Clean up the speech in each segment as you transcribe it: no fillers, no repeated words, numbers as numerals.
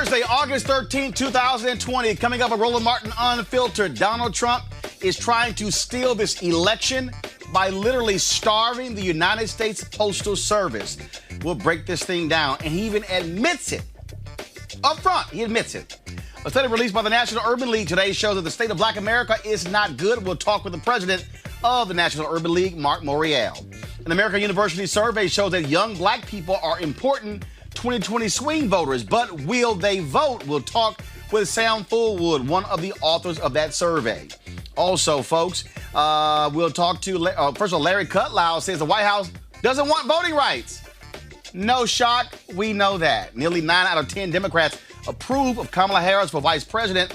Thursday, August 13, 2020. Coming up on Roland Martin Unfiltered, Donald Trump is trying to steal this election by literally starving the United States Postal Service. We'll break this thing down, and he even admits it. Up front, he admits it. A study released by the National Urban League today shows that the state of Black America is not good. We'll talk with the president of the National Urban League, Mark Morial. An American University survey shows that young black people are important 2020 swing voters, but will they vote? We'll talk with Sam Fullwood, one of the authors of that survey. Also, folks, we'll talk to, first of all, Larry Kudlow says the White House doesn't want voting rights. No shock, we know that. Nearly 9 out of 10 Democrats approve of Kamala Harris for vice president,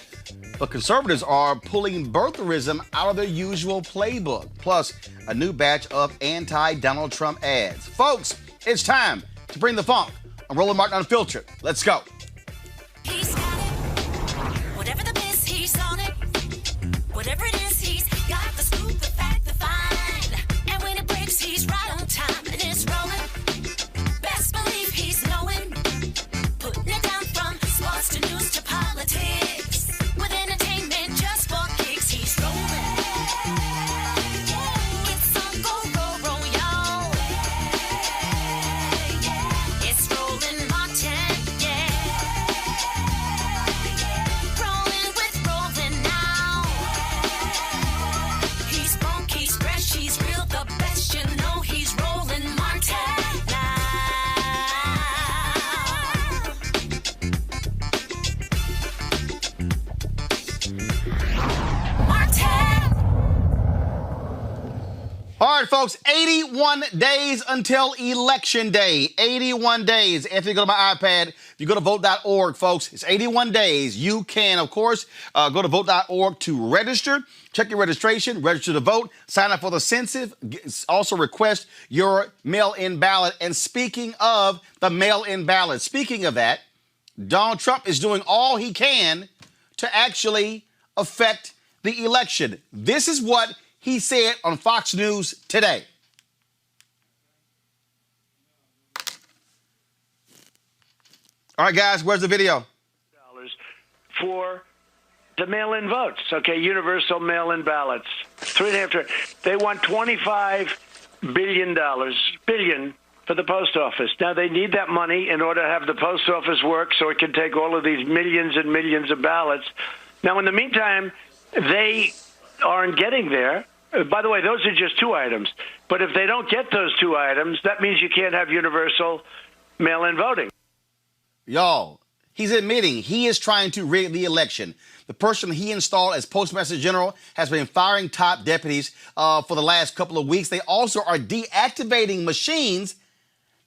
but conservatives are pulling birtherism out of their usual playbook. Plus, a new batch of anti-Donald Trump ads. Folks, it's time to bring the funk on Roland Martin Unfiltered. Let's go. He's got it. Whatever the biz, he's on it. Whatever it is, he's got the scoop, the fact, the find. And when it breaks, he's right on time and it's rolling. Best believe he's knowing. Putting it down from sports to news to politics. With entertainment just for kicks, he's rolling. It's on go, y'all. It's Roland Martin, rolling with Roland now. He's funky, he's fresh, he's real, the best, you know he's Roland Martin now. Martin! All right, folks, 81 days until Election Day. 81 days. If you go to my iPad, if you go to vote.org, folks, it's 81 days. You can, of course, go to vote.org to register. Check your registration, register to vote, sign up for the census, also request your mail-in ballot. And speaking of the mail-in ballot, speaking of that, Donald Trump is doing all he can to actually affect the election. This is what he said on Fox News today. All right, guys, where's the video? For the mail-in votes, okay, universal mail-in ballots. 3.5 trillion. They want $25 billion for the post office. Now, they need that money in order to have the post office work so it can take all of these millions and millions of ballots. Now, in the meantime, they aren't getting there. By the way, those are just 2 items. But if they don't get those 2 items, that means you can't have universal mail-in voting. Y'all, he's admitting he is trying to rig the election. The person he installed as Postmaster General has been firing top deputies for the last couple of weeks. They also are deactivating machines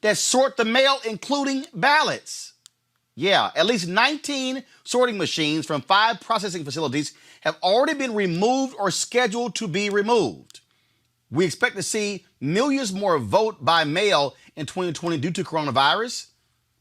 that sort the mail, including ballots. Yeah, at least 19 sorting machines from 5 processing facilities have already been removed or scheduled to be removed. We expect to see millions more vote by mail in 2020 due to coronavirus,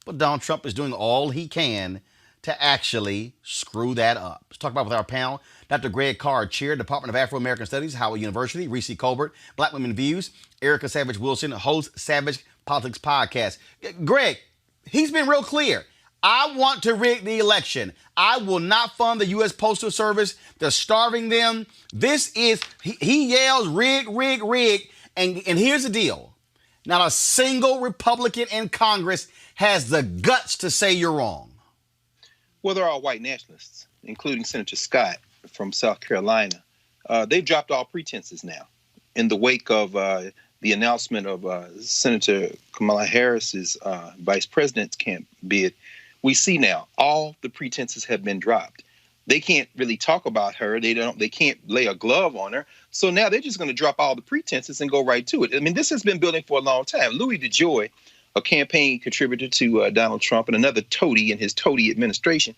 but Donald Trump is doing all he can to actually screw that up. Let's talk about it with our panel. Dr. Greg Carr, Chair, Department of Afro-American Studies, Howard University, Reese Colbert, Black Women Views, Erica Savage Wilson, host Savage Politics Podcast. Greg, he's been real clear. I want to rig the election. I will not fund the U.S. Postal Service. They're starving them. This is, he yells, rig, rig, rig. And here's the deal. Not a single Republican in Congress has the guts to say you're wrong. Well, they're all white nationalists, including Senator Scott from South Carolina. They've dropped all pretenses now. In the wake of the announcement of Senator Kamala Harris's vice president's camp bid, we see now all the pretenses have been dropped. They can't really talk about her. They can't lay a glove on her. So now they're just going to drop all the pretenses and go right to it. I mean, this has been building for a long time. Louis DeJoy, a campaign contributor to Donald Trump and another toady in his toady administration,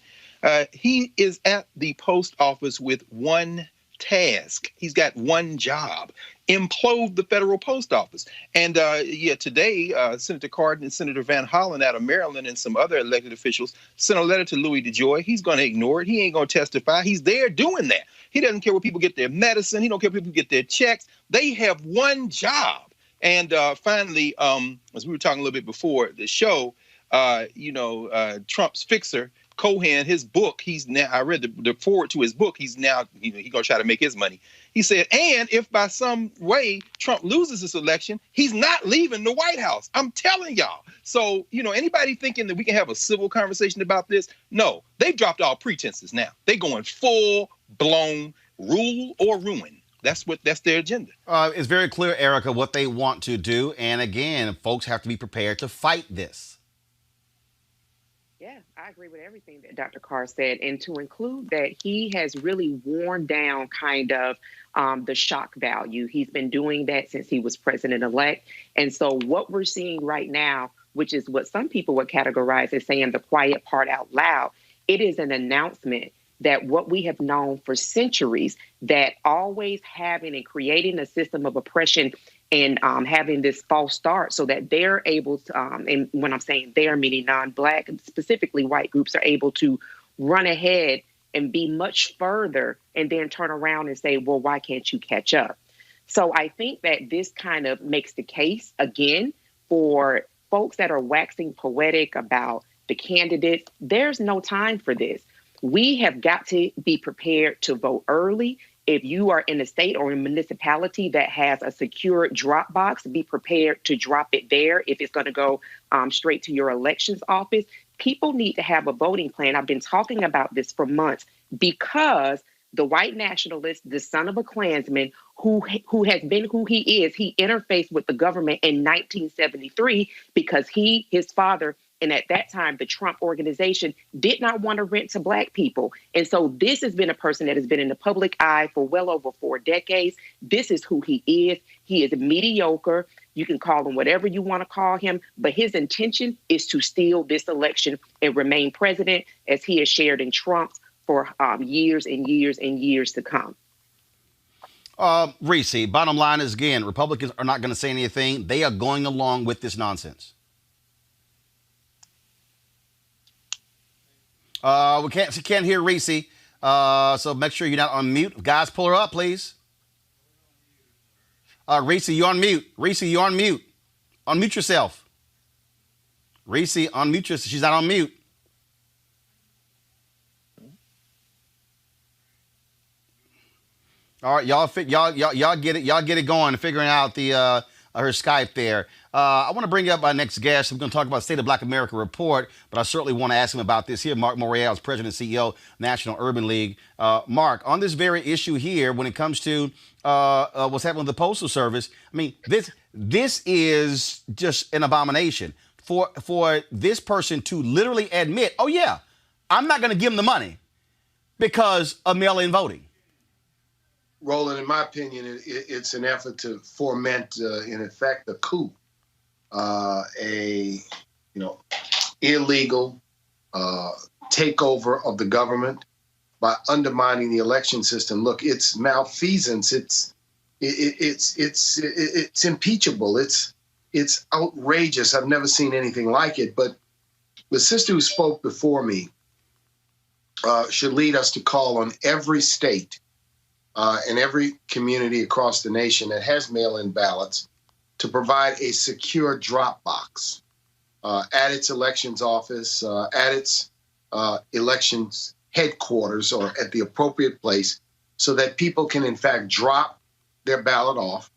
he is at the post office with one task. He's got one job: implode the federal post office. And today, Senator Cardin and Senator Van Hollen out of Maryland and some other elected officials sent a letter to Louis DeJoy. He's going to ignore it. He ain't going to testify. He's there doing that. He doesn't care where people get their medicine. He don't care where people get their checks. They have one job. And finally, as we were talking a little bit before the show, Trump's fixer, Cohen, his book, I read the forward to his book. He's now, he's going to try to make his money. He said, and if by some way Trump loses this election, he's not leaving the White House. I'm telling y'all. So, anybody thinking that we can have a civil conversation about this? No, they've dropped all pretenses now. They're going full blown rule or ruin. That's their agenda. It's very clear, Erica, what they want to do. And again, folks have to be prepared to fight this. Yeah, I agree with everything that Dr. Carr said. And to include that, he has really worn down kind of the shock value. He's been doing that since he was president-elect. And so what we're seeing right now, which is what some people would categorize as saying the quiet part out loud, it is an announcement that what we have known for centuries, that always having and creating a system of oppression and having this false start so that they're able to, and when I'm saying they're, meaning non-Black, specifically white groups, are able to run ahead and be much further and then turn around and say, well, why can't you catch up? So I think that this kind of makes the case, again, for folks that are waxing poetic about the candidates. There's no time for this. We have got to be prepared to vote early. If you are in a state or a municipality that has a secure drop box, be prepared to drop it there if it's going to go straight to your elections office. People need to have a voting plan. I've been talking about this for months because the white nationalist, the son of a Klansman, who has been who he is, he interfaced with the government in 1973 because his father, and at that time, the Trump organization did not want to rent to Black people. And so this has been a person that has been in the public eye for well over 4 decades. This is who he is. He is mediocre. You can call him whatever you want to call him, but his intention is to steal this election and remain president, as he has shared in Trump's for years and years and years to come. Reese, bottom line is, again, Republicans are not going to say anything. They are going along with this nonsense. We can't hear Reese, so make sure you're not on mute. Guys, pull her up, please. Reese, you're on mute. Reese, you're on mute. Unmute yourself. Reese, unmute yourself. She's not on mute. All right, y'all get it. Y'all get it going, figuring out the her Skype there. I want to bring up our next guest. We're going to talk about the State of Black America report, but I certainly want to ask him about this here. Mark Morales, President and CEO, National Urban League. Mark, on this very issue here, when it comes to what's happening with the Postal Service, I mean, this is just an abomination for this person to literally admit, oh yeah, I'm not going to give them the money because of mail-in voting. Roland, in my opinion, it's an effort to foment, in effect, a coup, illegal takeover of the government by undermining the election system. Look, it's malfeasance. It's impeachable. It's outrageous. I've never seen anything like it. But the sister who spoke before me should lead us to call on every state and every community across the nation that has mail-in ballots to provide a secure drop box at its elections office, at its elections headquarters, or at the appropriate place, so that people can, in fact, drop their ballot off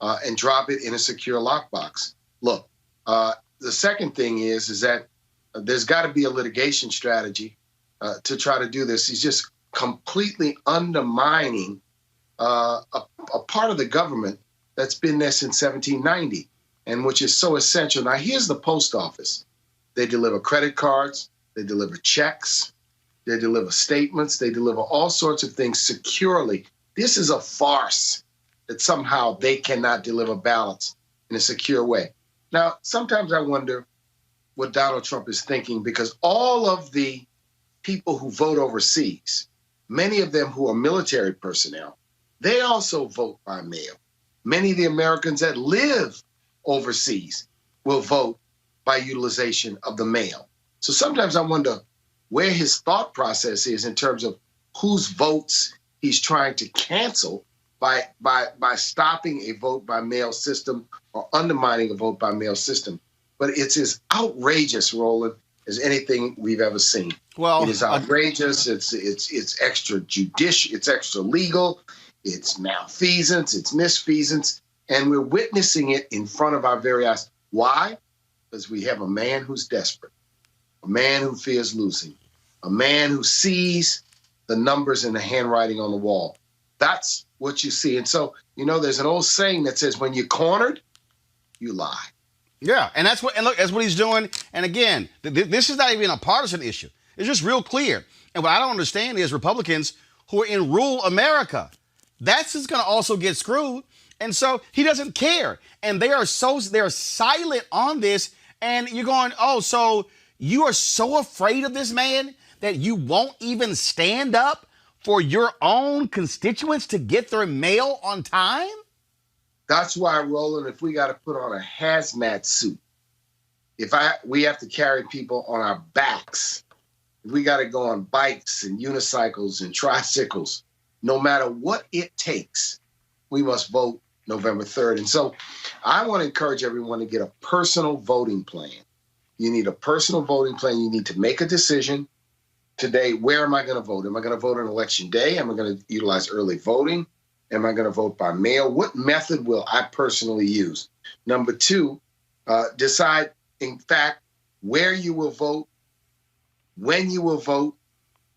and drop it in a secure lockbox. Look, the second thing is that there's got to be a litigation strategy to try to do this. He's just completely undermining a part of the government that's been there since 1790 and which is so essential. Now, here's the post office. They deliver credit cards, they deliver checks, they deliver statements, they deliver all sorts of things securely. This is a farce that somehow they cannot deliver ballots in a secure way. Now, sometimes I wonder what Donald Trump is thinking, because all of the people who vote overseas, many of them who are military personnel, they also vote by mail. Many of the Americans that live overseas will vote by utilization of the mail. So sometimes I wonder where his thought process is in terms of whose votes he's trying to cancel by stopping a vote by mail system or undermining a vote by mail system. But it's as outrageous, Roland, as anything we've ever seen. Well, it is outrageous. It's extrajudicial. It's extra legal. It's malfeasance. It's misfeasance. And we're witnessing it in front of our very eyes. Why? Because we have a man who's desperate, a man who fears losing, a man who sees the numbers and the handwriting on the wall. That's what you see. And so, there's an old saying that says, when you're cornered, you lie. Yeah, and that's what he's doing. And again, this is not even a partisan issue. It's just real clear. And what I don't understand is Republicans who are in rural America, that's just going to also get screwed. And so he doesn't care. And they're silent on this. And you're going, oh, so you are so afraid of this man that you won't even stand up for your own constituents to get their mail on time? That's why, Roland, if we got to put on a hazmat suit, we have to carry people on our backs, if we got to go on bikes and unicycles and tricycles, no matter what it takes, we must vote November 3rd. And so I want to encourage everyone to get a personal voting plan. You need a personal voting plan. You need to make a decision today. Where am I going to vote? Am I going to vote on election day? Am I going to utilize early voting? Am I going to vote by mail? What method will I personally use? Number two, decide, in fact, where you will vote, when you will vote,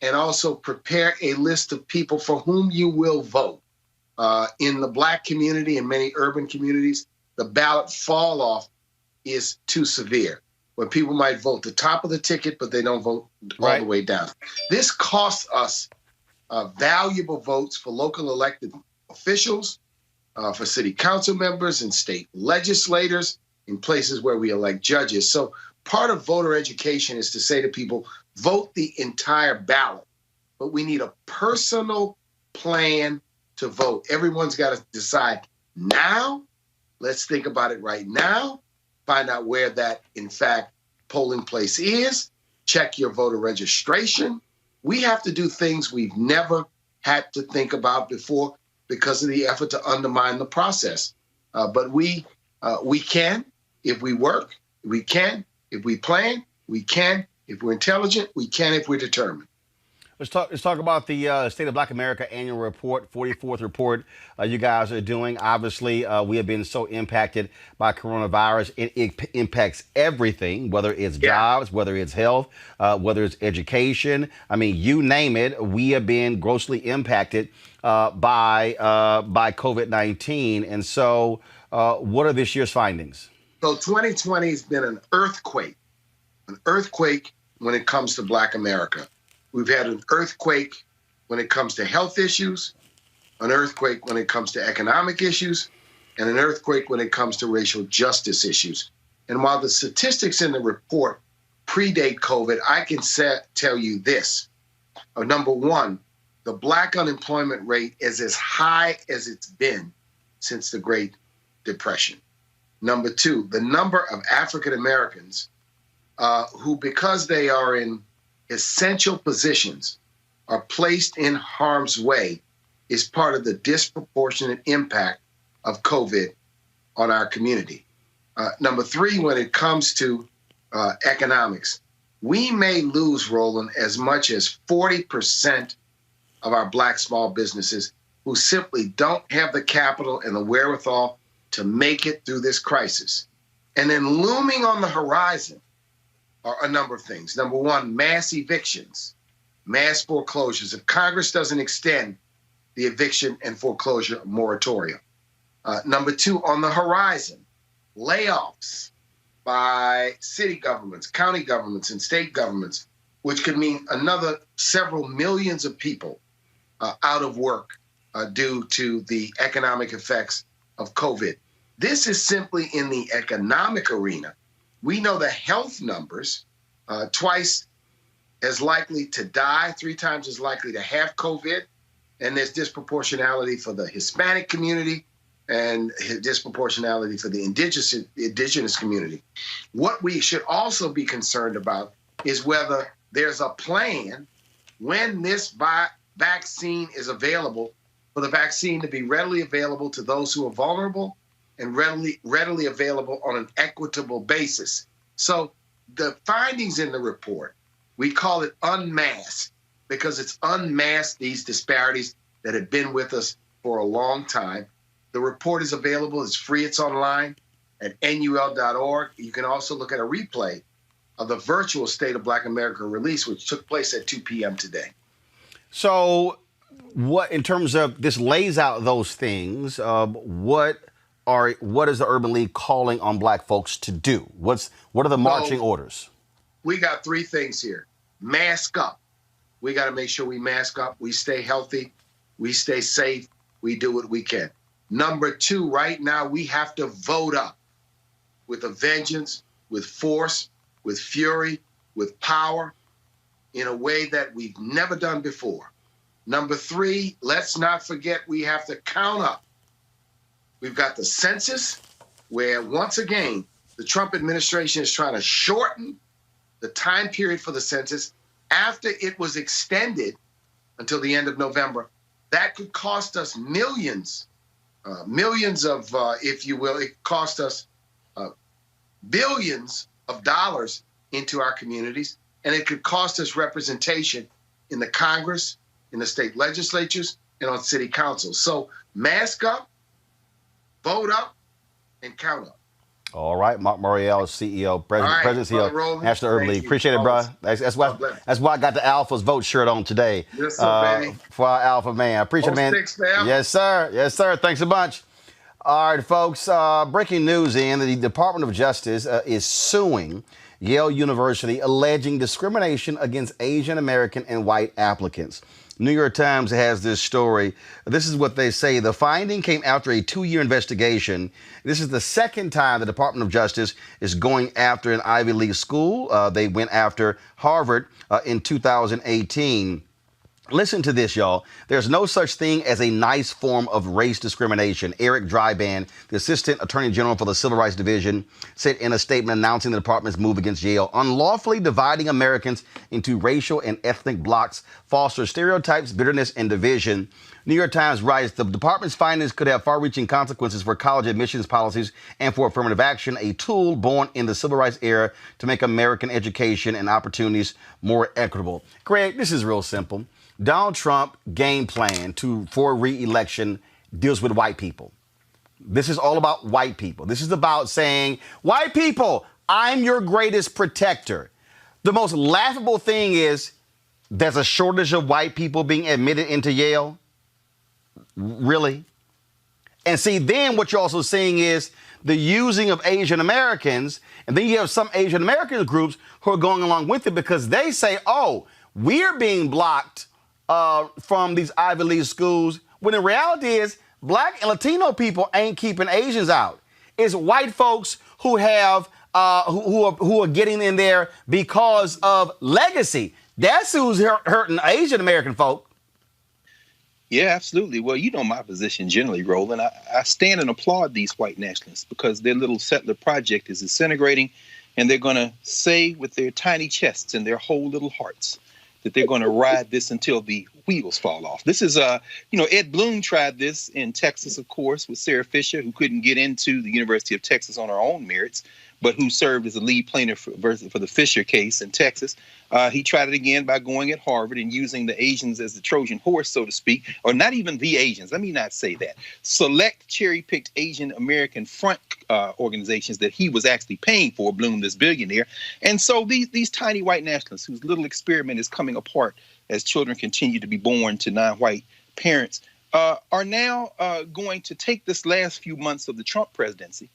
and also prepare a list of people for whom you will vote. In the Black community and many urban communities, the ballot fall off is too severe, where people might vote the top of the ticket, but they don't vote all the way down. This costs us valuable votes for local elected officials, for city council members and state legislators in places where we elect judges. So part of voter education is to say to people, vote the entire ballot, but we need a personal plan to vote. Everyone's got to decide now. Let's think about it right now. Find out where that, in fact, polling place is. Check your voter registration. We have to do things we've never had to think about before because of the effort to undermine the process. But we can if we work. We can if we plan. We can if we're intelligent. We can if we're determined. Let's talk about the State of Black America annual report, 44th report you guys are doing. Obviously, we have been so impacted by coronavirus. It impacts everything, whether it's jobs, whether it's health, whether it's education. I mean, you name it. We have been grossly impacted by COVID-19. And so what are this year's findings? So 2020 has been an earthquake when it comes to Black America. We've had an earthquake when it comes to health issues, an earthquake when it comes to economic issues, and an earthquake when it comes to racial justice issues. And while the statistics in the report predate COVID, I can tell you this. Number one, the Black unemployment rate is as high as it's been since the Great Depression. Number two, the number of African Americans who, because they are in essential positions, are placed in harm's way is part of the disproportionate impact of COVID on our community. Number three, when it comes to economics, we may lose, Roland, as much as 40% of our Black small businesses who simply don't have the capital and the wherewithal to make it through this crisis. And then looming on the horizon are a number of things. Number one, mass evictions, mass foreclosures. If Congress doesn't extend the eviction and foreclosure moratorium. Number two, on the horizon, layoffs by city governments, county governments, and state governments, which could mean another several millions of people out of work due to the economic effects of COVID. This is simply in the economic arena. We know the health numbers, twice as likely to die, 3 times as likely to have COVID. And there's disproportionality for the Hispanic community and disproportionality for the indigenous community. What we should also be concerned about is whether there's a plan when this vaccine is available for the vaccine to be readily available to those who are vulnerable and readily available on an equitable basis. So the findings in the report, we call it unmasked because it's unmasked these disparities that have been with us for a long time. The report is available. It's free. It's online at nul.org. You can also look at a replay of the virtual State of Black America release, which took place at 2 p.m. today. So what in terms of this lays out those things? What is the Urban League calling on black folks to do? What are the marching orders? We got three things here. Mask up. We got to make sure we mask up. We stay healthy. We stay safe. We do what we can. Number two, right now, we have to vote up with a vengeance, with force, with fury, with power, in a way that we've never done before. Number three, let's not forget we have to count up. We've got the census, where once again, the Trump administration is trying to shorten the time period for the census after it was extended until the end of November. That could cost us millions of, if you will, it cost us billions of dollars into our communities, and it could cost us representation in the Congress, in the state legislatures, and on city councils. So mask up, vote up, and count up. All right, Mark Morial, CEO, President CEO, Roland, National Urban League. Appreciate it, bro. That's why I got the Alpha's vote shirt on today. Yes, sir, baby. For our Alpha man. I appreciate it, man. 06, man. Yes, sir. Yes, sir. Thanks a bunch. All right, folks. Breaking news the Department of Justice is suing Yale University, alleging discrimination against Asian American and white applicants. New York Times has this story. This is what they say. The finding came after a 2-year investigation. This is the second time the Department of Justice is going after an Ivy League school. They went after Harvard in 2018. Listen to this, y'all. There's no such thing as a nice form of race discrimination. Eric Dryban, the Assistant Attorney General for the Civil Rights Division, said in a statement announcing the department's move against Yale, unlawfully dividing Americans into racial and ethnic blocs fosters stereotypes, bitterness, and division. New York Times writes, the department's findings could have far-reaching consequences for college admissions policies and for affirmative action, a tool born in the civil rights era to make American education and opportunities more equitable. Greg, this is real simple. Donald Trump game plan for re-election deals with white people. This is all about white people. This is about saying, white people, I'm your greatest protector. The most laughable thing is there's a shortage of white people being admitted into Yale. Really? And see, then what you're also seeing is the using of Asian Americans. And then you have some Asian American groups who are going along with it because they say, oh, we're being blocked from these Ivy League schools, when the reality is black and Latino people ain't keeping Asians out. It's white folks who have who are getting in there because of legacy. That's who's hurting Asian American folk. Yeah, absolutely. Well, you know my position generally, Roland. I stand and applaud these white nationalists because their little settler project is disintegrating, and they're going to say with their tiny chests and their whole little hearts that they're going to ride this until the wheels fall off. This is, Ed Bloom tried this in Texas, of course, with Sarah Fisher, who couldn't get into the University of Texas on her own merits, but who served as a lead plaintiff for the Fisher case in Texas. He tried it again by going at Harvard and using the Asians as the Trojan horse, so to speak, or not even the Asians. Let me not say that. Select cherry-picked Asian American front organizations that he was actually paying for, Bloom, this billionaire. And so these tiny white nationalists whose little experiment is coming apart as children continue to be born to non-white parents are now going to take this last few months of the Trump presidency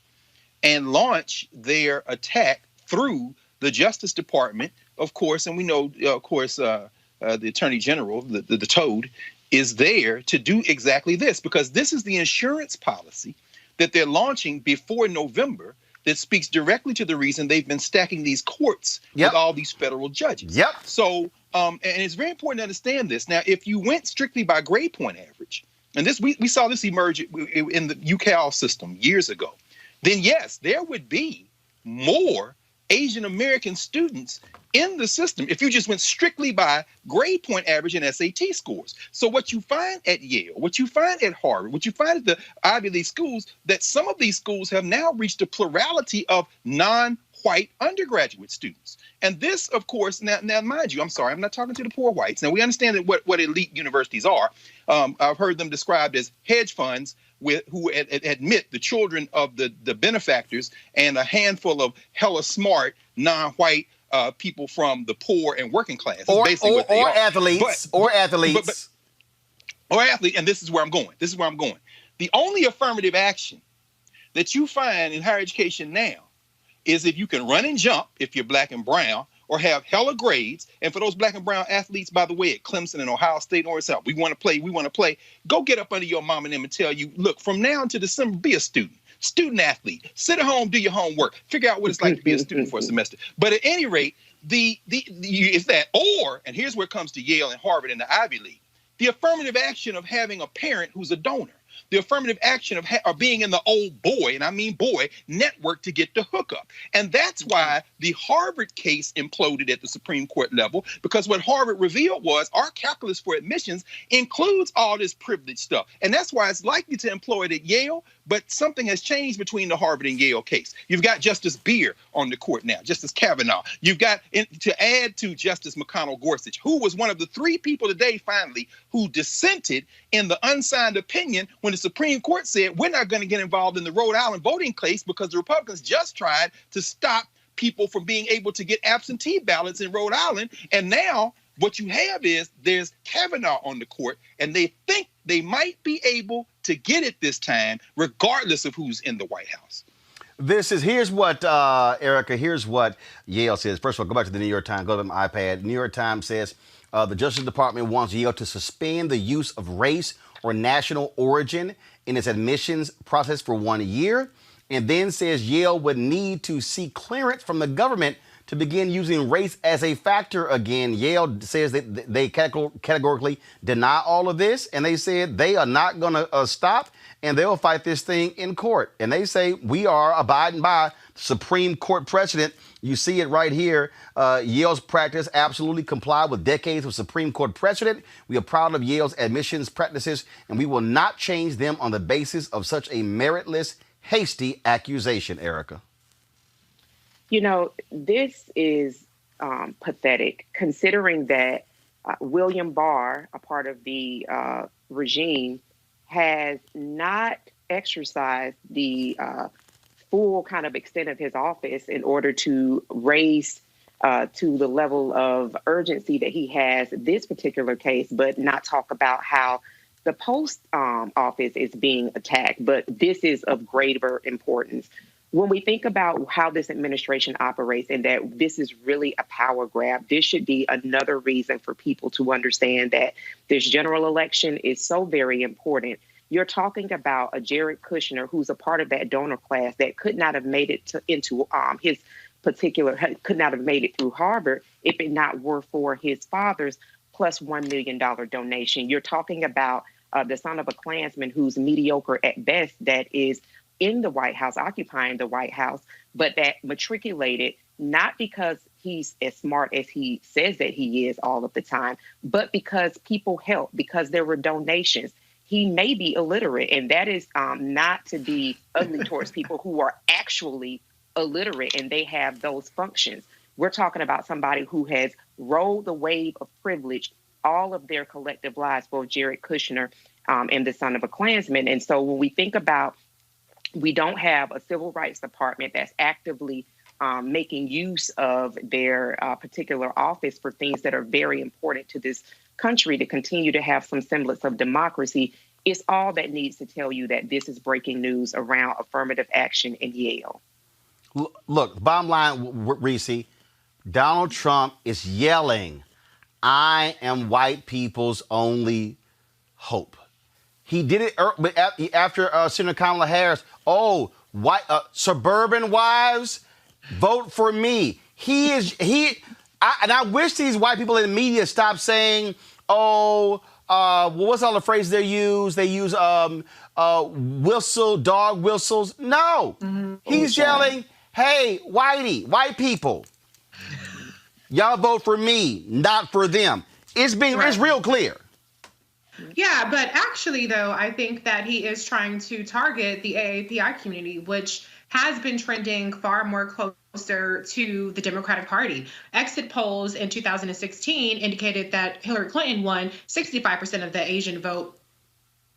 and launch their attack through the Justice Department, of course, and we know, of course, the Attorney General, the Toad, is there to do exactly this, because this is the insurance policy that they're launching before November that speaks directly to the reason they've been stacking these courts with all these federal judges. So, and it's very important to understand this. Now, if you went strictly by grade point average, and this we saw this emerge in the UCal system years ago, then yes, there would be more Asian American students in the system if you just went strictly by grade point average and SAT scores. So what you find at Yale, what you find at Harvard, what you find at the Ivy League schools, that some of these schools have now reached a plurality of non-white undergraduate students. And this, of course, now mind you, I'm sorry, I'm not talking to the poor whites. Now, we understand that what elite universities are. I've heard them described as hedge funds who admit the children of the benefactors and a handful of hella smart non-white people from the poor and working class. Or athletes. or athlete, and this is where I'm going. The only affirmative action that you find in higher education now is if you can run and jump, if you're black and brown, or have hella grades. And for those black and brown athletes, by the way, at Clemson and Ohio State and Oregon South, we want to play. Go get up under your mom and them and tell you, look, from now until December, be a student athlete. Sit at home, do your homework, figure out what it's like to be a student for a semester. But at any rate, is that, or, and here's where it comes to Yale and Harvard and the Ivy League, the affirmative action of having a parent who's a donor. The affirmative action of being in the old boy, and I mean boy, network to get the hookup. And that's why the Harvard case imploded at the Supreme Court level, because what Harvard revealed was our calculus for admissions includes all this privilege stuff. And that's why it's likely to implode at Yale, but something has changed between the Harvard and Yale case. You've got Justice Beer on the court now, Justice Kavanaugh. You've got, to add to Justice McConnell Gorsuch, who was one of the 3 people today, finally, who dissented in the unsigned opinion when the Supreme Court said we're not going to get involved in the Rhode Island voting case because the Republicans just tried to stop people from being able to get absentee ballots in Rhode Island. And now what you have is there's Kavanaugh on the court, and they think they might be able to get it this time, regardless of who's in the White House. Here's what, Erica, here's what Yale says. First of all, go back to the New York Times, go to my iPad. New York Times says the Justice Department wants Yale to suspend the use of race or national origin in its admissions process for 1 year, and then says Yale would need to seek clearance from the government to begin using race as a factor again. Yale says that they categorically deny all of this, and they said they are not going to stop, and they'll fight this thing in court. And they say we are abiding by Supreme Court precedent. You see it right here. Yale's practice absolutely comply with decades of Supreme Court precedent. We are proud of Yale's admissions practices, and we will not change them on the basis of such a meritless, hasty accusation, Erica. You know, this is pathetic, considering that William Barr, a part of the regime, has not exercised the full kind of extent of his office in order to raise to the level of urgency that he has this particular case, but not talk about how the post office is being attacked. But this is of greater importance. When we think about how this administration operates and that this is really a power grab, this should be another reason for people to understand that this general election is so very important. You're talking about a Jared Kushner who's a part of that donor class that could not have made it could not have made it through Harvard if it not were for his father's plus $1 million donation. You're talking about the son of a Klansman who's mediocre at best, that is in the White House, occupying the White House, but that matriculated not because he's as smart as he says that he is all of the time, but because people help, because there were donations. He may be illiterate, and that is not to be ugly towards people who are actually illiterate and they have those functions. We're talking about somebody who has rolled the wave of privilege all of their collective lives, both Jared Kushner and the son of a Klansman. And so when we think about, we don't have a civil rights department that's actively making use of their particular office for things that are very important to this country to continue to have some semblance of democracy. It's all that needs to tell you that this is breaking news around affirmative action in Yale. Look, bottom line, Reese, Donald Trump is yelling, "I am white people's only hope." He did it after Senator Kamala Harris. Oh, white suburban wives, vote for me. I wish these white people in the media stop saying, "Oh, what's all the phrases they use? They use whistle, dog whistles." No, he's yelling, "Hey, white people, y'all vote for me, not for them." It's real clear. Yeah, but actually, though, I think that he is trying to target the AAPI community, which has been trending far more closer to the Democratic Party. Exit polls in 2016 indicated that Hillary Clinton won 65% of the Asian vote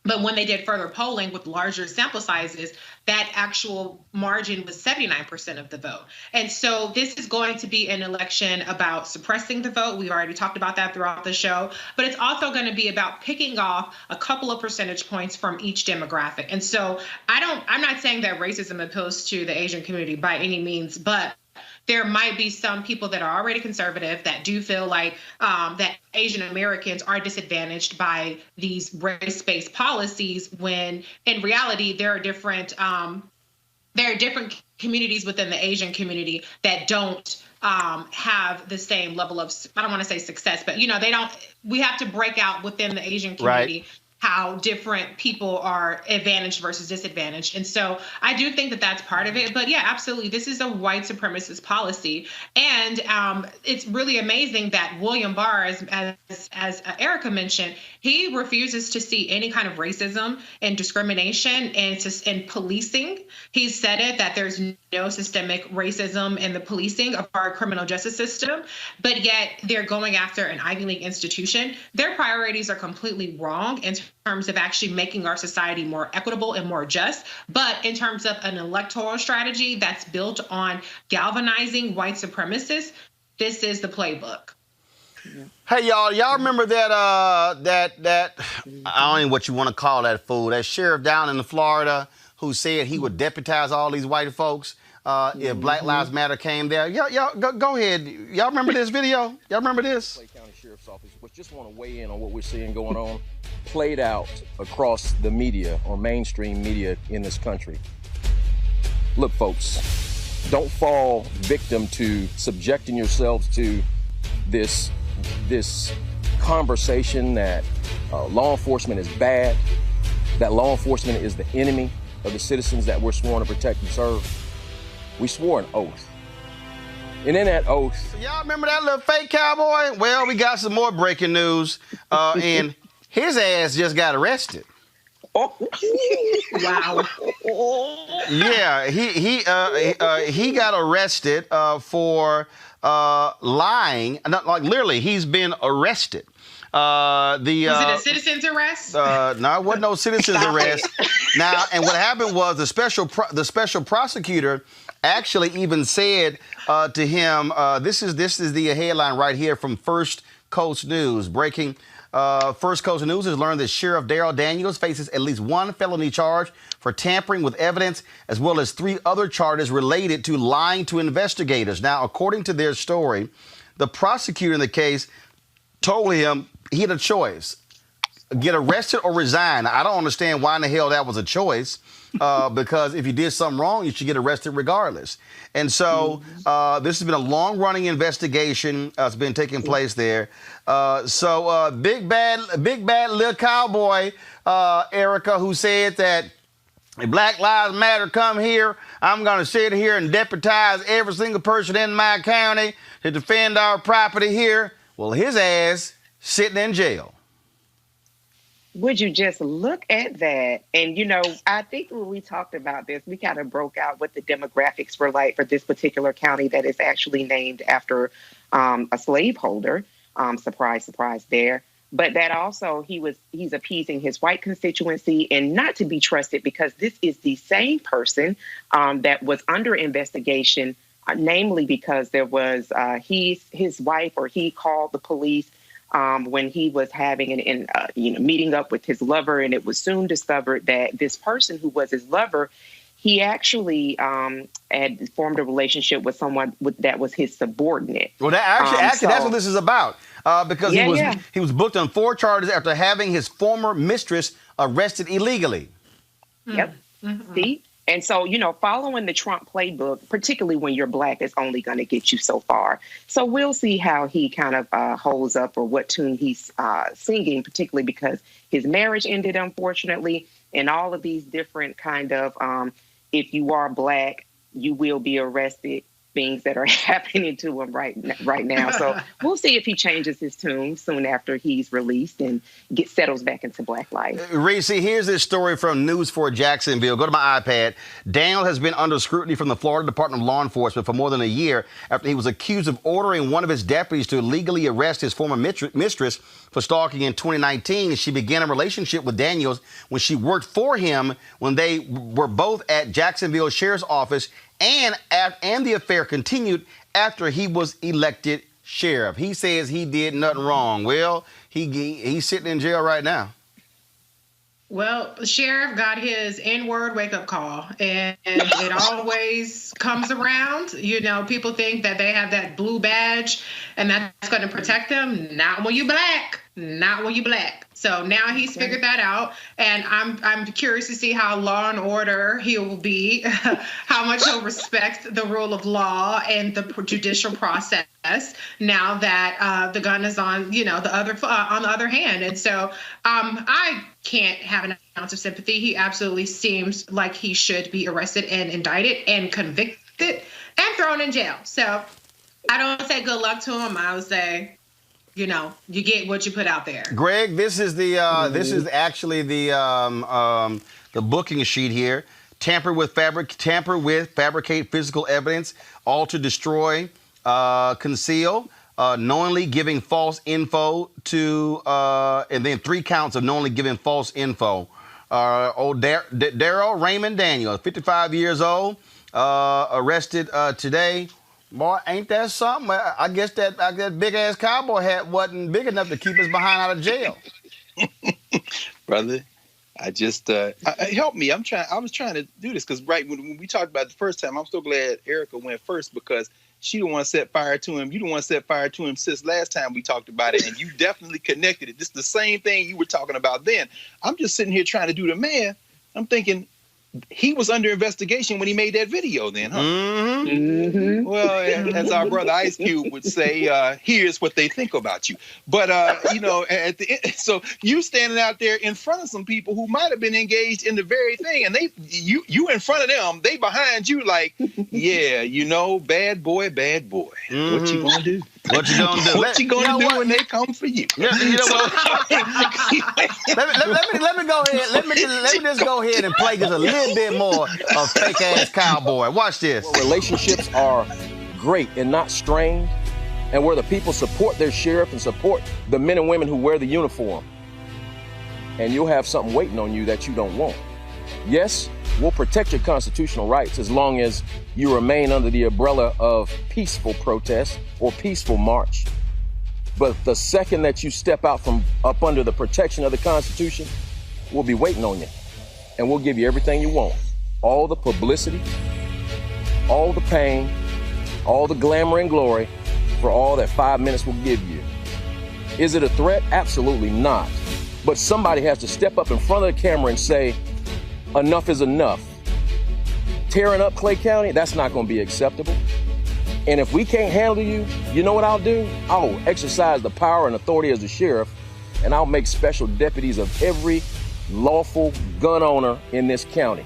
But when they did further polling with larger sample sizes, that actual margin was 79% of the vote. And so this is going to be an election about suppressing the vote. We've already talked about that throughout the show. But it's also going to be about picking off a couple of percentage points from each demographic. And so I'm not saying that racism appeals to the Asian community by any means, but there might be some people that are already conservative that do feel like that Asian Americans are disadvantaged by these race-based policies, when in reality there are different communities within the Asian community that don't have the same level of, I don't want to say success, but we have to break out within the Asian community. Right. How different people are advantaged versus disadvantaged. And so I do think that that's part of it. But yeah, absolutely. This is a white supremacist policy. And it's really amazing that William Barr, as Erica mentioned, he refuses to see any kind of racism and discrimination and policing. He said it, that there's no systemic racism in the policing of our criminal justice system, but yet they're going after an Ivy League institution. Their priorities are completely wrong in terms of actually making our society more equitable and more just. But in terms of an electoral strategy that's built on galvanizing white supremacists, this is the playbook. Hey, y'all remember that I don't know what you want to call that fool, that sheriff down in Florida who said he would deputize all these white folks if Black Lives Matter came there? Y'all go ahead. Y'all remember this video? Y'all remember this? Clay County Sheriff's Office, which just want to weigh in on what we're seeing going on, played out across the media or mainstream media in this country. Look, folks, don't fall victim to subjecting yourselves to this conversation that law enforcement is bad, that law enforcement is the enemy of the citizens that we're sworn to protect and serve. We swore an oath. And in that oath... Y'all remember that little fake cowboy? Well, we got some more breaking news. And his ass just got arrested. Oh. Wow. Yeah, he got arrested for lying. Not, like, literally, he's been arrested. Was it a citizen's arrest? No, it wasn't no citizen's arrest. Now, and what happened was the special prosecutor actually even said to him, this is the headline right here from First Coast News. Breaking. First Coast News has learned that Sheriff Darrell Daniels faces at least one felony charge for tampering with evidence, as well as 3 other charges related to lying to investigators. Now, according to their story, the prosecutor in the case told him he had a choice: get arrested or resign. I don't understand why in the hell that was a choice, because if you did something wrong, you should get arrested regardless. And so this has been a long-running investigation. It's been taking place there. So big bad little cowboy, Erica, who said that if Black Lives Matter come here, I'm going to sit here and deputize every single person in my county to defend our property here. Well, his ass sitting in jail. Would you just look at that? And, I think when we talked about this, we kind of broke out what the demographics were like for this particular county that is actually named after a slaveholder. Surprise, surprise there. But that also he's appeasing his white constituency and not to be trusted, because this is the same person that was under investigation, namely because there was his wife, or he called the police when he was having meeting up with his lover, and it was soon discovered that this person who was his lover, he actually had formed a relationship with someone that was his subordinate. Well, that's what this is about, because he was booked on 4 charges after having his former mistress arrested illegally. Yep. Mm-hmm. See? And so, following the Trump playbook, particularly when you're Black, is only going to get you so far. So we'll see how he kind of holds up, or what tune he's singing, particularly because his marriage ended, unfortunately, and all of these different kind of, if you are Black, you will be arrested. things that are happening to him right now. So we'll see if he changes his tune soon after he's released and settles back into black life. Reese, here's this story from News 4 Jacksonville. Go to my iPad. Daniel has been under scrutiny from the Florida Department of Law Enforcement for more than a year after he was accused of ordering one of his deputies to illegally arrest his former mistress for stalking in 2019. She began a relationship with Daniels when she worked for him when they were both at Jacksonville Sheriff's Office, and the affair continued after he was elected sheriff. He says he did nothing wrong. Well, he's sitting in jail right now. Well, the sheriff got his N-word wake-up call, and it always comes around. You know, people think that they have that blue badge, and that's going to protect them. Not when you black. Not when you black. So now he's figured that out, and I'm curious to see how law and order he will be, how much he'll respect the rule of law and the judicial process now that the gun is on, the other hand. And so I can't have an ounce of sympathy. He absolutely seems like he should be arrested and indicted and convicted and thrown in jail. So I don't say good luck to him. I would say, you get what you put out there. Greg, this is actually the booking sheet here. Tamper with, fabricate physical evidence, alter, destroy, conceal, knowingly giving false info to, and then 3 counts of knowingly giving false info. Daryl Raymond Daniel, 55 years old, arrested today. Boy, ain't that something? I guess that big-ass cowboy hat wasn't big enough to keep us behind out of jail. Brother, I just help me. I was trying to do this because when we talked about it the first time, I'm so glad Erica went first because she the one set fire to him. You the one set fire to him since last time we talked about it, and you definitely connected it. This is the same thing you were talking about then. I'm just sitting here trying to do the math. I'm thinking, he was under investigation when he made that video then, huh? Mm-hmm. Well, as our brother Ice Cube would say, here's what they think about you. But, at the end, so you standing out there in front of some people who might have been engaged in the very thing, and you in front of them, they behind you like, yeah, bad boy. Mm-hmm. What you gonna do? What you gonna do? What you gonna do when they come for you? Yeah, let me go ahead. Let me just go ahead and play just a little bit more of fake ass cowboy. Watch this. Where relationships are great and not strained, and where the people support their sheriff and support the men and women who wear the uniform. And you'll have something waiting on you that you don't want. Yes, we'll protect your constitutional rights as long as you remain under the umbrella of peaceful protest or peaceful march. But the second that you step out from up under the protection of the Constitution, we'll be waiting on you. And we'll give you everything you want. All the publicity, all the pain, all the glamour and glory for all that 5 minutes will give you. Is it a threat? Absolutely not. But somebody has to step up in front of the camera and say, enough is enough. Tearing up Clay County, that's not going to be acceptable. And if we can't handle you, you know what I'll do? I'll exercise the power and authority as a sheriff, and I'll make special deputies of every lawful gun owner in this county.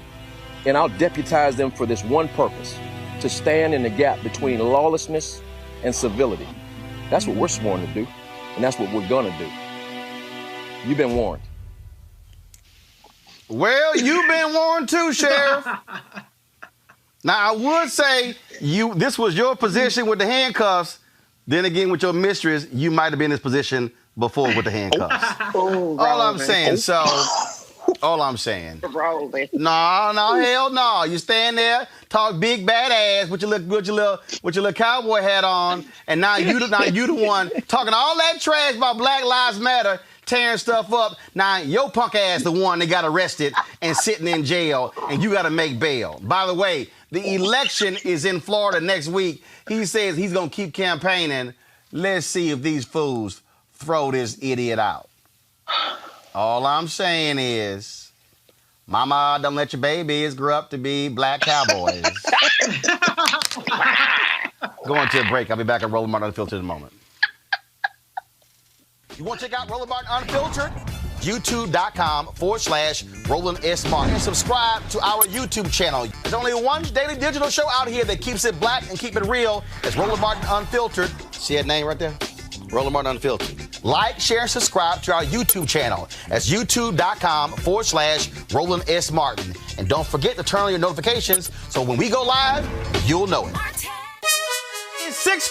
And I'll deputize them for this one purpose, to stand in the gap between lawlessness and civility. That's what we're sworn to do, and that's what we're going to do. You've been warned. Well, you've been warned too, Sheriff. Now, I would say this was your position with the handcuffs. Then again, with your mistress, you might have been in this position before with the handcuffs. All I'm saying. No, hell no. You stand there, talk big bad ass with your little cowboy hat on, and now you the one talking all that trash about Black Lives Matter, tearing stuff up. Now your punk ass the one that got arrested and sitting in jail, and you got to make bail. By the way, the election is in Florida next week. He says he's gonna keep campaigning. Let's see if these fools throw this idiot out. All I'm saying is, mama, don't let your babies grow up to be black cowboys. Going to a break. I'll be back at Roland Martin Unfiltered in a moment. You want to check out Roland Martin Unfiltered? YouTube.com/Roland S. Martin. And subscribe to our YouTube channel. There's only one daily digital show out here that keeps it black and keep it real. It's Roland Martin Unfiltered. See that name right there? Roland Martin Unfiltered. Like, share, and subscribe to our YouTube channel. That's youtube.com/Roland S. Martin. And don't forget to turn on your notifications so when we go live, you'll know it. It's 6.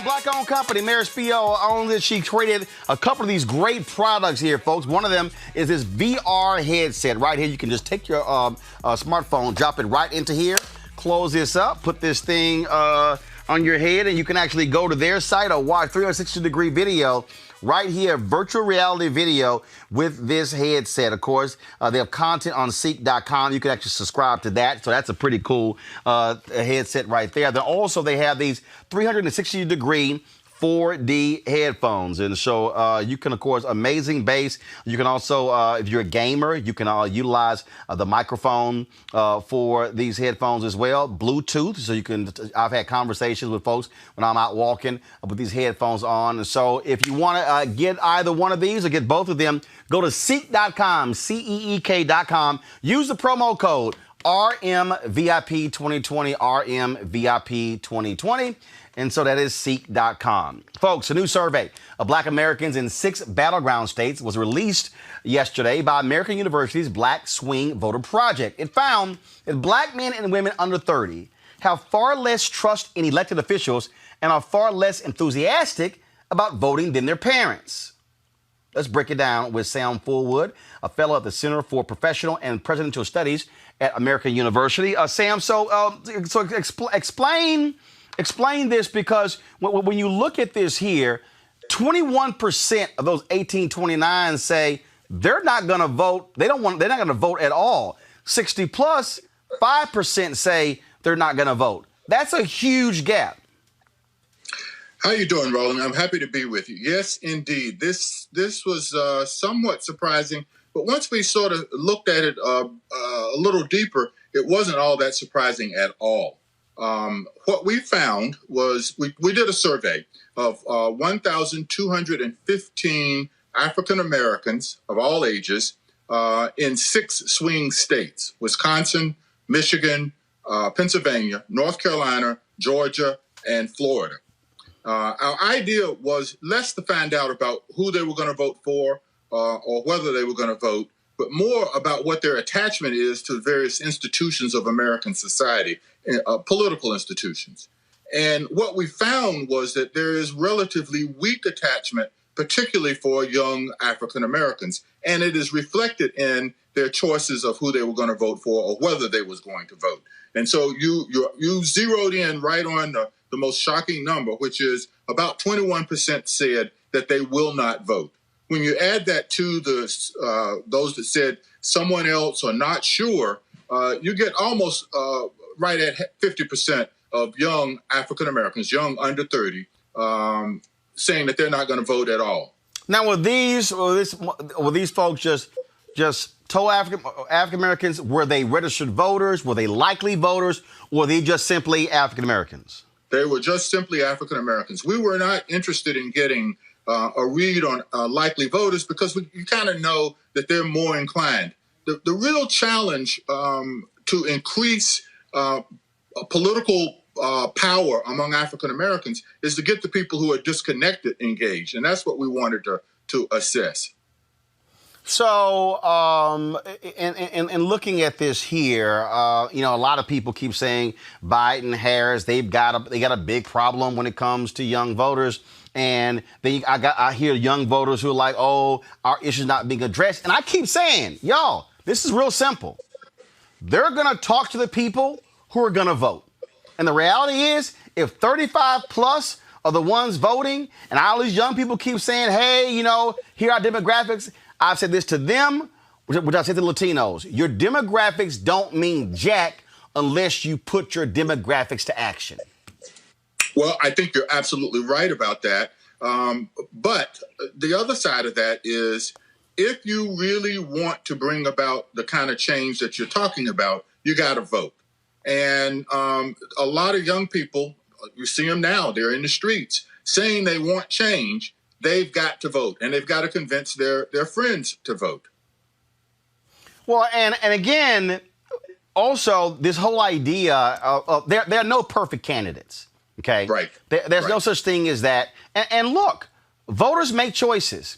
Black-owned company, Mary Spio owns it. She created a couple of these great products here, folks. One of them is this VR headset right here. You can just take your smartphone, drop it right into here, close this up, put this thing on your head, and you can actually go to their site or watch 360-degree video right here, virtual reality video with this headset. Of course, they have content on Ceek.com. You can actually subscribe to that. So that's a pretty cool headset right there. Then also they have these 360-degree 4D headphones. And so you can, of course, amazing bass. You can also, if you're a gamer, you can utilize the microphone for these headphones as well. Bluetooth, so you can, I've had conversations with folks when I'm out walking with these headphones on. And so if you want to get either one of these or get both of them, go to Ceek.com, CEEK.com. Use the promo code RMVIP2020, RMVIP2020. And so that is Ceek.com. Folks, a new survey of Black Americans in 6 battleground states was released yesterday by American University's Black Swing Voter Project. It found that Black men and women under 30 have far less trust in elected officials and are far less enthusiastic about voting than their parents. Let's break it down with Sam Fullwood, a fellow at the Center for Professional and Presidential Studies at American University. Sam, explain this, because when you look at this here, 21% of those 18-29 say they're not going to vote. They're not going to vote at all. 60 plus, 5% say they're not going to vote. That's a huge gap. How you doing, Roland? I'm happy to be with you. Yes, indeed. This was somewhat surprising, but once we sort of looked at it a little deeper, it wasn't all that surprising at all. What we found was we did a survey of 1,215 African Americans of all ages in 6 swing states: Wisconsin, Michigan, Pennsylvania, North Carolina, Georgia, and Florida. Our idea was less to find out about who they were going to vote for or whether they were going to vote, but more about what their attachment is to various institutions of American society, political institutions. And what we found was that there is relatively weak attachment, particularly for young African Americans, and it is reflected in their choices of who they were going to vote for or whether they was going to vote. And so you zeroed in right on the most shocking number, which is about 21% said that they will not vote. When you add that to those that said someone else or not sure, you get almost right at 50% of young African Americans, young under 30, saying that they're not going to vote at all. Now, were these folks just told African Americans? Were they registered voters? Were they likely voters? Or were they just simply African Americans? They were just simply African Americans. We were not interested in getting a read on likely voters because you kind of know that they're more inclined. The real challenge to increase political power among African Americans is to get the people who are disconnected engaged, and that's what we wanted to assess. So, in looking at this here, a lot of people keep saying Biden, Harris, they got a big problem when it comes to young voters. And then I hear young voters who are like, oh, our issue's not being addressed. And I keep saying, y'all, this is real simple. They're going to talk to the people who are going to vote. And the reality is, if 35 plus are the ones voting, and all these young people keep saying, hey, here are demographics, I've said this to them which I say to Latinos, your demographics don't mean jack unless you put your demographics to action. Well, I think you're absolutely right about that. But the other side of that is, if you really want to bring about the kind of change that you're talking about, you got to vote. And a lot of young people, you see them now, they're in the streets saying they want change. They've got to vote, and they've got to convince their friends to vote. Well, and again, also this whole idea of there are no perfect candidates. Okay, right. There's no such thing as that. And look, voters make choices.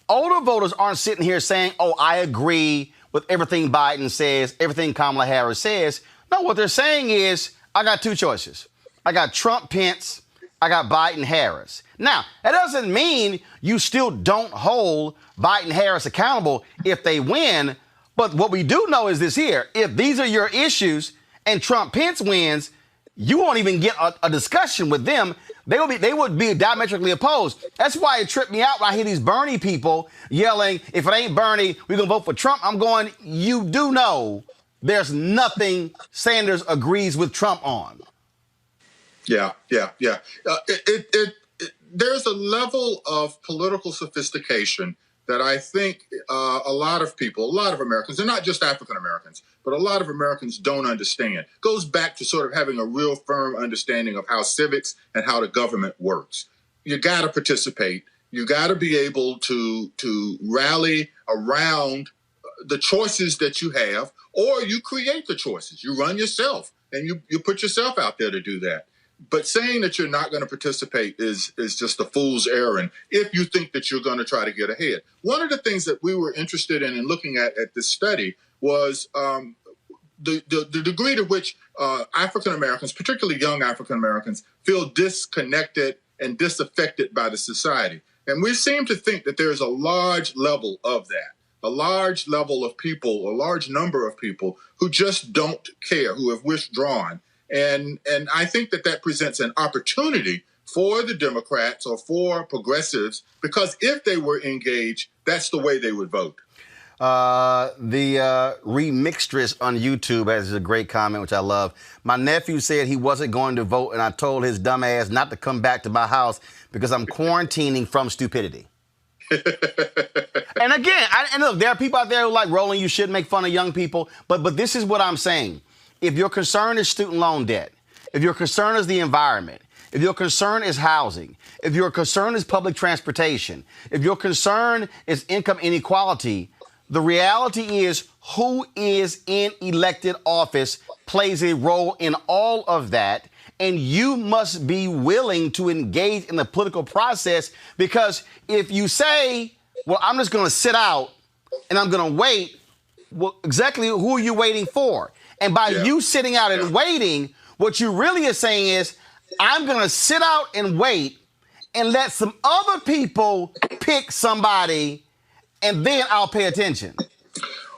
Older voters aren't sitting here saying, "Oh, I agree with everything Biden says, everything Kamala Harris says." No, what they're saying is, I got two choices. I got Trump, Pence. I got Biden, Harris. Now, that doesn't mean you still don't hold Biden, Harris accountable if they win. But what we do know is this here. If these are your issues and Trump, Pence wins, you won't even get a discussion with them. They would be diametrically opposed. That's why it tripped me out when I hear these Bernie people yelling, if it ain't Bernie, we're going to vote for Trump. I'm going, you do know there's nothing Sanders agrees with Trump on. Yeah. There's a level of political sophistication that I think a lot of people, a lot of Americans, and not just African Americans, but a lot of Americans don't understand. Goes back to sort of having a real firm understanding of how civics and how the government works. You got to participate. You got to be able to rally around the choices that you have, or you create the choices. You run yourself, and you put yourself out there to do that. But saying that you're not going to participate is just a fool's errand if you think that you're going to try to get ahead. One of the things that we were interested in looking at this study was the degree to which African Americans, particularly young African Americans, feel disconnected and disaffected by the society. And we seem to think that there's a large level of that, a large level of people, a large number of people who just don't care, who have withdrawn. And I think that presents an opportunity for the Democrats or for progressives, because if they were engaged, that's the way they would vote. The remixtress on YouTube has a great comment, which I love. My nephew said he wasn't going to vote, and I told his dumb ass not to come back to my house because I'm quarantining from stupidity. And again, and look, there are people out there who are like, Roland, you should make fun of young people. But this is what I'm saying. If your concern is student loan debt, if your concern is the environment, if your concern is housing, if your concern is public transportation, if your concern is income inequality, the reality is who is in elected office plays a role in all of that. And you must be willing to engage in the political process, because if you say, well, I'm just going to sit out and I'm going to wait, well, exactly who are you waiting for? And by you sitting out and waiting, what you really are saying is, I'm going to sit out and wait and let some other people pick somebody, and then I'll pay attention.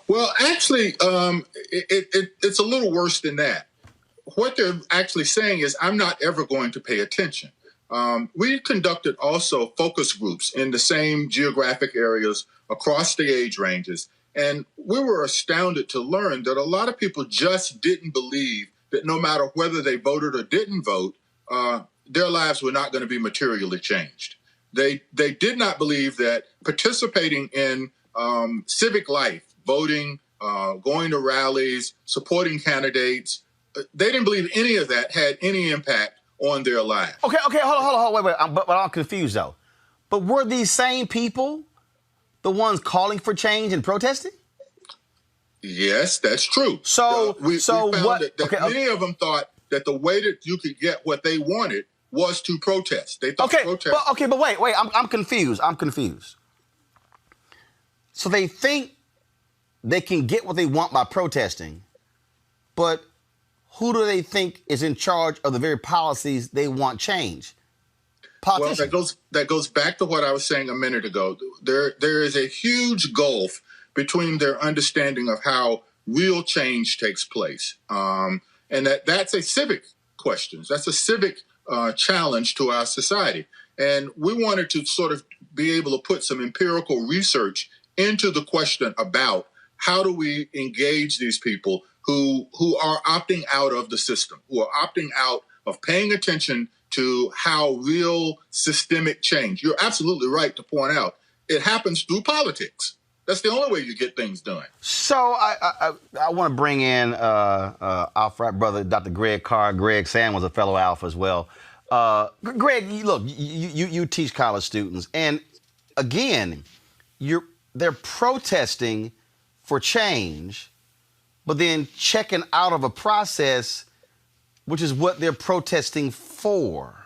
Well, actually, it's a little worse than that. What they're actually saying is, I'm not ever going to pay attention. We conducted also focus groups in the same geographic areas across the age ranges. And we were astounded to learn that a lot of people just didn't believe that no matter whether they voted or didn't vote, their lives were not going to be materially changed. They did not believe that participating in civic life, voting, going to rallies, supporting candidates, they didn't believe any of that had any impact on their lives. Okay, hold on, wait. But I'm confused, though. But were these same people the ones calling for change and protesting? Yes, that's true. So we found what? that many of them thought that the way that you could get what they wanted was to protest. They thought protest. But wait. I'm confused. So they think they can get what they want by protesting, but who do they think is in charge of the very policies they want changed? Politicians. Well, that goes back to what I was saying a minute ago. There is a huge gulf between their understanding of how real change takes place, and that's a civic question. That's a civic challenge to our society. And we wanted to sort of be able to put some empirical research into the question about how do we engage these people who are opting out of the system, who are opting out of paying attention to how real systemic change. You're absolutely right to point out it happens through politics. That's the only way you get things done. So I want to bring in our frat brother, Dr. Greg Carr. Greg Sam was a fellow Alpha as well. Greg, look, you teach college students, and again, they're protesting for change, but then checking out of a process, which is what they're protesting for.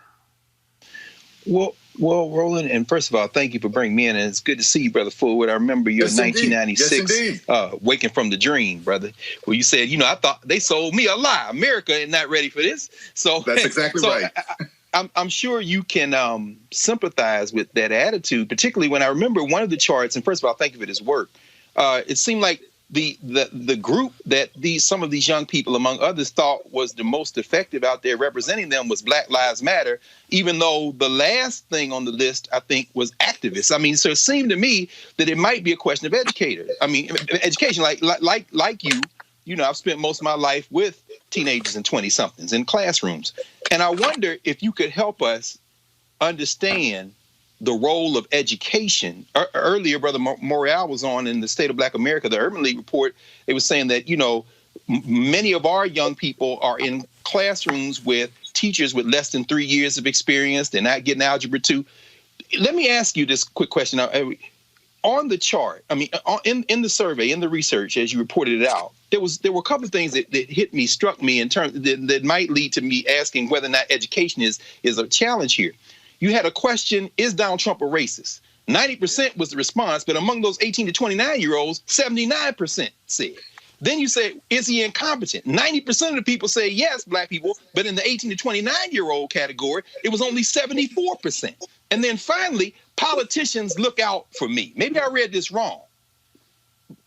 Well, Roland, and first of all, thank you for bringing me in, and it's good to see you, Brother Fullwood. I remember you in 1996, waking from the dream, brother, where you said, I thought they sold me a lie. America is not ready for this. So that's exactly right. I'm sure you can sympathize with that attitude, particularly when I remember one of the charts. And first of all, thank you for this work. It seemed like the group that some of these young people, among others, thought was the most effective out there representing them was Black Lives Matter, even though the last thing on the list, I think, was activists. I mean, so it seemed to me that it might be a question of education. Like you, I've spent most of my life with teenagers and 20-somethings in classrooms. And I wonder if you could help us understand the role of education. Earlier, Brother Morial was on in the State of Black America, the Urban League report. They were saying that, many of our young people are in classrooms with teachers with less than 3 years of experience. They're not getting Algebra 2. Let me ask you this quick question. On the chart, in the survey, in the research, as you reported it out, there were a couple of things that struck me in terms that might lead to me asking whether or not education is a challenge here. You had a question, is Donald Trump a racist? 90% was the response, but among those 18 to 29-year-olds, 79% said. Then you say, is he incompetent? 90% of the people say yes, Black people, but in the 18 to 29-year-old category, it was only 74%. And then finally, politicians look out for me. Maybe I read this wrong.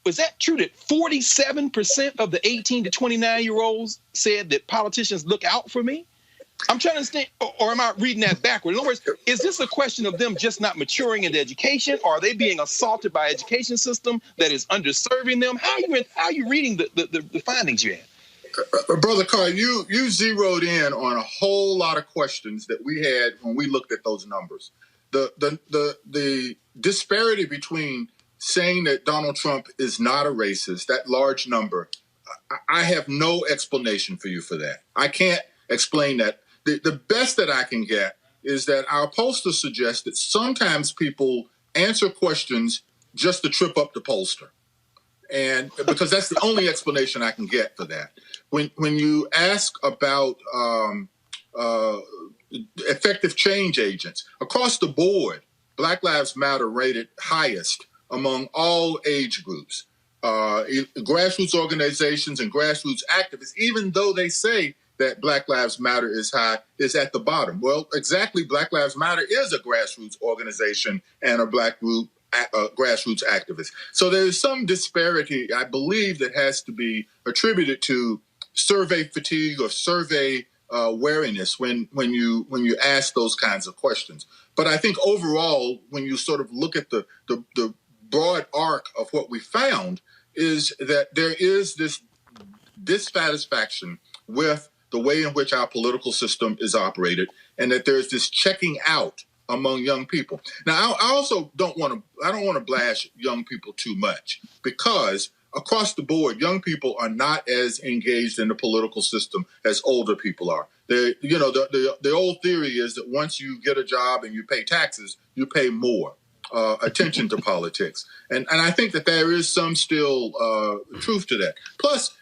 Was that true that 47% of the 18 to 29-year-olds said that politicians look out for me? I'm trying to understand, or am I reading that backward? In other words, is this a question of them just not maturing into education? Or are they being assaulted by an education system that is underserving them? How are you reading the findings you had? Brother Carr, you zeroed in on a whole lot of questions that we had when we looked at those numbers. The disparity between saying that Donald Trump is not a racist, that large number, I have no explanation for you for that. I can't explain that. The best that I can get is that our pollster suggests that sometimes people answer questions just to trip up the pollster. And because that's the only explanation I can get for that. When you ask about effective change agents, across the board, Black Lives Matter rated highest among all age groups. Grassroots organizations and grassroots activists, even though they say that Black Lives Matter is high, is at the bottom. Well, exactly, Black Lives Matter is a grassroots organization and a Black group, grassroots activist. So there is some disparity, I believe, that has to be attributed to survey fatigue or survey wariness when you ask those kinds of questions. But I think overall, when you sort of look at the broad arc of what we found, is that there is this dissatisfaction with the way in which our political system is operated, and that there's this checking out among young people. Now, I also don't want to blast young people too much, because across the board, young people are not as engaged in the political system as older people are. The old theory is that once you get a job and you pay taxes, you pay more attention to politics. And I think that there is some still truth to that. Plus,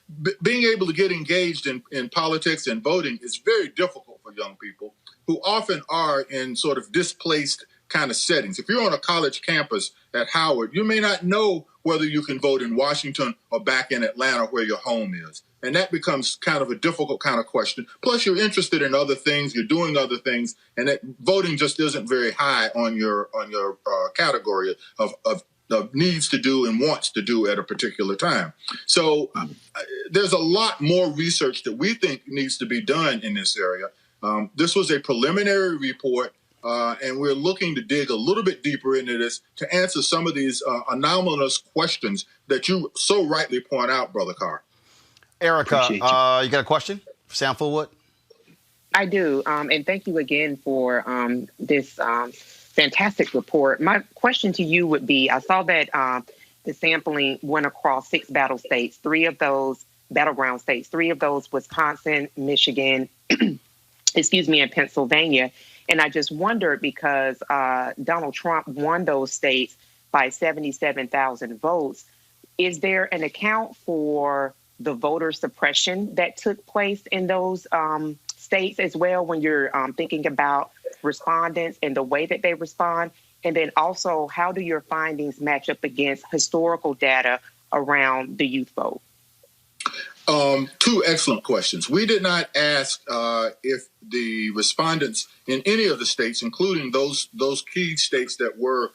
being able to get engaged in politics and voting is very difficult for young people who often are in sort of displaced kind of settings. If you're on a college campus at Howard, you may not know whether you can vote in Washington or back in Atlanta where your home is. And that becomes kind of a difficult kind of question. Plus, you're interested in other things, you're doing other things, and that voting just isn't very high on your category of needs to do and wants to do at a particular time. So there's a lot more research that we think needs to be done in this area. This was a preliminary report. and we're looking to dig a little bit deeper into this to answer some of these anomalous questions that you so rightly point out, Brother Carr. Erica, you got a question for Sam Fullwood? I do, and thank you again for this fantastic report. My question to you would be, I saw that the sampling went across 6 battleground states, 3 of those, Wisconsin, Michigan, and Pennsylvania. And I just wondered, because Donald Trump won those states by 77,000 votes, is there an account for the voter suppression that took place in those states as well, when you're thinking about respondents and the way that they respond? And then also, how do your findings match up against historical data around the youth vote? 2 excellent questions. We did not ask if the respondents in any of the states, including those key states that were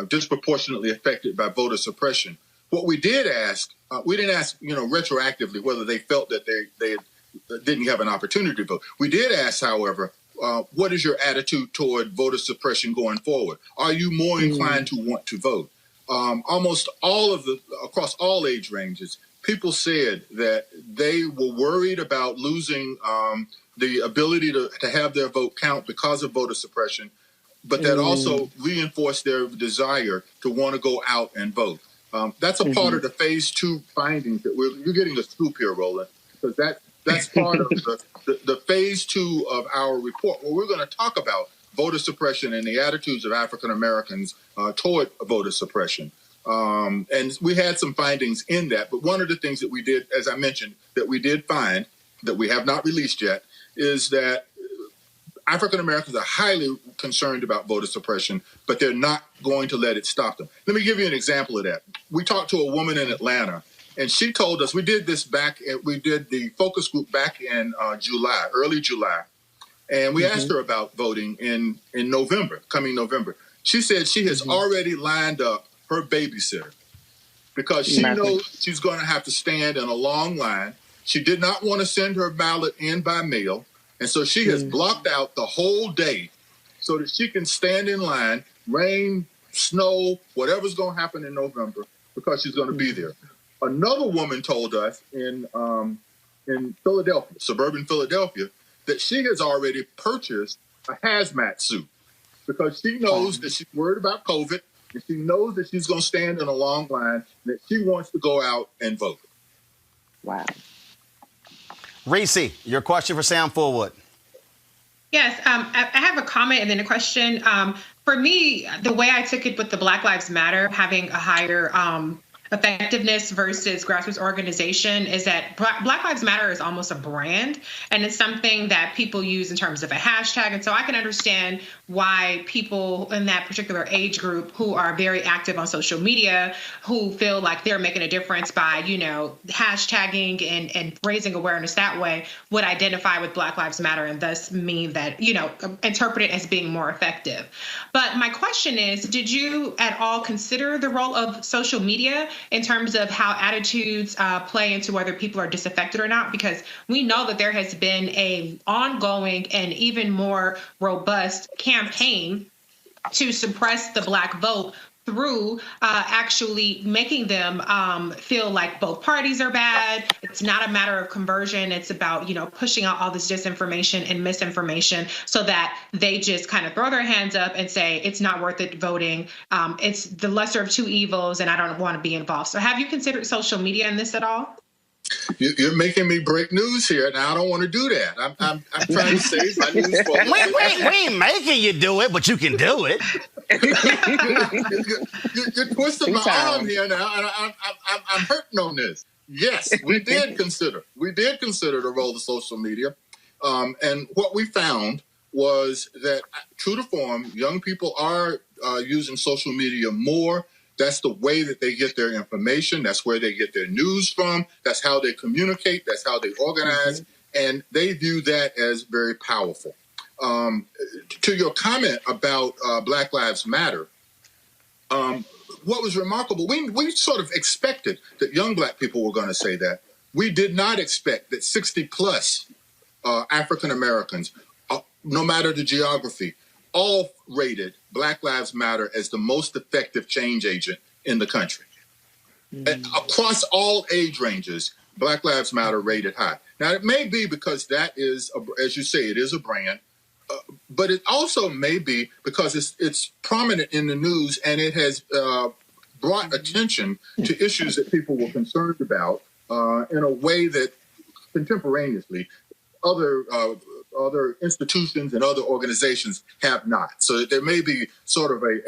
disproportionately affected by voter suppression. What we did ask, we didn't ask, retroactively whether they felt that they didn't have an opportunity to vote. We did ask, however, what is your attitude toward voter suppression going forward? Are you more inclined to want to vote? Almost all of across all age ranges, people said that they were worried about losing the ability to have their vote count because of voter suppression, but that also reinforced their desire to want to go out and vote. That's a part of the phase 2 findings that you're getting a scoop here, Roland, because that's part of the phase 2 of our report, where we're going to talk about voter suppression and the attitudes of African Americans toward voter suppression. And we had some findings in that. But one of the things that we did, as I mentioned, that we did find that we have not released yet, is that African Americans are highly concerned about voter suppression, but they're not going to let it stop them. Let me give you an example of that. We talked to a woman in Atlanta, and she told us, we did the focus group back in July, early July. And we asked her about voting in November, coming November. She said she has already lined up her babysitter because she knows she's going to have to stand in a long line. She did not want to send her ballot in by mail. And so she has blocked out the whole day so that she can stand in line, rain, snow, whatever's going to happen in November, because she's going to be there. Another woman told us in Philadelphia, suburban Philadelphia, that she has already purchased a hazmat suit because she knows that she's worried about COVID, and she knows that she's going to stand in a long line, and that she wants to go out and vote. Wow. Reese, your question for Sam Fullwood. Yes, I have a comment and then a question. For me, the way I took it with the Black Lives Matter having a higher effectiveness versus grassroots organization is that Black Lives Matter is almost a brand, and it's something that people use in terms of a hashtag. And so I can understand why people in that particular age group who are very active on social media, who feel like they're making a difference by, hashtagging and raising awareness that way, would identify with Black Lives Matter and thus mean that, interpret it as being more effective. But my question is, did you at all consider the role of social media in terms of how attitudes play into whether people are disaffected or not? Because we know that there has been an ongoing and even more robust campaign to suppress the Black vote through actually making them feel like both parties are bad. It's not a matter of conversion. It's about, pushing out all this disinformation and misinformation so that they just kind of throw their hands up and say, it's not worth it voting. It's the lesser of two evils, and I don't want to be involved. So have you considered social media in this at all? You're making me break news here, and I don't want to do that. I'm trying to save my news for we ain't making you do it, but you can do it. You're twisting my arm here now, and I'm hurting on this. Yes, we did consider the role of social media, and what we found was that, true to form, young people are using social media more. That's the way that they get their information. That's where they get their news from. That's how they communicate. That's how they organize. And they view that as very powerful. To your comment about Black Lives Matter, what was remarkable, we sort of expected that young Black people were going to say that. We did not expect that 60 plus African Americans, no matter the geography, all rated Black Lives Matter as the most effective change agent in the country. Across all age ranges, Black Lives Matter rated high. Now, it may be because that is, as you say, it is a brand, but it also may be because it's prominent in the news and it has brought attention to issues that people were concerned about in a way that contemporaneously other institutions and other organizations have not. So there may be sort of a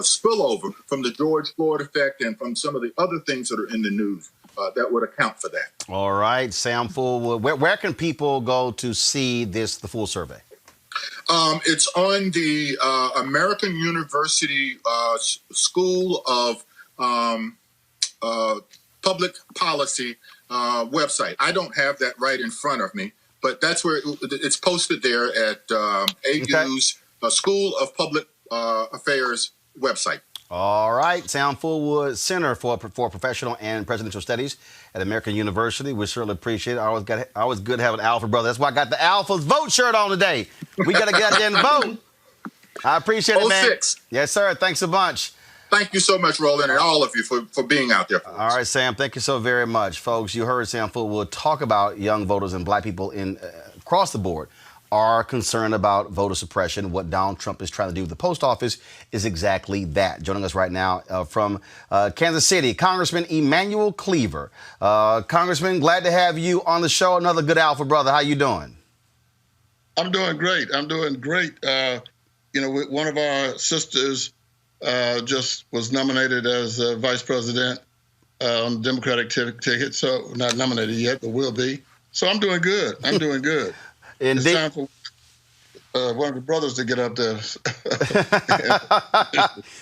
spillover from the George Floyd effect and from some of the other things that are in the news that would account for that. All right, Sam Fullwood, where can people go to see the full survey? It's on the American University School of Public Policy website. I don't have that right in front of me, but that's where it's posted there at AU's School of Public Affairs website. All right. Sam Fullwood, Center for Professional and Presidential Studies at American University. We certainly appreciate it. Always good to have an Alpha brother. That's why I got the Alpha's vote shirt on today. We got to get out there and vote. I appreciate it, man. 06. Yes, sir. Thanks a bunch. Thank you so much, Roland, and all of you for being out there. All right, Sam. Thank you so very much. Folks, you heard Sam Fullwood talk about young voters and black people across the board are concerned about voter suppression. What Donald Trump is trying to do with the post office is exactly that. Joining us right now from Kansas City, Congressman Emanuel Cleaver. Congressman, glad to have you on the show. Another good Alpha brother. How you doing? I'm doing great. One of our sisters just was nominated as vice president on the Democratic ticket. So not nominated yet, but will be. So I'm doing good. It's time for one of the brothers to get up there.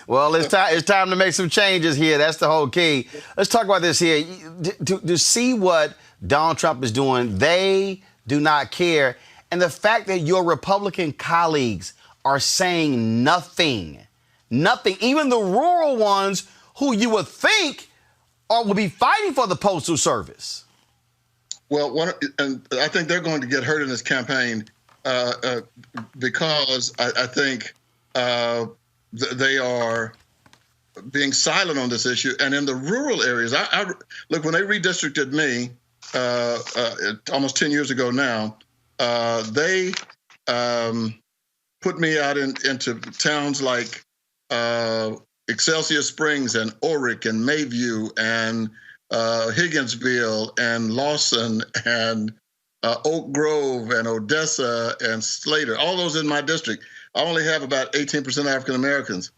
Well, it's time to make some changes here. That's the whole key. Let's talk about this here. To see what Donald Trump is doing, they do not care. And the fact that your Republican colleagues are saying nothing, even the rural ones who you would think will be fighting for the Postal Service. Well, and I think they're going to get hurt in this campaign because I think they are being silent on this issue. And in the rural areas, look, when they redistricted me almost 10 years ago now, they put me out into towns like Excelsior Springs and Oric and Mayview and Higginsville and Lawson and Oak Grove and Odessa and Slater, all those in my district. I only have about 18% African Americans,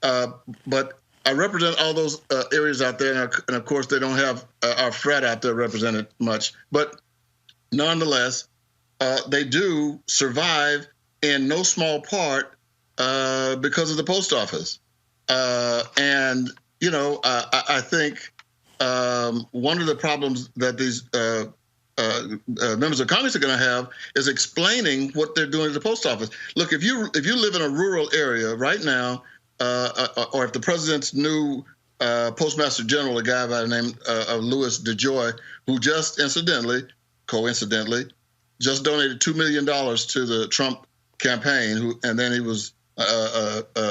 but I represent all those areas out there, and of course they don't have our frat out there represented much. But nonetheless, they do survive in no small part because of the post office. And I think one of the problems that these members of Congress are going to have is explaining what they're doing at the post office. Look, if you live in a rural area right now, or if the president's new postmaster general, a guy by the name of Louis DeJoy, who just coincidentally, just donated $2 million to the Trump campaign, and then he was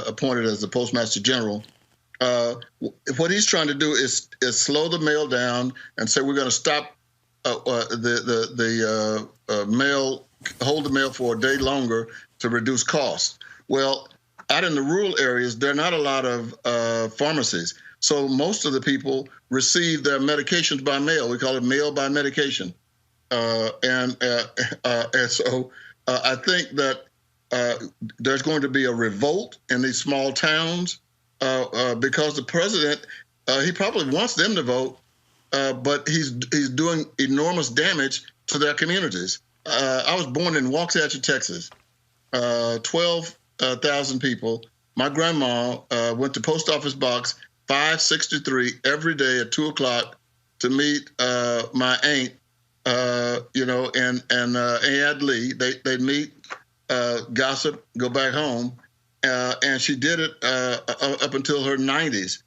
appointed as the postmaster general. What he's trying to do is slow the mail down and say we're going to stop the mail, hold the mail for a day longer to reduce costs. Well, out in the rural areas, there are not a lot of pharmacies, so most of the people receive their medications by mail. We call it mail by medication, and so I think that there's going to be a revolt in these small towns. Because the president, he probably wants them to vote, but he's doing enormous damage to their communities. I was born in Waxahachie, Texas, 12,000 people. My grandma went to Post Office Box 563 every day at 2 o'clock to meet my aunt, and Aunt Lee. They'd meet, gossip, go back home. And she did it up until her 90s.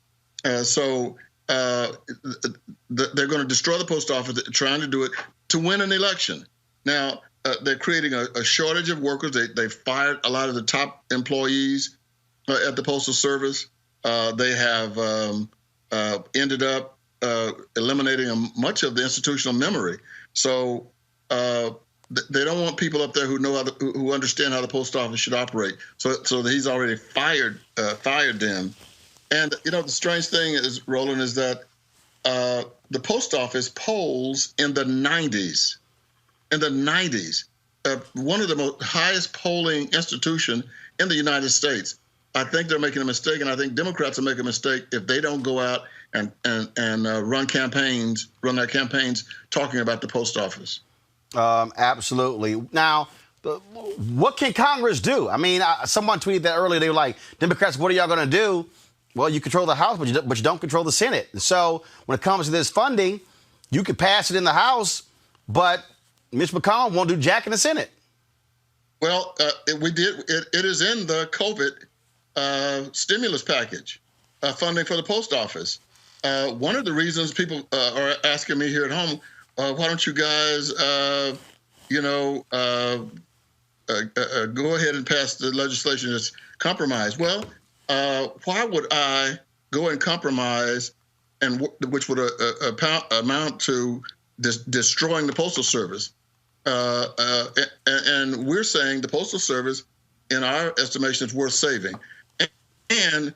So they're going to destroy the post office, trying to do it to win an election. Now, they're creating a shortage of workers. They fired a lot of the top employees at the Postal Service. They have ended up eliminating much of the institutional memory. So they don't want people up there who understand how the post office should operate. So he's already fired them. And the strange thing is, Roland, is that the post office polls in the 90s. In the 90s, one of the highest polling institution in the United States. I think they're making a mistake, and I think Democrats will make a mistake if they don't go out and run their campaigns talking about the post office. Absolutely. Now, what can Congress do? I mean, someone tweeted that earlier. They were like, Democrats, what are y'all going to do? Well, you control the House, but you don't control the Senate. So when it comes to this funding, you could pass it in the House, but Mitch McConnell won't do jack in the Senate. Well, we did. It is in the COVID stimulus package, funding for the post office. One of the reasons people are asking me here at home, why don't you guys, go ahead and pass the legislation that's compromised? Well, why would I go and compromise, and which would amount to destroying the Postal Service? And we're saying the Postal Service, in our estimation, is worth saving. And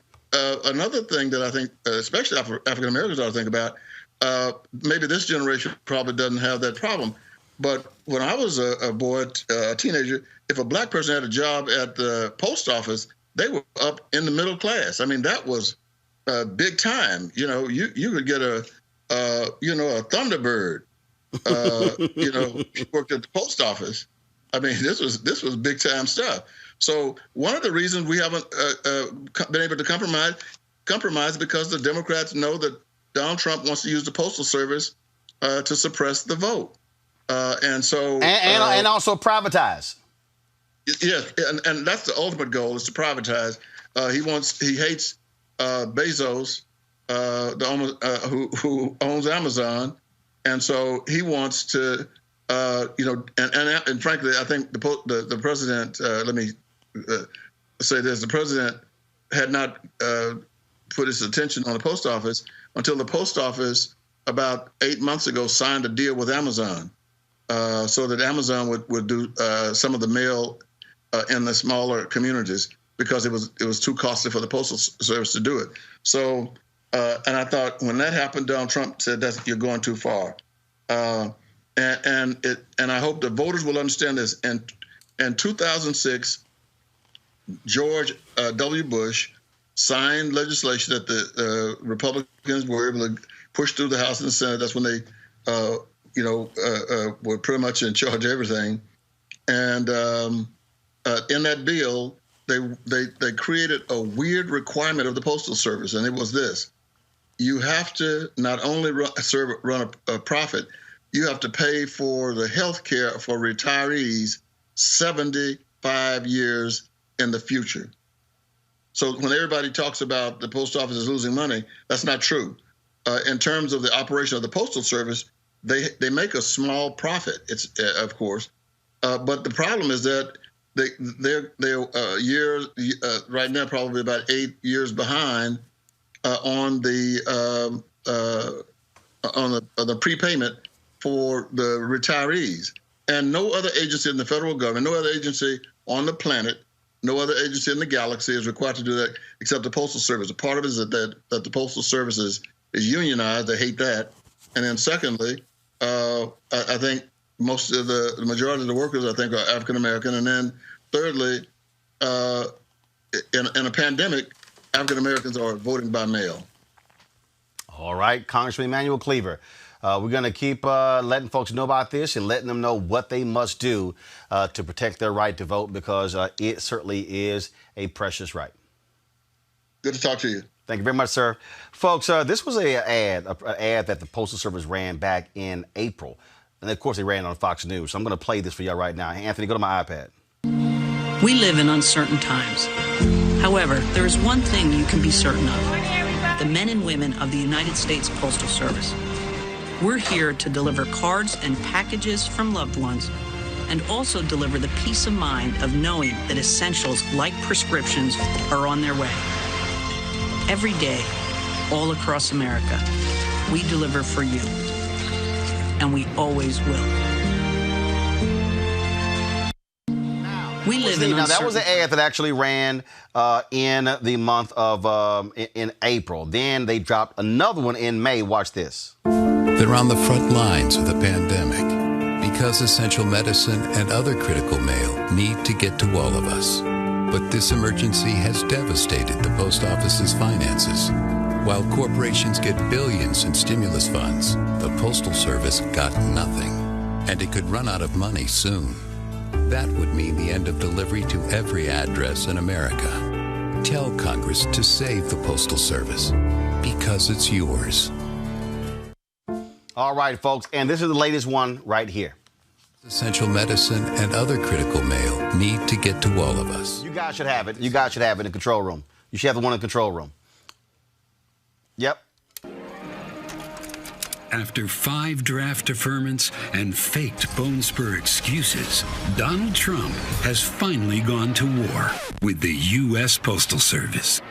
another thing that I think, especially African Americans ought to think about, maybe this generation probably doesn't have that problem, but when I was a boy, a teenager, if a black person had a job at the post office, they were up in the middle class. I mean, that was big time. You could get a Thunderbird. Worked at the post office. I mean, this was big time stuff. So one of the reasons we haven't been able to compromise because the Democrats know that Donald Trump wants to use the Postal Service to suppress the vote, and also privatize. Yes, and that's the ultimate goal, is to privatize. He hates Bezos, who owns Amazon. And so he wants to, and frankly, I think the president, let me say this, the president had not put his attention on the post office until the post office about 8 months ago signed a deal with Amazon so that Amazon would do some of the mail in the smaller communities because it was too costly for the Postal Service to do it. So, and I thought when that happened, Donald Trump said, "You're going too far," and I hope the voters will understand this. And in 2006, George W. Bush signed legislation that the Republicans were able to push through the House and the Senate. That's when they, were pretty much in charge of everything. And in that bill, they created a weird requirement of the Postal Service, and it was this. You have to not only run a profit, you have to pay for the health care for retirees 75 years in the future. So when everybody talks about the post office is losing money, that's not true. In terms of the operation of the Postal Service, they make a small profit, of course. But the problem is that they're years right now, probably about 8 years behind on the prepayment for the retirees. And no other agency in the federal government, no other agency on the planet, no other agency in the galaxy is required to do that except the Postal Service. A part of it is that the Postal Service is unionized. They hate that. And then secondly, I think most of the majority of the workers, I think, are African American. And then thirdly, in a pandemic, African Americans are voting by mail. All right, Congressman Emanuel Cleaver. We're going to keep letting folks know about this and letting them know what they must do to protect their right to vote, because it certainly is a precious right. Good to talk to you. Thank you very much, sir. Folks, this was an ad that the Postal Service ran back in April. And, of course, they ran on Fox News. So I'm going to play this for you right now. Anthony, go to my iPad. We live in uncertain times. However, there is one thing you can be certain of. The men and women of the United States Postal Service. We're here to deliver cards and packages from loved ones and also deliver the peace of mind of knowing that essentials like prescriptions are on their way. Every day, all across America, we deliver for you, and we always will. We live in now, that was an ad that actually ran in the month of in April. Then they dropped another one in May. Watch this. They're on the front lines of the pandemic because essential medicine and other critical mail need to get to all of us. But this emergency has devastated the post office's finances. While corporations get billions in stimulus funds, the Postal Service got nothing, and it could run out of money soon. That would mean the end of delivery to every address in America. Tell Congress to save the Postal Service, because it's yours. All right, folks, and this is the latest one right here. Essential medicine and other critical mail need to get to all of us. You guys should have it. You guys should have it in the control room. You should have the one in the control room. Yep. After 5 draft deferments and faked bone spur excuses, Donald Trump has finally gone to war with the U.S. Postal Service.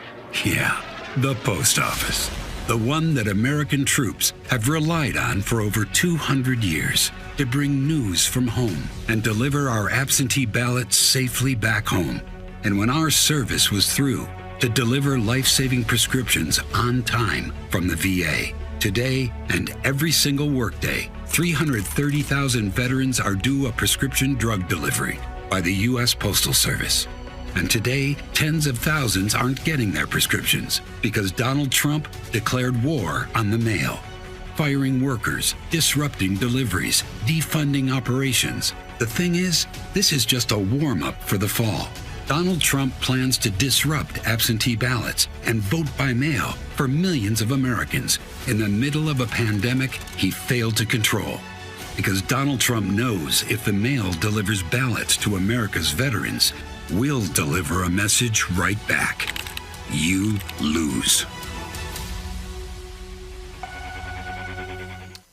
Yeah, the post office. The one that American troops have relied on for over 200 years to bring news from home and deliver our absentee ballots safely back home. And when our service was through, to deliver life-saving prescriptions on time from the VA. Today and every single workday, 330,000 veterans are due a prescription drug delivery by the U.S. Postal Service. And today, tens of thousands aren't getting their prescriptions because Donald Trump declared war on the mail, firing workers, disrupting deliveries, defunding operations. The thing is, this is just a warm-up for the fall. Donald Trump plans to disrupt absentee ballots and vote by mail for millions of Americans in the middle of a pandemic he failed to control. Because Donald Trump knows if the mail delivers ballots to America's veterans, we'll deliver a message right back. You lose.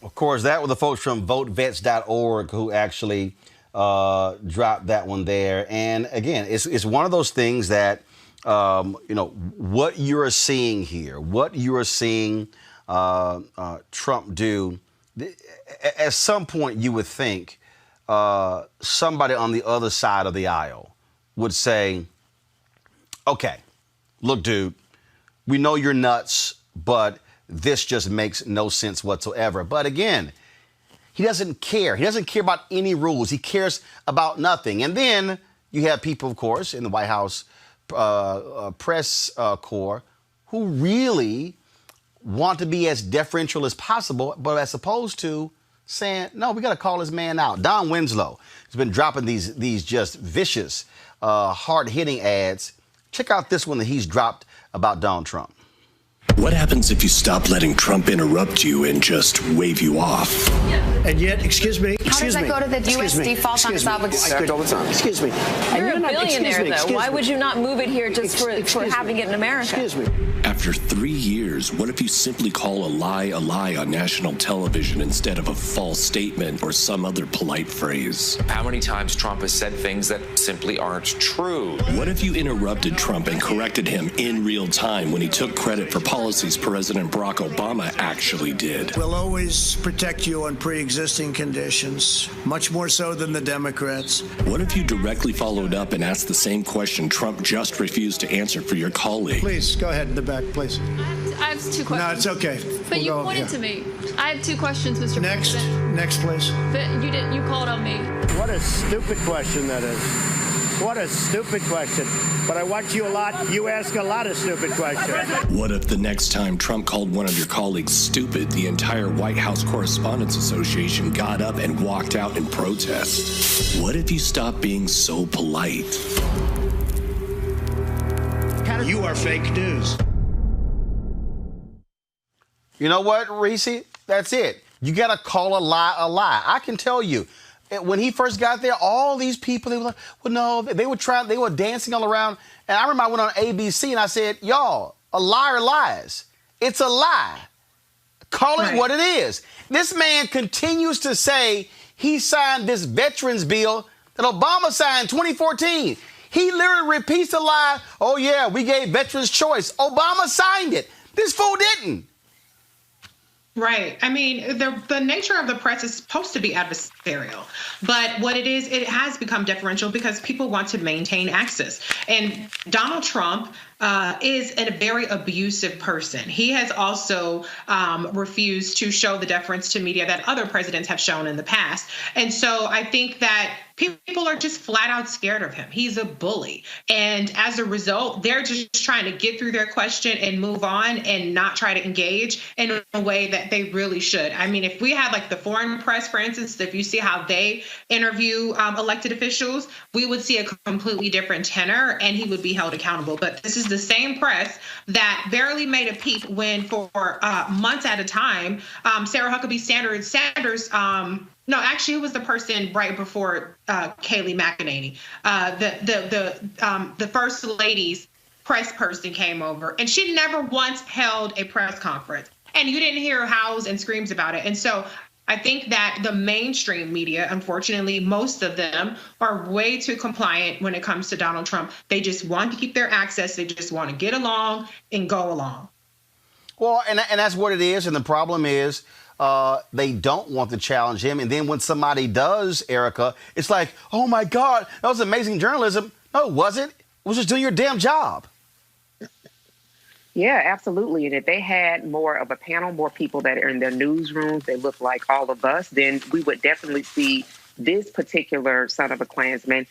Of course, that were the folks from votevets.org who actually dropped that one there. And again, it's one of those things that, what you're seeing here, what you are seeing Trump do, at some point you would think somebody on the other side of the aisle would say, okay, look, dude, we know you're nuts, but this just makes no sense whatsoever. But again, he doesn't care. He doesn't care about any rules. He cares about nothing. And then you have people, of course, in the White House press corps who really want to be as deferential as possible, but as opposed to saying, no, we got to call this man out. Don Winslow has been dropping these just vicious, hard-hitting ads. Check out this one that he's dropped about Donald Trump. What happens if you stop letting Trump interrupt you and just wave you off? And yet, excuse me. How does that go to the U.S. default on its obligation? All the time. Excuse me. You're a billionaire, though. Why would you not move it here just for having it in America? Excuse me. After 3 years, what if you simply call a lie on national television instead of a false statement or some other polite phrase? How many times Trump has said things that simply aren't true? What if you interrupted Trump and corrected him in real time when he took credit for policies President Barack Obama actually did? We'll always protect you on pre-existing conditions, much more so than the Democrats. What if you directly followed up and asked the same question Trump just refused to answer for your colleague? Please, go ahead in the back, please. I have 2 questions. No, it's okay. But you pointed to me. I have 2 questions, Mr. President. Next, please. But you called on me. What a stupid question that is. What a stupid question. But I watch you a lot. You ask a lot of stupid questions. What if the next time Trump called one of your colleagues stupid, the entire White House Correspondents Association got up and walked out in protest? What if you stopped being so polite? You are fake news. You know what, Reese? That's it. You got to call a lie a lie. I can tell you, when he first got there, all these people, they were like, well, no, they were dancing all around. And I remember I went on ABC and I said, y'all, a liar lies. It's a lie. Call it what it is. This man continues to say he signed this veterans bill that Obama signed in 2014. He literally repeats the lie, oh, yeah, we gave veterans choice. Obama signed it. This fool didn't. Right. I mean, the nature of the press is supposed to be adversarial, but what it is, it has become deferential because people want to maintain access. And Donald Trump is a very abusive person. He has also refused to show the deference to media that other presidents have shown in the past. And so I think that people are just flat out scared of him. He's a bully. And as a result, they're just trying to get through their question and move on and not try to engage in a way that they really should. I mean, if we had like the foreign press, for instance, if you see how they interview elected officials, we would see a completely different tenor and he would be held accountable. But this is the same press that barely made a peep when for months at a time, Sarah Huckabee Sanders, no, actually, it was the person right before Kayleigh McEnany. The First Lady's press person came over, and she never once held a press conference. And you didn't hear howls and screams about it. And so I think that the mainstream media, unfortunately, most of them are way too compliant when it comes to Donald Trump. They just want to keep their access. They just want to get along and go along. Well, and that's what it is. And the problem is, they don't want to challenge him. And then when somebody does, Erica, it's like, oh, my God, that was amazing journalism. No, it wasn't. It was just doing your damn job. Yeah, absolutely. And if they had more of a panel, more people that are in their newsrooms, they look like all of us, then we would definitely see this particular son of a Klansman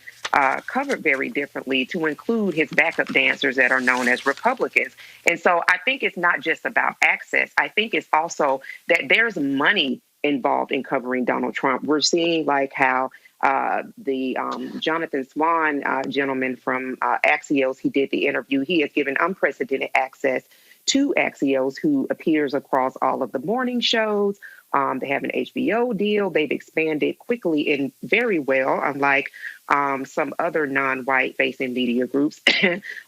covered very differently, to include his backup dancers that are known as Republicans. And so I think it's not just about access. I think it's also that there's money involved in covering Donald Trump. We're seeing like how the Jonathan Swan gentleman from Axios, he did the interview. He has given unprecedented access to Axios, who appears across all of the morning shows. They have an HBO deal. They've expanded quickly and very well, unlike some other non-white facing media groups.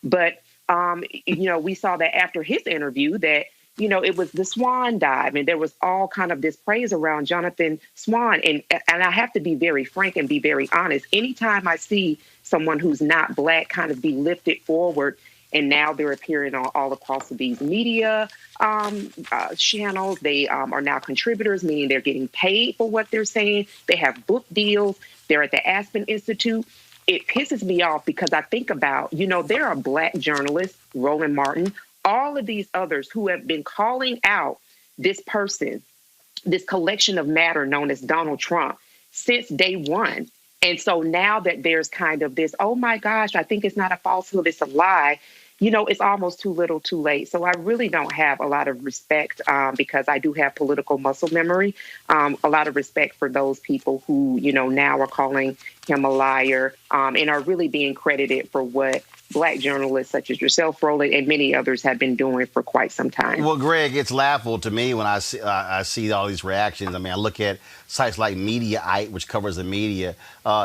But, we saw that after his interview that, it was the Swan dive, and there was all kind of this praise around Jonathan Swan. And I have to be very frank and be very honest. Anytime I see someone who's not Black kind of be lifted forward, and now they're appearing all across these media channels. They are now contributors, meaning they're getting paid for what they're saying. They have book deals. They're at the Aspen Institute. It pisses me off because I think about, there are Black journalists, Roland Martin, all of these others who have been calling out this person, this collection of matter known as Donald Trump, since day one. And so now that there's kind of this, oh my gosh, I think it's not a falsehood, it's a lie, it's almost too little too late. So I really don't have a lot of respect because I do have political muscle memory, a lot of respect for those people who, now are calling him a liar and are really being credited for what Black journalists such as yourself, Roland, and many others have been doing for quite some time. Well, Greg, it's laughable to me when I see all these reactions. I mean, I look at sites like Mediaite, which covers the media,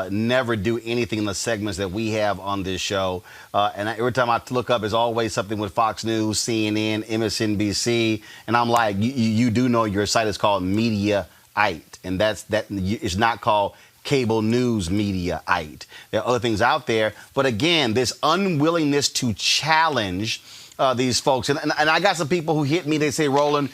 never do anything in the segments that we have on this show. And every time I look up, there's always something with Fox News, CNN, MSNBC. And I'm like, you do know your site is called Mediaite, and it's not called cable news Mediaite. There are other things out there. But again, this unwillingness to challenge these folks. And I got some people who hit me. They say, Roland,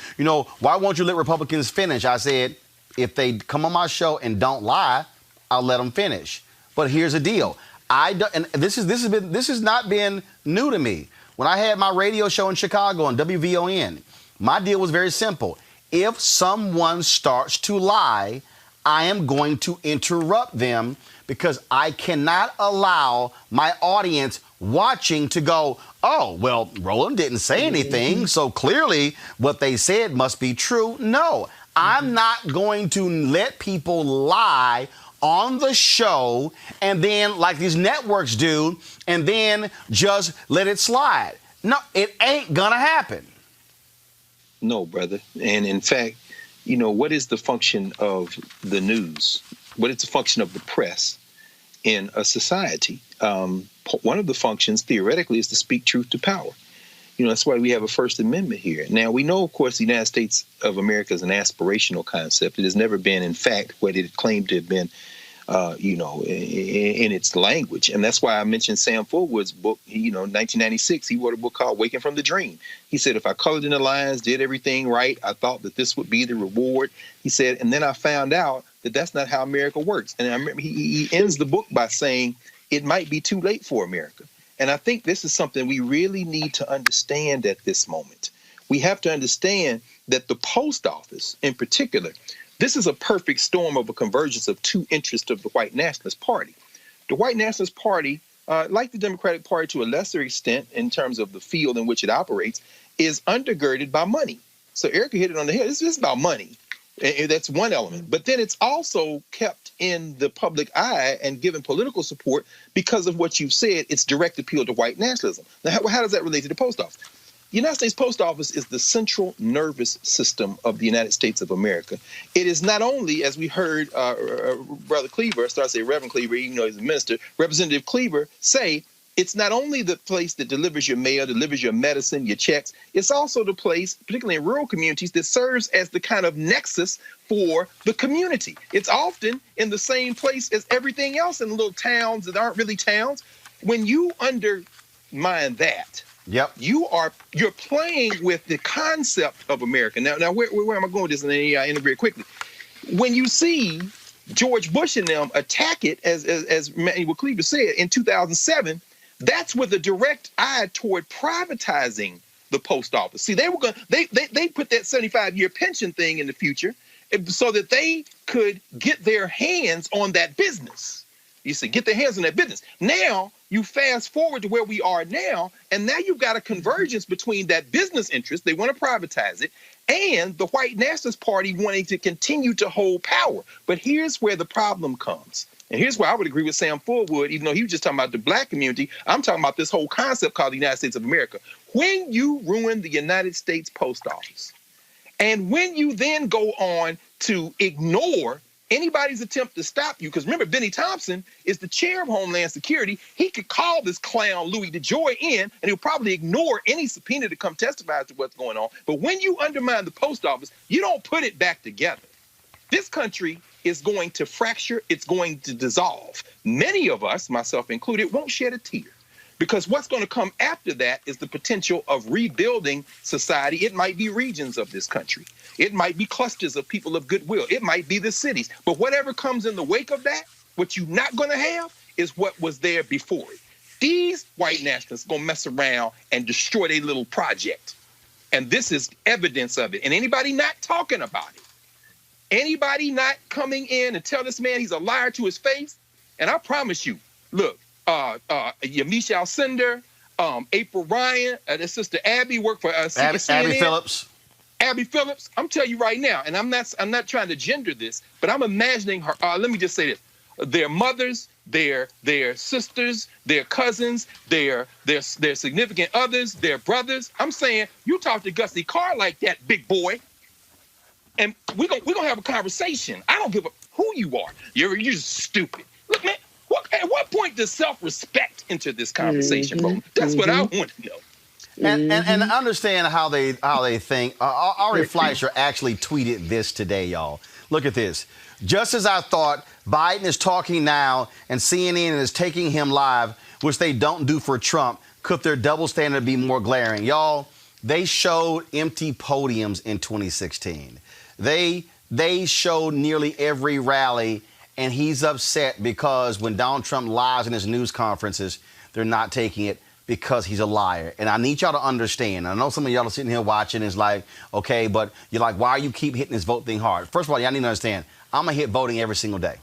why won't you let Republicans finish? I said, if they come on my show and don't lie, I'll let them finish. But here's the deal. And this has not been new to me. When I had my radio show in Chicago on WVON, my deal was very simple. If someone starts to lie, I am going to interrupt them because I cannot allow my audience watching to go, oh, well, Roland didn't say anything, so clearly what they said must be true. No, I'm not going to let people lie on the show and then, like these networks do, and then just let it slide. No, it ain't gonna happen. No, brother. And in fact, what is the function of the news? What is the function of the press in a society? One of the functions, theoretically, is to speak truth to power. That's why we have a First Amendment here. Now, we know, of course, the United States of America is an aspirational concept. It has never been, in fact, what it claimed to have been in its language. And that's why I mentioned Sam Fullwood's book. He, 1996, he wrote a book called Waking from the Dream. He said, if I colored in the lines, did everything right, I thought that this would be the reward. He said, and then I found out that that's not how America works. And I remember he ends the book by saying, it might be too late for America. And I think this is something we really need to understand at this moment. We have to understand that the post office in particular, this is a perfect storm of a convergence of two interests of the white nationalist party. The white nationalist party, like the Democratic Party to a lesser extent in terms of the field in which it operates, is undergirded by money. So Erica hit it on the head. It's just about money. That's one element. But then it's also kept in the public eye and given political support because of what you've said. It's direct appeal to white nationalism. Now, how does that relate to the post office? The United States Post Office is the central nervous system of the United States of America. It is not only, as we heard Brother Cleaver, I start to say Reverend Cleaver, even though he's a minister, Representative Cleaver say, it's not only the place that delivers your mail, delivers your medicine, your checks, it's also the place, particularly in rural communities, that serves as the kind of nexus for the community. It's often in the same place as everything else in little towns that aren't really towns. When you undermine that, you're playing with the concept of America. Now where am I going with this? And then I integrate quickly. When you see George Bush and them attack it, as Manuel Cleaver said, in 2007, that's with a direct eye toward privatizing the post office. See, they put that 75-year pension thing in the future so that they could get their hands on that business. You see, get their hands on that business. Now, you fast forward to where we are now, and now you've got a convergence between that business interest, they want to privatize it, and the white nationalist party wanting to continue to hold power. But here's where the problem comes. And here's where I would agree with Sam Fullwood, even though he was just talking about the black community. I'm talking about this whole concept called the United States of America. When you ruin the United States Post Office, and when you then go on to ignore anybody's attempt to stop you, because remember, Benny Thompson is the chair of Homeland Security. He could call this clown Louis DeJoy in, and he'll probably ignore any subpoena to come testify to what's going on. But when you undermine the post office, you don't put it back together. This country is going to fracture. It's going to dissolve. Many of us, myself included, won't shed a tear. Because what's going to come after that is the potential of rebuilding society. It might be regions of this country. It might be clusters of people of goodwill. It might be the cities. But whatever comes in the wake of that, what you're not going to have is what was there before it. These white nationalists are going to mess around and destroy their little project. And this is evidence of it. And anybody not talking about it, anybody not coming in and tell this man he's a liar to his face, and I promise you, look, Yamiche Alcindor, April Ryan, his sister Abby worked for Abby Phillips. Abby Phillips, I'm telling you right now, and I'm not trying to gender this, but I'm imagining her. Let me just say this: their mothers, their sisters, their cousins, their significant others, their brothers. I'm saying, you talk to Gussie Carr like that, big boy, and we're gonna have a conversation. I don't give a who you are. You're just stupid. Look, man. At what point does self-respect enter this conversation, bro? That's what I want to know. And understand how they think. Ari Fleischer actually tweeted this today, y'all. Look at this. Just as I thought, Biden is talking now and CNN is taking him live, which they don't do for Trump. Could their double standard be more glaring? Y'all, they showed empty podiums in 2016. They showed nearly every rally. And he's upset because when Donald Trump lies in his news conferences, they're not taking it because he's a liar. And I need y'all to understand. I know some of y'all are sitting here watching. It's like, okay, but you're like, why you keep hitting this vote thing hard? First of all, y'all need to understand, I'm going to hit voting every single day.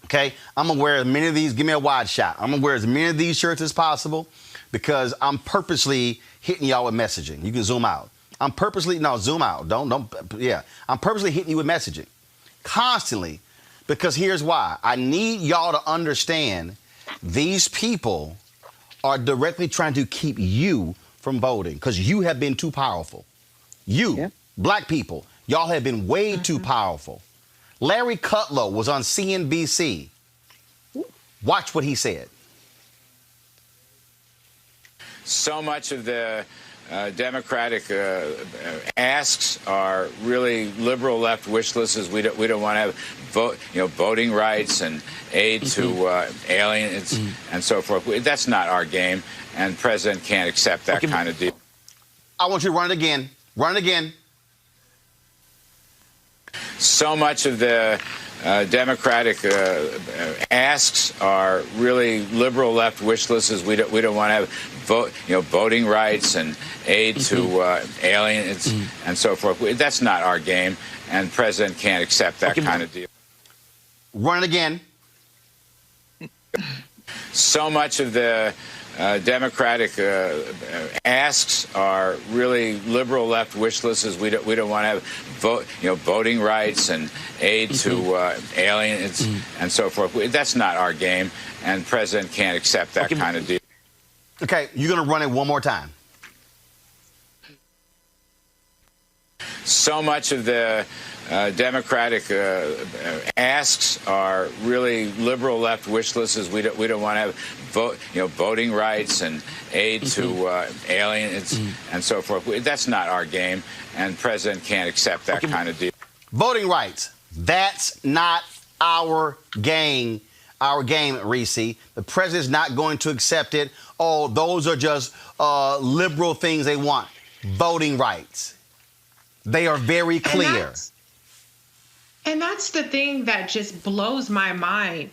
Okay? I'm going to wear as many of these. Give me a wide shot. I'm going to wear as many of these shirts as possible because I'm purposely hitting y'all with messaging. You can zoom out. I'm purposely hitting you with messaging constantly. Because here's why. I need y'all to understand these people are directly trying to keep you from voting because you have been too powerful. Black people, y'all have been way too powerful. Larry Kudlow was on CNBC. Watch what he said. So much of the Democratic asks are really liberal left wish lists. We don't want to have voting rights and aid to aliens and so forth. That's not our game, and the president can't accept that kind of deal. I want you to run it again. Run it again. So much of the Democratic asks are really liberal left wish lists. We don't want to have voting rights and aid to aliens and so forth. That's not our game, and the president can't accept that kind of deal. Run it again. So much of the Democratic asks are really liberal left wish lists. We don't want to have voting rights and aid to aliens and so forth. That's not our game, and the president can't accept that kind of deal. Okay, you're going to run it one more time. So much of the Democratic asks are really liberal left wish lists. We don't want to have voting rights and aid to aliens and so forth. That's not our game, and the president can't accept that kind of deal. Voting rights. That's not our game. Our game, Reese. The president's not going to accept it. Oh, those are just liberal things they want. Voting rights. They are very clear. And that's the thing that just blows my mind.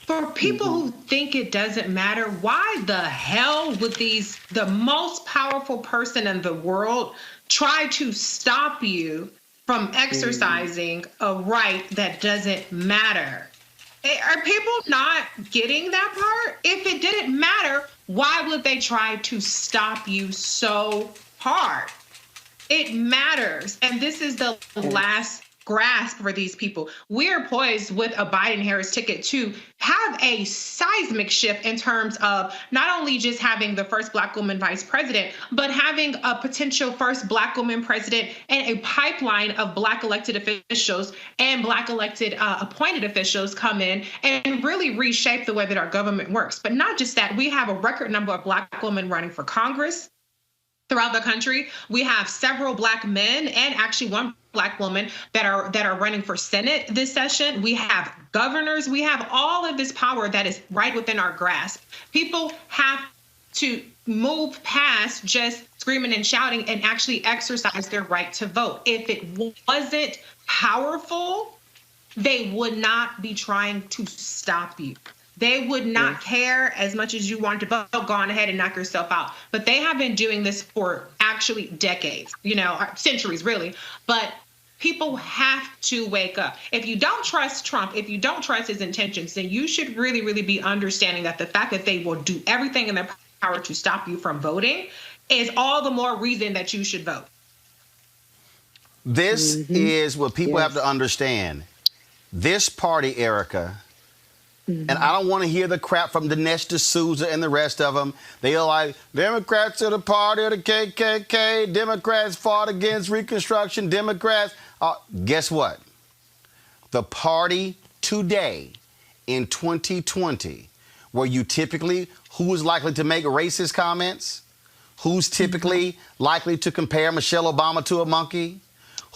For people who think it doesn't matter, why the hell would the most powerful person in the world try to stop you from exercising a right that doesn't matter? Are people not getting that part? If it didn't matter, why would they try to stop you so hard? It matters. And this is the last grasp for these people. We're poised with a Biden-Harris ticket to have a seismic shift in terms of not only just having the first Black woman vice president, but having a potential first Black woman president and a pipeline of Black elected officials and Black elected appointed officials come in and really reshape the way that our government works. But not just that, we have a record number of Black women running for Congress throughout the country. We have several Black men and actually one Black woman that are running for Senate this session. We have governors. We have all of this power that is right within our grasp. People have to move past just screaming and shouting and actually exercise their right to vote. If it wasn't powerful, they would not be trying to stop you. They would not care as much as you want to vote. Go on ahead and knock yourself out. But they have been doing this for actually decades, centuries really. But people have to wake up. If you don't trust Trump, if you don't trust his intentions, then you should really, really be understanding that the fact that they will do everything in their power to stop you from voting is all the more reason that you should vote. This is what people have to understand. This party, Erica, and I don't want to hear the crap from Dinesh D'Souza and the rest of them. They are like, Democrats are the party of the KKK. Democrats fought against Reconstruction. Democrats. Guess what? The party today in 2020, where you typically, who is likely to make racist comments? Who's typically likely to compare Michelle Obama to a monkey?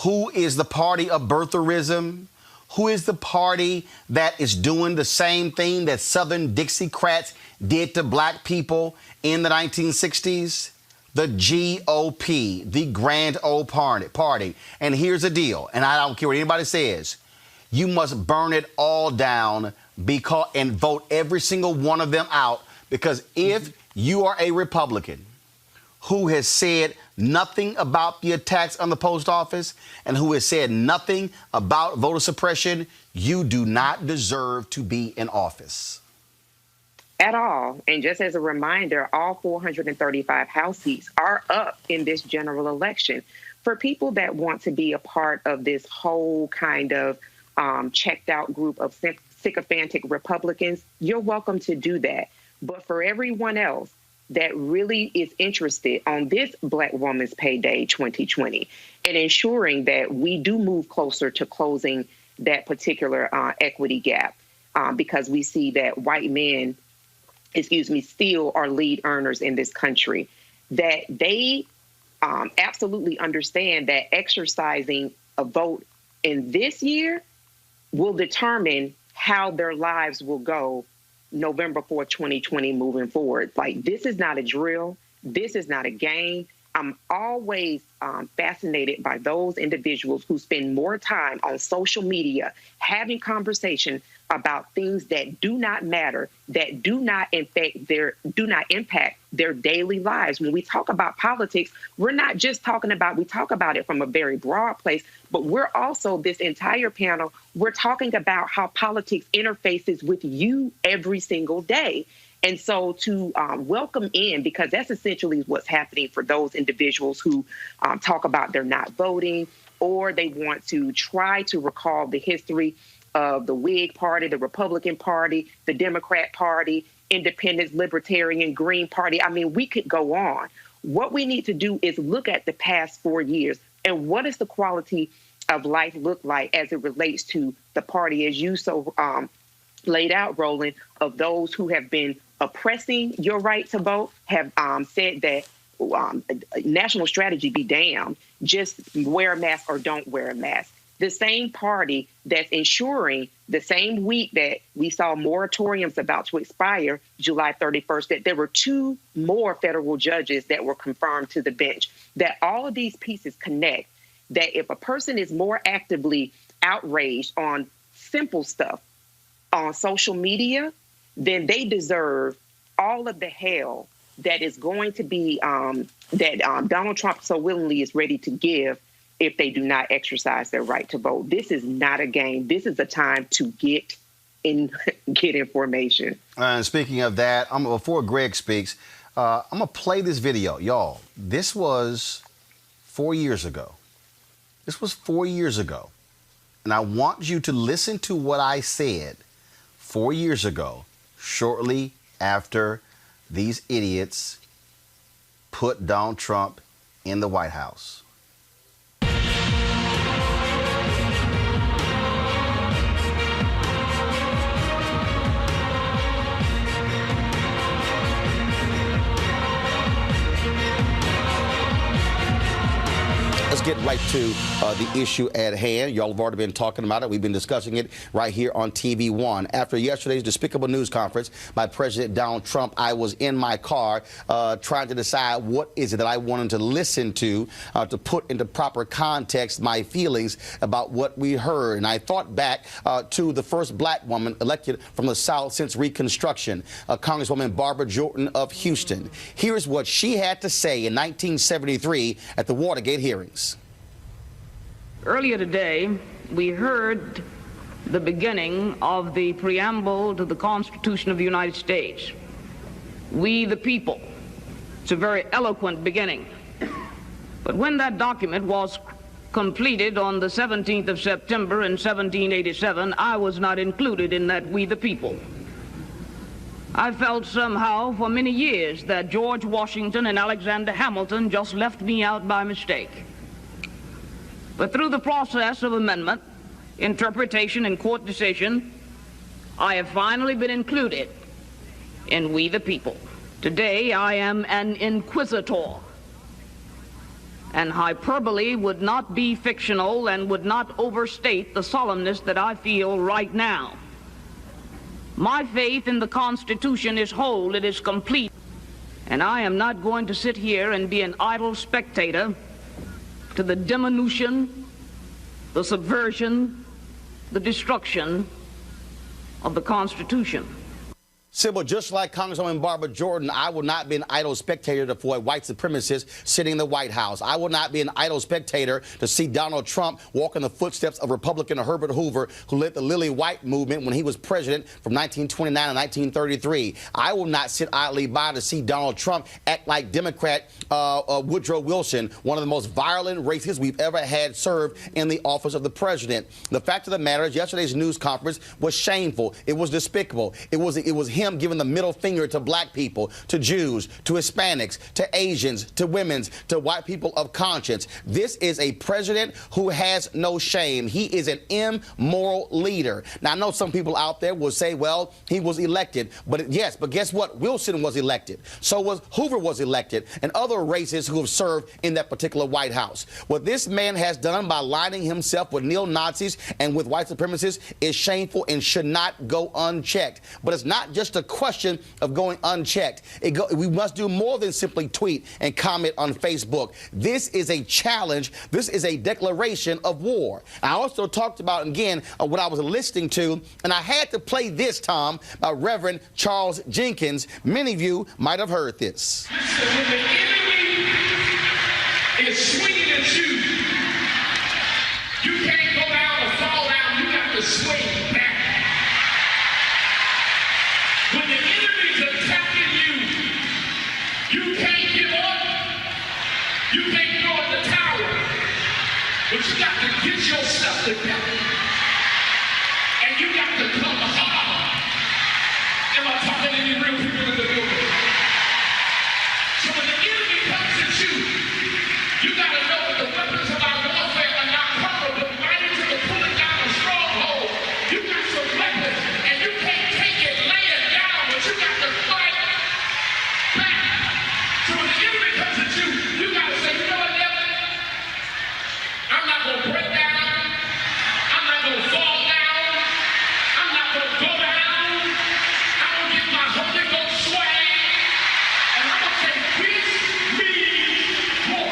Who is the party of birtherism? Who is the party that is doing the same thing that Southern Dixiecrats did to Black people in the 1960s? The GOP, the Grand Old Party. And here's the deal, and I don't care what anybody says. You must burn it all down and vote every single one of them out, because if you are a Republican who has said nothing about the attacks on the post office and who has said nothing about voter suppression, you do not deserve to be in office. At all. And just as a reminder, all 435 House seats are up in this general election. For people that want to be a part of this whole kind of checked out group of sycophantic Republicans, you're welcome to do that. But for everyone else that really is interested on this Black Woman's Payday 2020 and ensuring that we do move closer to closing that particular equity gap, because we see that white men, still are lead earners in this country, that they absolutely understand that exercising a vote in this year will determine how their lives will go November 4th, 2020 moving forward. Like, this is not a drill. This is not a game. I'm always fascinated by those individuals who spend more time on social media having conversation about things that do not matter, that do not impact their daily lives. When we talk about politics, we're not just talking about, we talk about it from a very broad place, but we're also, this entire panel, we're talking about how politics interfaces with you every single day. And so to welcome in, because that's essentially what's happening for those individuals who talk about they're not voting, or they want to try to recall the history of the Whig Party, the Republican Party, the Democrat Party, Independence, Libertarian, Green Party. I mean, we could go on. What we need to do is look at the past 4 years and what does the quality of life look like as it relates to the party, as you so laid out, Roland, of those who have been oppressing your right to vote, have said that national strategy be damned, just wear a mask or don't wear a mask. The same party that's ensuring the same week that we saw moratoriums about to expire, July 31st, that there were 2 more federal judges that were confirmed to the bench, that all of these pieces connect, that if a person is more actively outraged on simple stuff on social media, then they deserve all of the hell that is going to be, that Donald Trump so willingly is ready to give if they do not exercise their right to vote. This is not a game. This is a time to get information. And speaking of that, before Greg speaks, I'm going to play this video. Y'all, this was 4 years ago. This was 4 years ago. And I want you to listen to what I said 4 years ago, shortly after these idiots put Donald Trump in the White House. Let's get right to the issue at hand. Y'all have already been talking about it. We've been discussing it right here on TV One. After yesterday's despicable news conference by President Donald Trump, I was in my car trying to decide what is it that I wanted to listen to put into proper context my feelings about what we heard. And I thought back to the first black woman elected from the South since Reconstruction, Congresswoman Barbara Jordan of Houston. Here's what she had to say in 1973 at the Watergate hearings. Earlier today, we heard the beginning of the preamble to the Constitution of the United States. We the people. It's a very eloquent beginning. But when that document was completed on the 17th of September in 1787, I was not included in that we the people. I felt somehow for many years that George Washington and Alexander Hamilton just left me out by mistake. But through the process of amendment, interpretation, and court decision, I have finally been included in we the people. Today, I am an inquisitor, and hyperbole would not be fictional and would not overstate the solemnness that I feel right now. My faith in the Constitution is whole, it is complete, and I am not going to sit here and be an idle spectator to the diminution, the subversion, the destruction of the Constitution. Sybil, just like Congresswoman Barbara Jordan, I will not be an idle spectator for a white supremacist sitting in the White House. I will not be an idle spectator to see Donald Trump walk in the footsteps of Republican Herbert Hoover, who led the Lily White movement when he was president from 1929 to 1933. I will not sit idly by to see Donald Trump act like Democrat Woodrow Wilson, one of the most violent racists we've ever had served in the office of the president. The fact of the matter is, yesterday's news conference was shameful. It was despicable. It was him giving the middle finger to black people, to Jews, to Hispanics, to Asians, to women, to white people of conscience. This is a president who has no shame. He is an immoral leader. Now, I know some people out there will say, well, he was elected. But yes, but guess what? Wilson was elected. So was Hoover was elected, and other races who have served in that particular White House. What this man has done by aligning himself with neo-Nazis and with white supremacists is shameful and should not go unchecked. But it's not just a question of going unchecked. We must do more than simply tweet and comment on Facebook. This is a challenge. This is a declaration of war. I also talked about, again, what I was listening to, and I had to play this, Tom, by Reverend Charles Jenkins. Many of you might have heard this. Listen, when the enemy is swinging at you, you can't go down or fall down. You got to swing back. When the enemy's attacking you, you can't give up. You can't throw in the towel. But you got to get yourself together. And you got to come hard. Am I talking to any real people in the building? So when the enemy comes at you, you got to know that the weapons of our warfare are not carnal, but mighty to the pulling down of strongholds. You got some weapons, and you can't take it laying down, but you got to fight back. So when the enemy comes at you, you got to say, you know what, devil? I'm not going to break down. I'm not going to fall down. I'm not going to go down. I'm going to get my Holy Ghost swag. And I'm going to say, peace means war.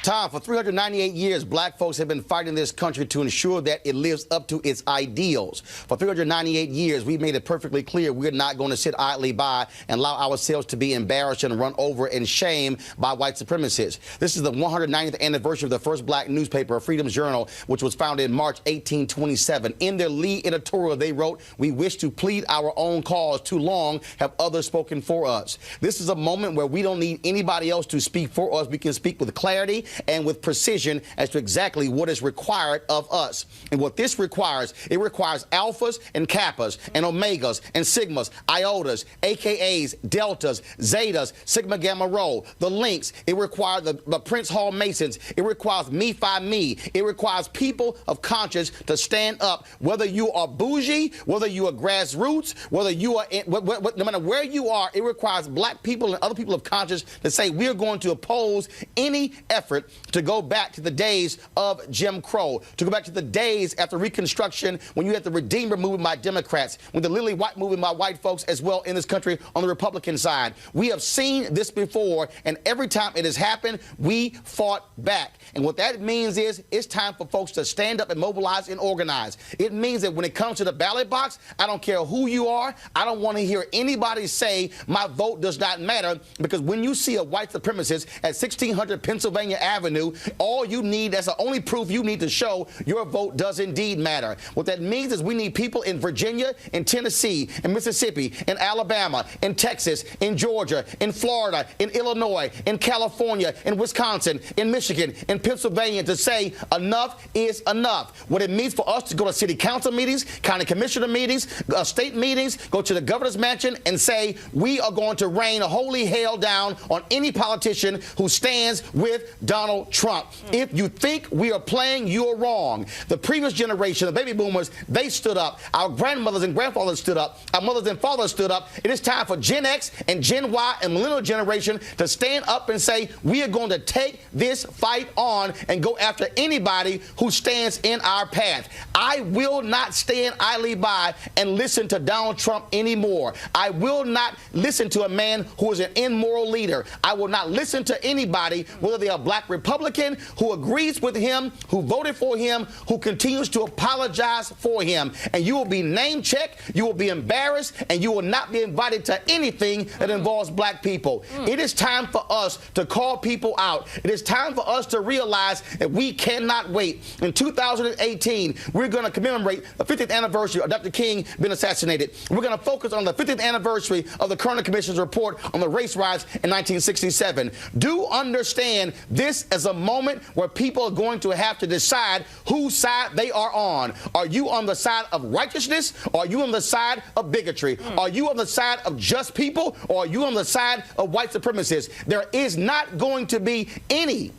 Tom, for 398 years, black folks have been fighting this country to ensure that it lives up to its ideals. For 398 years, we've made it perfectly clear we're not going to sit idly by and allow ourselves to be embarrassed and run over and shamed by white supremacists. This is the 190th anniversary of the first black newspaper, Freedom's Journal, which was founded in March 1827. In their lead editorial, they wrote, "We wish to plead our own cause. Too long have others spoken for us." This is a moment where we don't need anybody else to speak for us. We can speak with clarity and with precision as to exactly what is required of us. And what this requires, it requires alphas and kappas and omegas and sigmas, iotas, AKAs, deltas, zetas, sigma gamma rho, the links. It requires the Prince Hall Masons. It requires me, fi, me. It requires people of conscience to stand up, whether you are bougie, whether you are grassroots, whether you are, no matter where you are, it requires black people and other people of conscience to say we're going to oppose any effort to go back to the days of Jim Crow, to go back to the days after Reconstruction when you had the Redeemer movement by Democrats, when the Lily White movement by white folks as well in this country on the Republican side. We have seen this before, and every time it has happened, we fought back. And what that means is it's time for folks to stand up and mobilize and organize. It means that when it comes to the ballot box, I don't care who you are. I don't want to hear anybody say my vote does not matter, because when you see a white supremacist at 1600 Pennsylvania Avenue, all you need, that's the only proof you need to show your vote does indeed matter. What that means is we need people in Virginia, in Tennessee, in Mississippi, in Alabama, in Texas, in Georgia, in Florida, in Illinois, in California, in Wisconsin, in Michigan, in Pennsylvania to say enough is enough. What it means for us to go to city council meetings, county commissioner meetings, state meetings, go to the governor's mansion and say we are going to rain holy hell down on any politician who stands with Donald Trump. If you think we are playing, you're wrong. The previous generation, the baby boomers, they stood up. Our grandmothers and grandfathers stood up. Our mothers and fathers stood up. It is time for Gen X and Gen Y and millennial generation to stand up and say we are going to take this fight on and go after anybody who stands in our path. I will not stand idly by and listen to Donald Trump anymore. I will not listen to a man who is an immoral leader. I will not listen to anybody, whether they are black Republican, who agrees with him, who voted for him, who continues to apologize for him. And you will be name-checked, you will be embarrassed, and you will not be invited to anything that involves black people. It is time for us to call people out. It is time for us to realize that we cannot wait. In 2018, we're going to commemorate the 50th anniversary of Dr. King being assassinated. We're going to focus on the 50th anniversary of the Kerner Commission's report on the race riots in 1967. Do understand this as a a moment where people are going to have to decide whose side they are on. Are you on the side of righteousness, or are you on the side of bigotry? Are you on the side of just people, or are you on the side of white supremacists? There is not going to be any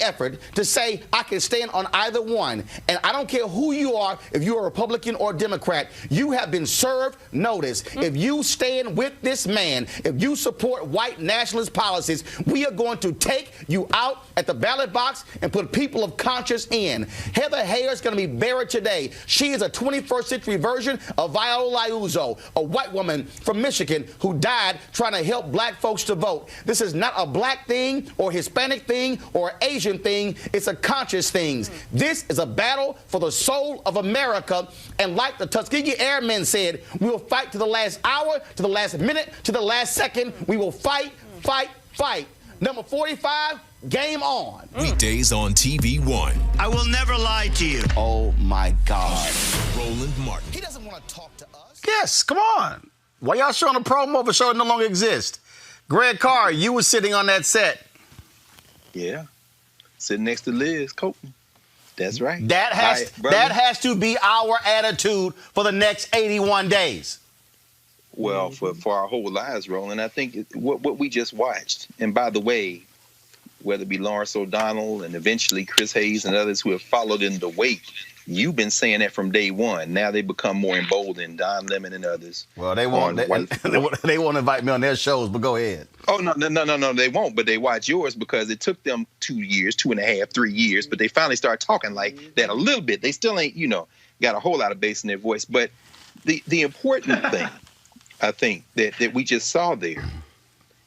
effort to say I can stand on either one. And I don't care who you are, if you're a Republican or Democrat, you have been served notice. If you stand with this man, if you support white nationalist policies, we are going to take you out at the ballot box and put people of conscience in. Heather Heyer is going to be buried today. She is a 21st century version of Viola Liuzzo, a white woman from Michigan who died trying to help black folks to vote. This is not a black thing or Hispanic thing or Asian thing. It's a conscious thing. This is a battle for the soul of America. And like the Tuskegee Airmen said, we will fight to the last hour, to the last minute, to the last second. We will fight, fight, fight. Number 45, game on. Weekdays on TV1. I will never lie to you. Oh, my God. Roland Martin. He doesn't want to talk to us. Yes, come on. Why y'all showing a promo of a show that no longer exists? Greg Carr, you were sitting on that set. Yeah. Sitting next to Liz Copeland. That's right. That has to be our attitude for the next 81 days. Well, for our whole lives, Roland, I think what we just watched, and by the way, whether it be Lawrence O'Donnell and eventually Chris Hayes and others who have followed in the wake, you've been saying that from day one. Now they become more emboldened, Don Lemon and others. Well, they won't invite me on their shows, but go ahead. Oh, no, they won't, but they watch yours because it took them 2 years, 2.5, 3 years, but they finally started talking like that a little bit. They still ain't, got a whole lot of bass in their voice. But the important thing, I think, that we just saw there,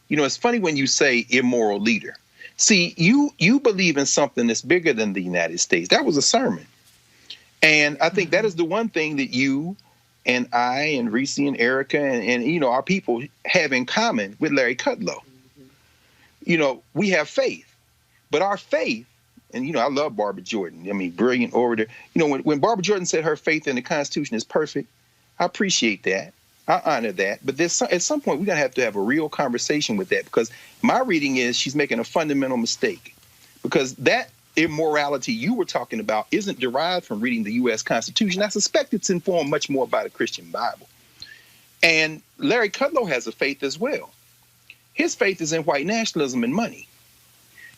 it's funny when you say immoral leader. See, you believe in something that's bigger than the United States. That was a sermon. And I think that is the one thing that you and I and Reese and Erica and our people have in common with Larry Kudlow. We have faith. But our faith, and I love Barbara Jordan. I mean, brilliant orator. When Barbara Jordan said her faith in the Constitution is perfect, I appreciate that. I honor that. But at some point, we're going to have a real conversation with that, because my reading is she's making a fundamental mistake, because that immorality you were talking about isn't derived from reading the U.S. Constitution. I suspect it's informed much more by the Christian Bible. And Larry Kudlow has a faith as well. His faith is in white nationalism and money.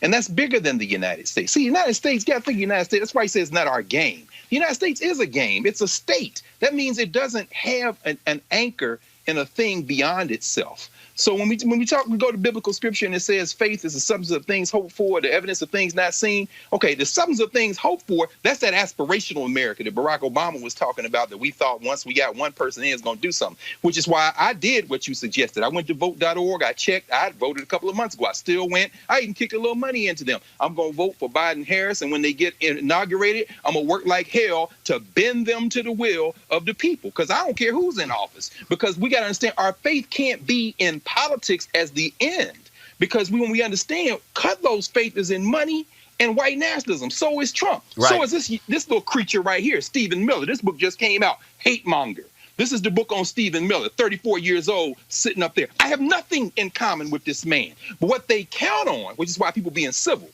And that's bigger than the United States. See, the United States, you got to think the United States, that's why he says it's not our game. The United States is a game. It's a state. That means it doesn't have an anchor in a thing beyond itself. So when we go to biblical scripture and it says faith is the substance of things hoped for, the evidence of things not seen. Okay, the substance of things hoped for, that's that aspirational America that Barack Obama was talking about, that we thought once we got one person in is going to do something, which is why I did what you suggested. I went to vote.org. I checked. I voted a couple of months ago. I still went. I even kicked a little money into them. I'm going to vote for Biden Harris. And when they get inaugurated, I'm going to work like hell to bend them to the will of the people, because I don't care who's in office, because we got to understand our faith can't be in politics as the end, because when we understand Kudlow's faith is in money and white nationalism, so is Trump. Right. So is this little creature right here, Stephen Miller. This book just came out, Hate Monger. This is the book on Stephen Miller, 34 years old, sitting up there. I have nothing in common with this man, but what they count on, which is why people being civil,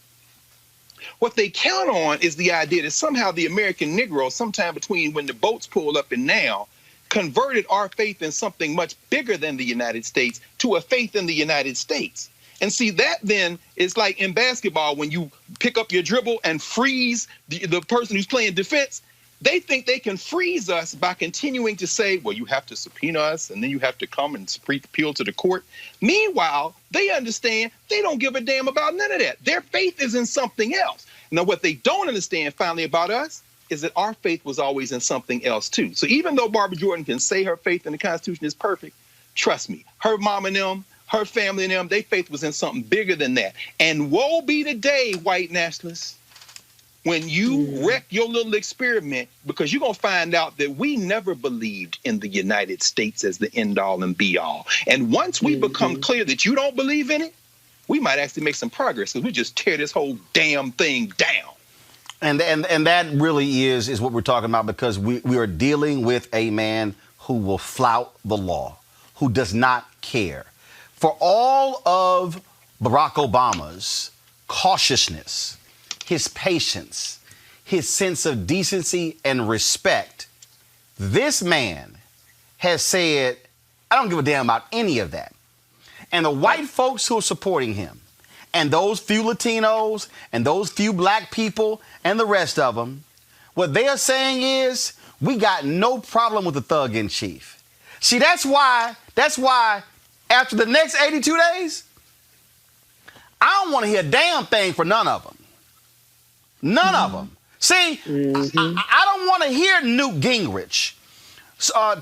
what they count on is the idea that somehow the American Negro, sometime between when the boats pulled up and now, converted our faith in something much bigger than the United States to a faith in the United States. And see, that then is like in basketball, when you pick up your dribble and freeze the person who's playing defense. They think they can freeze us by continuing to say, well, you have to subpoena us, and then you have to come and appeal to the court. Meanwhile, they understand they don't give a damn about none of that. Their faith is in something else. Now, what they don't understand, finally, about us is that our faith was always in something else, too. So even though Barbara Jordan can say her faith in the Constitution is perfect, trust me, her mom and them, her family and them, their faith was in something bigger than that. And woe be the day, white nationalists, when you wreck your little experiment, because you're going to find out that we never believed in the United States as the end-all and be-all. And once we become clear that you don't believe in it, we might actually make some progress, because we just tear this whole damn thing down. And that really is what we're talking about, because we are dealing with a man who will flout the law, who does not care. For all of Barack Obama's cautiousness his patience, his sense of decency and respect, this man has said, I don't give a damn about any of that. And the white folks who are supporting him, and those few Latinos, and those few black people, and the rest of them, what they are saying is, we got no problem with the thug-in-chief. See, that's why after the next 82 days, I don't want to hear a damn thing for none of them. None of them. See, I don't want to hear Newt Gingrich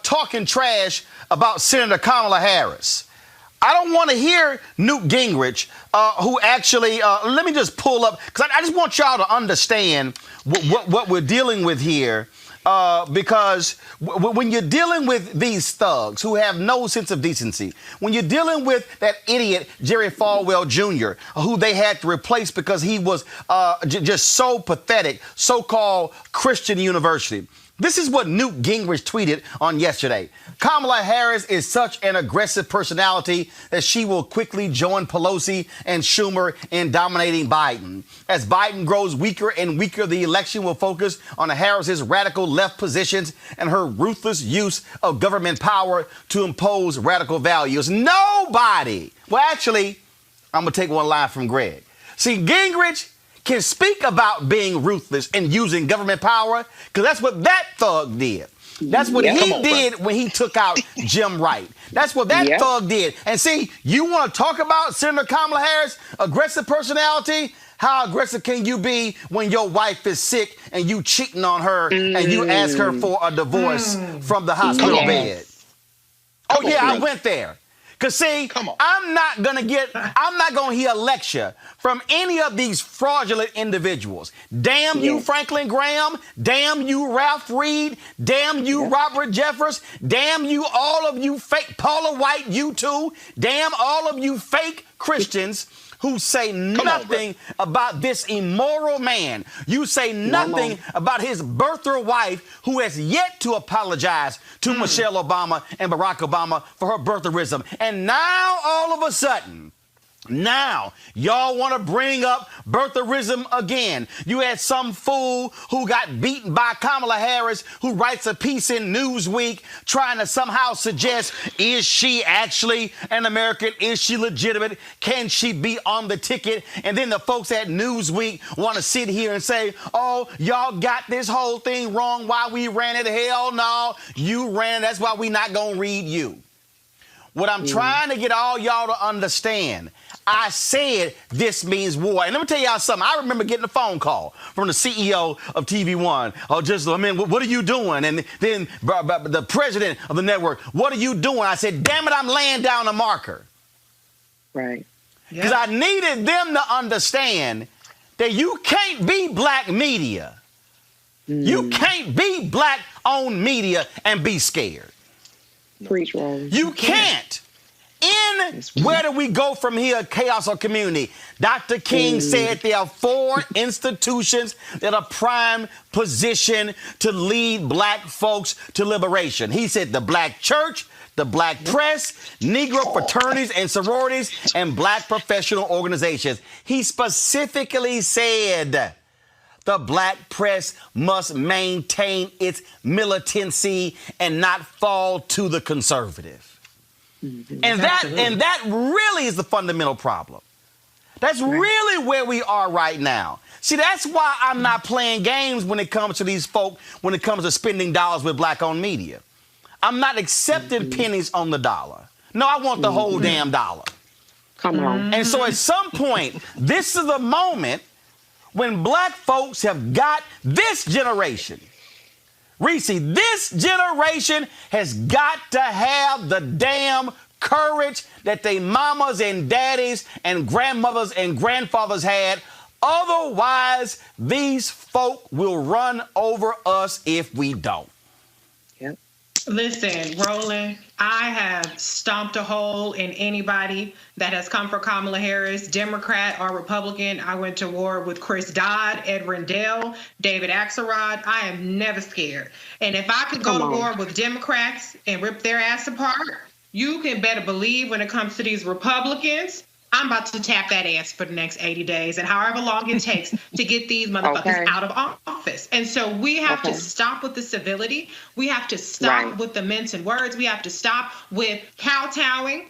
talking trash about Senator Kamala Harris. I don't want to hear Newt Gingrich, who actually, let me just pull up, because I just want y'all to understand what we're dealing with here. Because when you're dealing with these thugs who have no sense of decency, when you're dealing with that idiot Jerry Falwell Jr., who they had to replace because he was just so pathetic, so-called Christian university. This is what Newt Gingrich tweeted on yesterday. Kamala Harris is such an aggressive personality that she will quickly join Pelosi and Schumer in dominating Biden. As Biden grows weaker and weaker, the election will focus on Harris's radical left positions and her ruthless use of government power to impose radical values. Nobody. Well, actually, I'm going to take one line from Greg. See, Gingrich can speak about being ruthless and using government power because that's what that thug did. That's what he did when he took out Jim Wright. That's what that thug did. And see, you want to talk about Senator Kamala Harris, aggressive personality? How aggressive can you be when your wife is sick and you cheating on her and you ask her for a divorce from the hospital bed? Oh, yeah, I went there. Because, see, I'm not going to hear a lecture from any of these fraudulent individuals. Damn you, Franklin Graham. Damn you, Ralph Reed. Damn you, Robert Jeffers. Damn you, all of you fake Paula White, you too. Damn all of you fake Christians who say nothing about this immoral man. You say nothing about his birther wife who has yet to apologize to Michelle Obama and Barack Obama for her birtherism. And now, all of a sudden, now, y'all want to bring up birtherism again. You had some fool who got beaten by Kamala Harris who writes a piece in Newsweek trying to somehow suggest, is she actually an American? Is she legitimate? Can she be on the ticket? And then the folks at Newsweek want to sit here and say, oh, y'all got this whole thing wrong. Why we ran it? Hell no, you ran it. That's why we not going to read you. What I'm trying to get all y'all to understand, I said this means war. And let me tell y'all something. I remember getting a phone call from the CEO of TV One. What are you doing? And then the president of the network, what are you doing? I said, damn it, I'm laying down a marker. Right. Because I needed them to understand that you can't be black media. You can't be black-owned media and be scared. Preach, Roland. You can't. Where do we go from here, chaos or community? Dr. King said there are 4 institutions that are prime position to lead black folks to liberation. He said the black church, the black press, Negro fraternities and sororities, and black professional organizations. He specifically said the black press must maintain its militancy and not fall to the conservative. And that really is the fundamental problem. That's really where we are right now. See, that's why I'm not playing games when it comes to these folk, when it comes to spending dollars with black-owned media. I'm not accepting pennies on the dollar. No, I want the whole damn dollar. Come on. And so at some point, this is the moment when black folks have got this generation. Reese, this generation has got to have the damn courage that they mamas and daddies and grandmothers and grandfathers had. Otherwise, these folk will run over us if we don't. Yep. Listen, Roland, I have stomped a hole in anybody that has come for Kamala Harris, Democrat or Republican. I went to war with Chris Dodd, Ed Rendell, David Axelrod. I am never scared. And if I could go to war with Democrats and rip their ass apart, you can better believe when it comes to these Republicans, I'm about to tap that ass for the next 80 days and however long it takes to get these motherfuckers out of office. And so we have to stop with the civility. We have to stop with the mincing words. We have to stop with kowtowing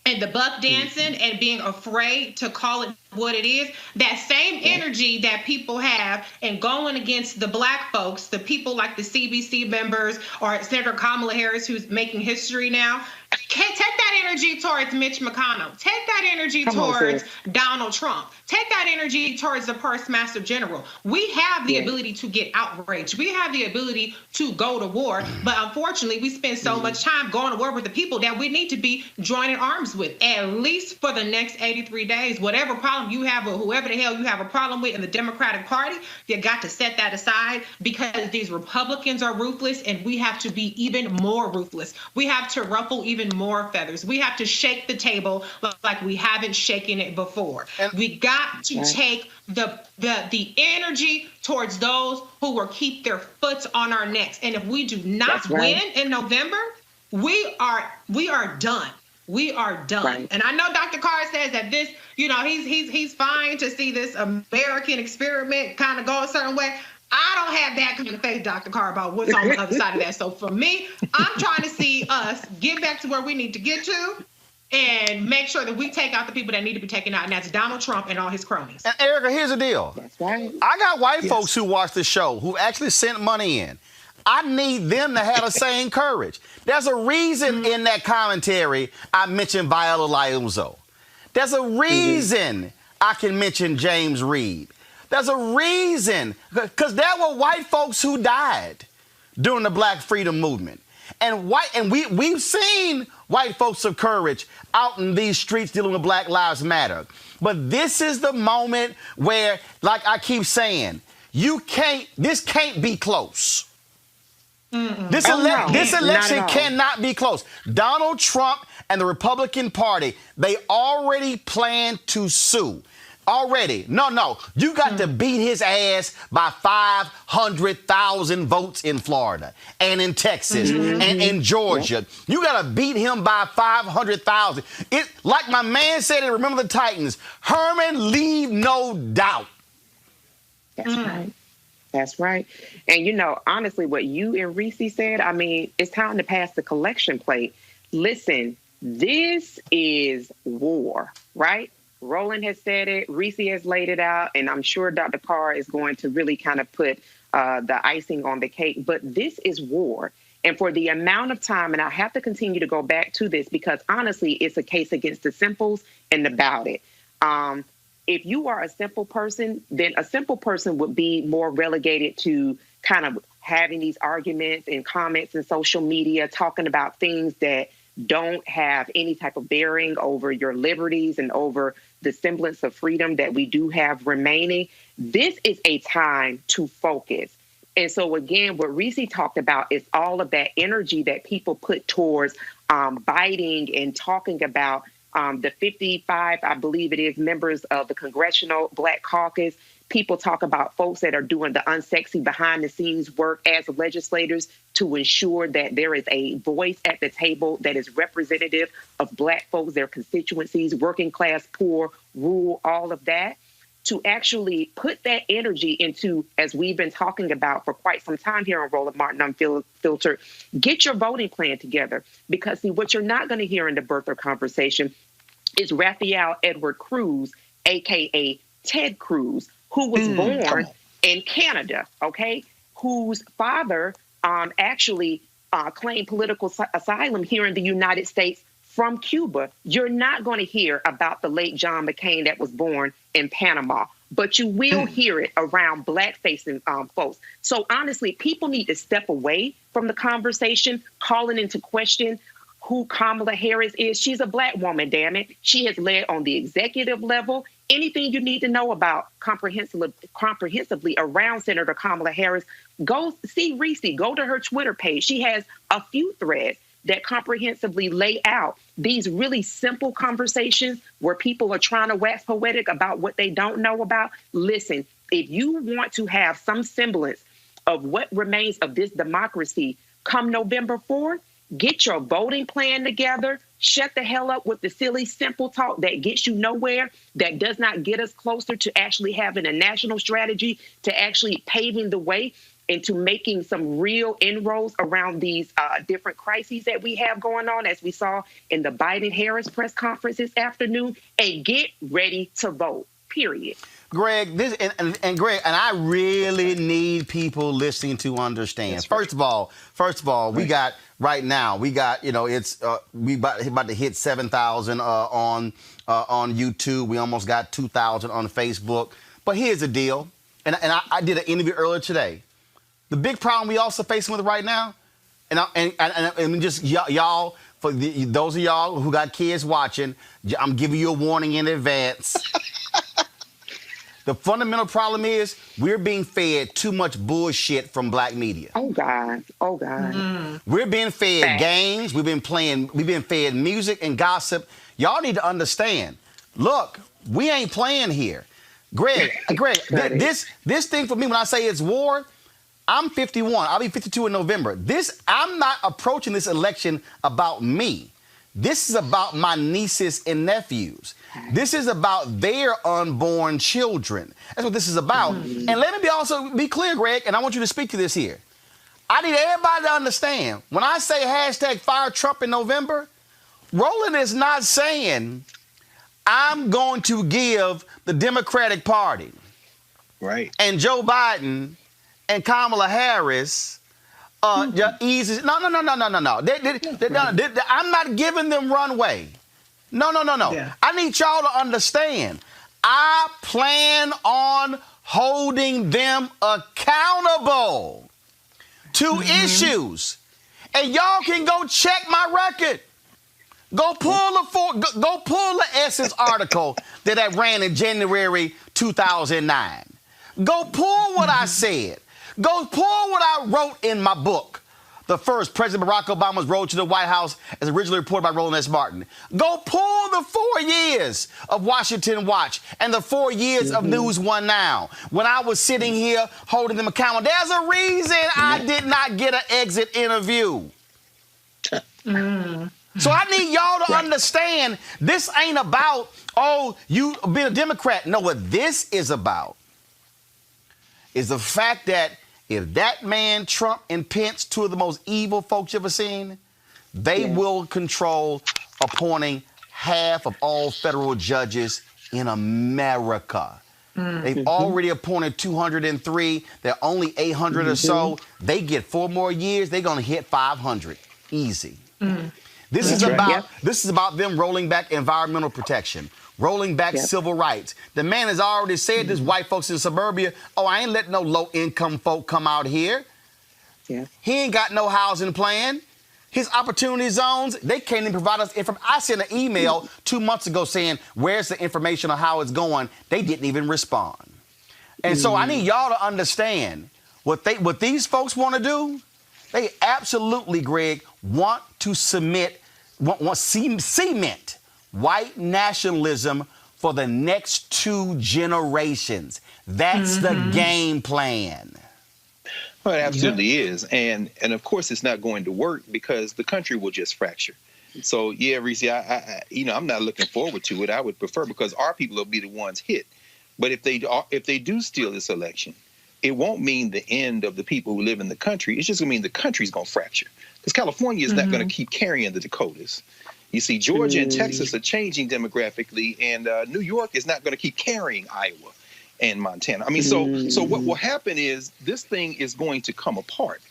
and the buck dancing and being afraid to call it what it is. That same energy that people have and going against the black folks, the people like the CBC members or Senator Kamala Harris, who's making history now, take that energy towards Mitch McConnell. Take that energy towards Donald Trump. Take that energy towards the Postmaster General. We have the ability to get outraged. We have the ability to go to war. But unfortunately, we spend so much time going to war with the people that we need to be joining arms with, at least for the next 83 days. Whatever problem you have or whoever the hell you have a problem with in the Democratic Party, you got to set that aside, because these Republicans are ruthless and we have to be even more ruthless. We have to ruffle even more feathers. We have to shake the table like we haven't shaken it before. We got to take the energy towards those who will keep their foot on our necks. And if we do not win in November, we are done. We are done. And I know Dr. Carr says that this, he's fine to see this American experiment kind of go a certain way. I don't have that kind of faith, Dr. Carr, about what's on the other side of that. So for me, I'm trying to see us get back to where we need to get to and make sure that we take out the people that need to be taken out, and that's Donald Trump and all his cronies. And Erica, here's the deal. That's right. I got white folks who watch the show who actually sent money in. I need them to have the same courage. There's a reason in that commentary I mentioned Viola Liuzzo. There's a reason I can mention James Reed. There's a reason, because there were white folks who died during the Black Freedom Movement. And we've seen white folks of courage out in these streets dealing with Black Lives Matter. But this is the moment where, like I keep saying, this can't be close. This election cannot be close. Donald Trump and the Republican Party, they already plan to sue. Already. No. You got to beat his ass by 500,000 votes in Florida and in Texas and in Georgia. You got to beat him by 500,000. Like my man said in Remember the Titans, Herman, leave no doubt. That's right. That's right. And, honestly, what you and Reese said, it's time to pass the collection plate. Listen, this is war, right? Roland has said it, Reese has laid it out, and I'm sure Dr. Carr is going to really kind of put the icing on the cake. But this is war. And for the amount of time, and I have to continue to go back to this because, honestly, it's a case against the simples and about it. If you are a simple person, then a simple person would be more relegated to kind of having these arguments and comments in social media, talking about things that don't have any type of bearing over your liberties and over the semblance of freedom that we do have remaining. This is a time to focus. And so, again, what Reese talked about is all of that energy that people put towards biting and talking about the 55, I believe it is, members of the Congressional Black Caucus. People talk about folks that are doing the unsexy behind-the-scenes work as legislators to ensure that there is a voice at the table that is representative of Black folks, their constituencies, working class, poor, rural, all of that, to actually put that energy into, as we've been talking about for quite some time here on Roland Martin Unfiltered, get your voting plan together. Because, see, what you're not going to hear in the birther conversation is Raphael Edward Cruz, a.k.a. Ted Cruz, who was born in Canada, okay, whose father actually claimed political asylum here in the United States from Cuba. You're not going to hear about the late John McCain that was born in Panama, but you will hear it around Black-facing folks. So honestly, people need to step away from the conversation, calling into question who Kamala Harris is. She's a Black woman, damn it. She has led on the executive level. Anything you need to know about comprehensively around Senator Kamala Harris, go see Reese. Go to her Twitter page. She has a few threads that comprehensively lay out these really simple conversations where people are trying to wax poetic about what they don't know about. Listen, if you want to have some semblance of what remains of this democracy come November 4th, get your voting plan together, Shut the hell up with the silly, simple talk that gets you nowhere, that does not get us closer to actually having a national strategy, to actually paving the way into making some real inroads around these different crises that we have going on, as we saw in the Biden-Harris press conference this afternoon, and get ready to vote, period. Greg, Greg, and I really need people listening to understand. That's First of all, we got right now. We got it's we about to hit 7,000 on YouTube. We almost got 2,000 on Facebook. But here's the deal, and I did an interview earlier today. The big problem we also facing with right now, and just y'all, for those of y'all who got kids watching, I'm giving you a warning in advance. The fundamental problem is we're being fed too much bullshit from black media. Oh, God. Oh, God. Mm-hmm. We're being fed games. We've been fed music and gossip. Y'all need to understand. Look, we ain't playing here. Greg, this thing for me, when I say it's war, I'm 51. I'll be 52 in November. I'm not approaching this election about me. This is about my nieces and nephews. This is about their unborn children. That's what this is about. Mm-hmm. And let me also be clear, Greg, and I want you to speak to this here. I need everybody to understand, when I say hashtag fire Trump in November, Roland is not saying I'm going to give the Democratic Party and Joe Biden and Kamala Harris easy. No. I'm not giving them runway. No. Yeah. I need y'all to understand. I plan on holding them accountable to issues. And y'all can go check my record. Go pull the Essence article that I ran in January 2009. Go pull what I said. Go pull what I wrote in my book, The First, President Barack Obama's Road to the White House, as originally reported by Roland S. Martin. Go pull the 4 years of Washington Watch and the 4 years of News One Now, when I was sitting here holding them accountable. There's a reason I did not get an exit interview. So I need y'all to understand, this ain't about, you being a Democrat. No, what this is about is the fact that if that man, Trump and Pence, two of the most evil folks you've ever seen, they will control appointing half of all federal judges in America. They've already appointed 203. There are only 800 or so. They get 4 more years. They're going to hit 500. Easy. This is about them rolling back environmental protection, rolling back civil rights. The man has already said this, white folks in suburbia, I ain't letting no low-income folk come out here. He ain't got no housing plan. His opportunity zones, they can't even provide us information. I sent an email 2 months ago saying, where's the information on how it's going? They didn't even respond. And so I need y'all to understand what these folks want to do. They absolutely, Greg, want to cement white nationalism for the next 2 generations. That's the game plan. Well, it absolutely is. And of course, it's not going to work because the country will just fracture. So, Reese, I'm not looking forward to it. I would prefer, because our people will be the ones hit. But if they do steal this election, it won't mean the end of the people who live in the country. It's just going to mean the country's going to fracture. Because California is not going to keep carrying the Dakotas. You see, Georgia and Texas are changing demographically, and New York is not going to keep carrying Iowa and Montana. I mean, so what will happen is this thing is going to come apart.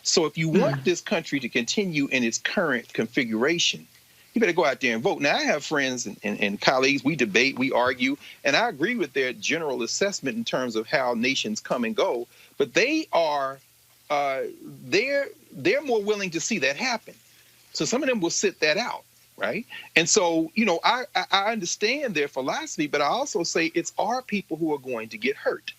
So if you want this country to continue in its current configuration, you better go out there and vote. Now, I have friends and colleagues. We debate, we argue, and I agree with their general assessment in terms of how nations come and go. But they are they're more willing to see that happen. So some of them will sit that out, right? And so, I understand their philosophy, but I also say it's our people who are going to get hurt.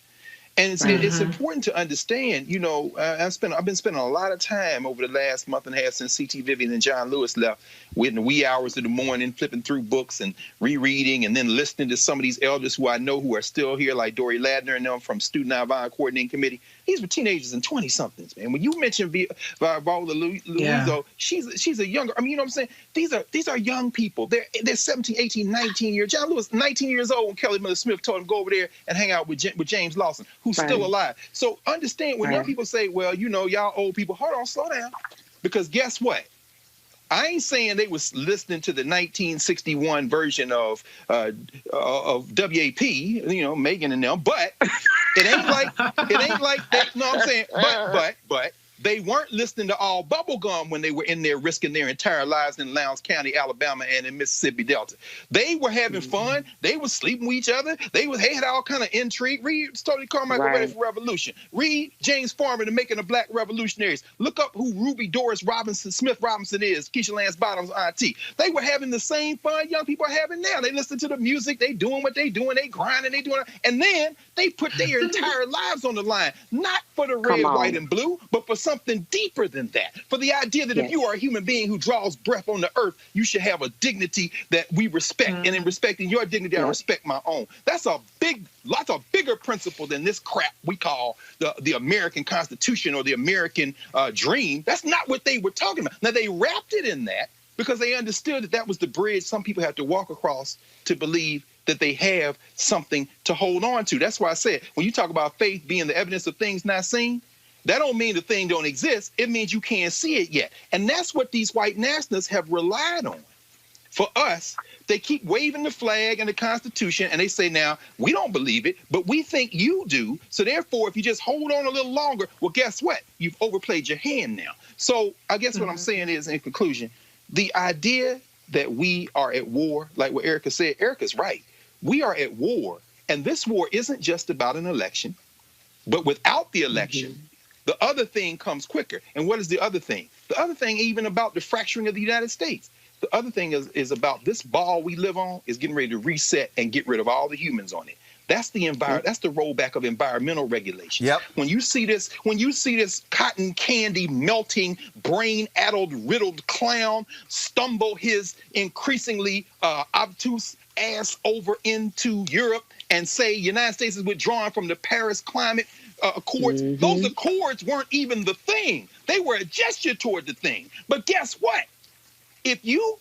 And it's important to understand, I've been spending a lot of time over the last month and a half since C.T. Vivian and John Lewis left, in the wee hours of the morning, flipping through books and rereading, and then listening to some of these elders who I know who are still here, like Dory Ladner and them from Student Nonviolent Coordinating Committee. These were teenagers and 20-somethings, man. When you mention Viola Louiso, she's a younger. I mean, you know what I'm saying? These are young people. They're 17, 18, 19 years. John Lewis, 19 years old when Kelly Miller Smith told him go over there and hang out with James Lawson, who's still alive. So understand when young people say, well, you know, y'all old people, hold on, slow down. Because guess what? I ain't saying they was listening to the 1961 version of WAP, you know, Megan and them, but it ain't like that. No, I'm saying, but they weren't listening to all bubblegum when they were in there risking their entire lives in Lowndes County, Alabama, and in Mississippi Delta. They were having fun. They were sleeping with each other. They had all kind of intrigue. Read Stokely Carmichael Ready for Revolution. Read James Farmer, The Making of Black Revolutionaries. Look up who Ruby Doris Smith Robinson is, Keisha Lance Bottoms' auntie. They were having the same fun young people are having now. They listen to the music. They doing what they doing. They grinding. They doing it. And then they put their entire lives on the line, not for the red, white, and blue, but for something deeper than that. For the idea that if you are a human being who draws breath on the earth, you should have a dignity that we respect. And in respecting your dignity, I respect my own. That's a bigger principle than this crap we call the American Constitution or the American dream. That's not what they were talking about. Now, they wrapped it in that because they understood that that was the bridge some people have to walk across to believe that they have something to hold on to. That's why I said, when you talk about faith being the evidence of things not seen, that don't mean the thing don't exist. It means you can't see it yet. And that's what these white nationalists have relied on. For us, they keep waving the flag and the Constitution, and they say, now, we don't believe it, but we think you do. So therefore, if you just hold on a little longer, well, guess what? You've overplayed your hand now. So I guess what I'm saying is, in conclusion, the idea that we are at war, like what Erica said, Erica's right. We are at war, and this war isn't just about an election, but without the election, the other thing comes quicker. And what is the other thing? The other thing, even about the fracturing of the United States. The other thing is about this ball we live on is getting ready to reset and get rid of all the humans on it. That's the that's the rollback of environmental regulations. When you see this cotton candy melting, brain-addled, riddled clown stumble his increasingly obtuse ass over into Europe and say United States is withdrawing from the Paris climate accords. Those accords weren't even the thing. They were a gesture toward the thing. But guess what? If you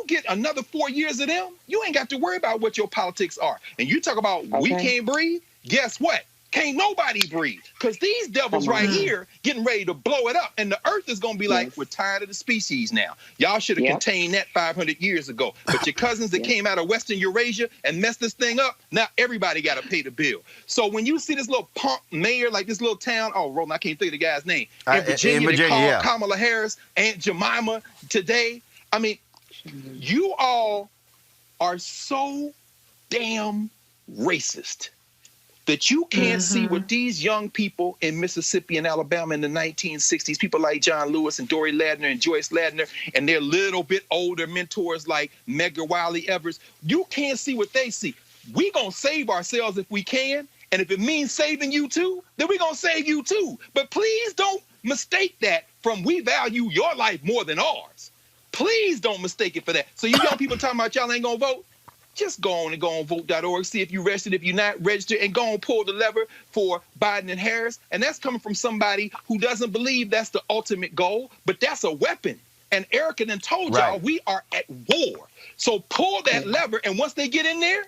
get another 4 years of them, you ain't got to worry about what your politics are. And you talk about we can't breathe. Guess what? Can't nobody breathe. Because these devils right here getting ready to blow it up. And the earth is going to be like, we're tired of the species now. Y'all should have contained that 500 years ago. But your cousins that came out of Western Eurasia and messed this thing up, now everybody got to pay the bill. So when you see this little punk mayor, like this little town, Roland, I can't think of the guy's name. In Virginia, they call Kamala Harris, Aunt Jemima today. I mean, you all are so damn racist that you can't see what these young people in Mississippi and Alabama in the 1960s, people like John Lewis and Dory Ladner and Joyce Ladner and their little bit older mentors like Medgar Wiley Evers, you can't see what they see. We gonna save ourselves if we can, and if it means saving you too, then we gonna save you too. But please don't mistake that from we value your life more than ours. Please don't mistake it for that. So you young people talking about y'all ain't gonna vote, just go on and go on vote.org, see if you're registered, if you're not registered, and go on pull the lever for Biden and Harris. And that's coming from somebody who doesn't believe that's the ultimate goal, but that's a weapon. And Erica done told y'all we are at war. So pull that lever, and once they get in there,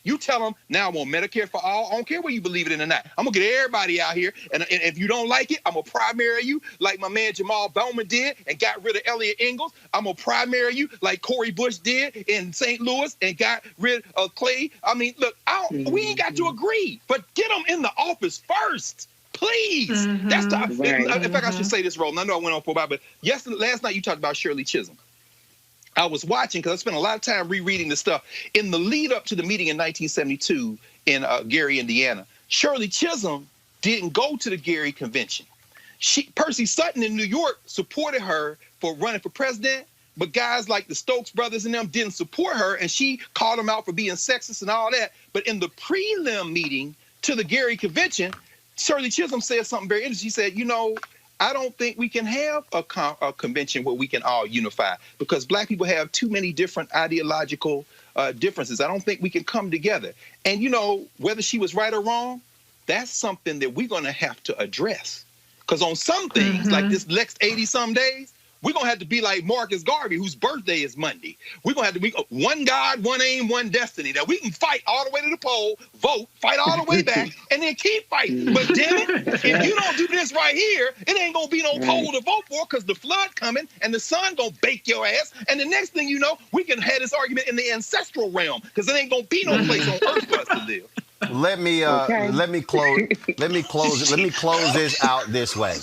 you tell them, now I want Medicare for all. I don't care whether you believe it in or not. I'm going to get everybody out here. And if you don't like it, I'm going to primary you like my man Jamal Bowman did and got rid of Elliot Ingalls. I'm going to primary you like Cori Bush did in St. Louis and got rid of Clay. I mean, look, we ain't got to agree, but get them in the office first. Please. That's the, in fact, I should say this, Roland. I know I went on for a while, but last night you talked about Shirley Chisholm. I was watching because I spent a lot of time rereading the stuff. In the lead up to the meeting in 1972 in Gary, Indiana, Shirley Chisholm didn't go to the Gary convention. Percy Sutton in New York supported her for running for president, but guys like the Stokes brothers and them didn't support her, and she called them out for being sexist and all that. But in the prelim meeting to the Gary convention, Shirley Chisholm said something very interesting. She said, you know, I don't think we can have a convention where we can all unify because black people have too many different ideological differences. I don't think we can come together. And, you know, whether she was right or wrong, that's something that we're going to have to address. Because on some things, like this next 80-some days, we're going to have to be like Marcus Garvey, whose birthday is Monday. We're going to have to be one God, one aim, one destiny. That we can fight all the way to the poll, vote, fight all the way back, and then keep fighting. But damn it, if you don't do this right here, it ain't going to be no poll to vote for because the flood coming and the sun going to bake your ass. And the next thing you know, we can have this argument in the ancestral realm because it ain't going to be no place on earth for us to live. Let me close this out this way.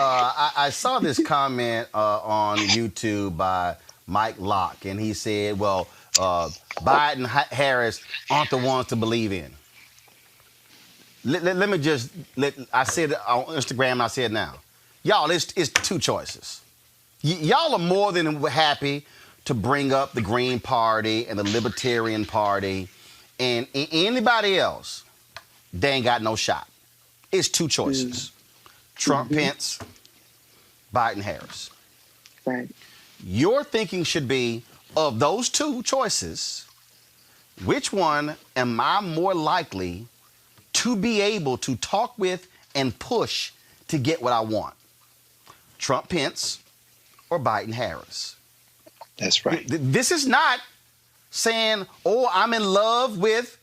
I saw this comment on YouTube by Mike Locke, and he said, well, Biden, Harris aren't the ones to believe in. I said it on Instagram, and I said it now. Y'all, it's two choices. Y'all are more than happy to bring up the Green Party and the Libertarian Party and anybody else. They ain't got no shot. It's two choices. Trump, Pence, Biden, Harris. Right. Your thinking should be, of those two choices, which one am I more likely to be able to talk with and push to get what I want? Trump, Pence, or Biden, Harris? That's right. This is not saying, oh, I'm in love with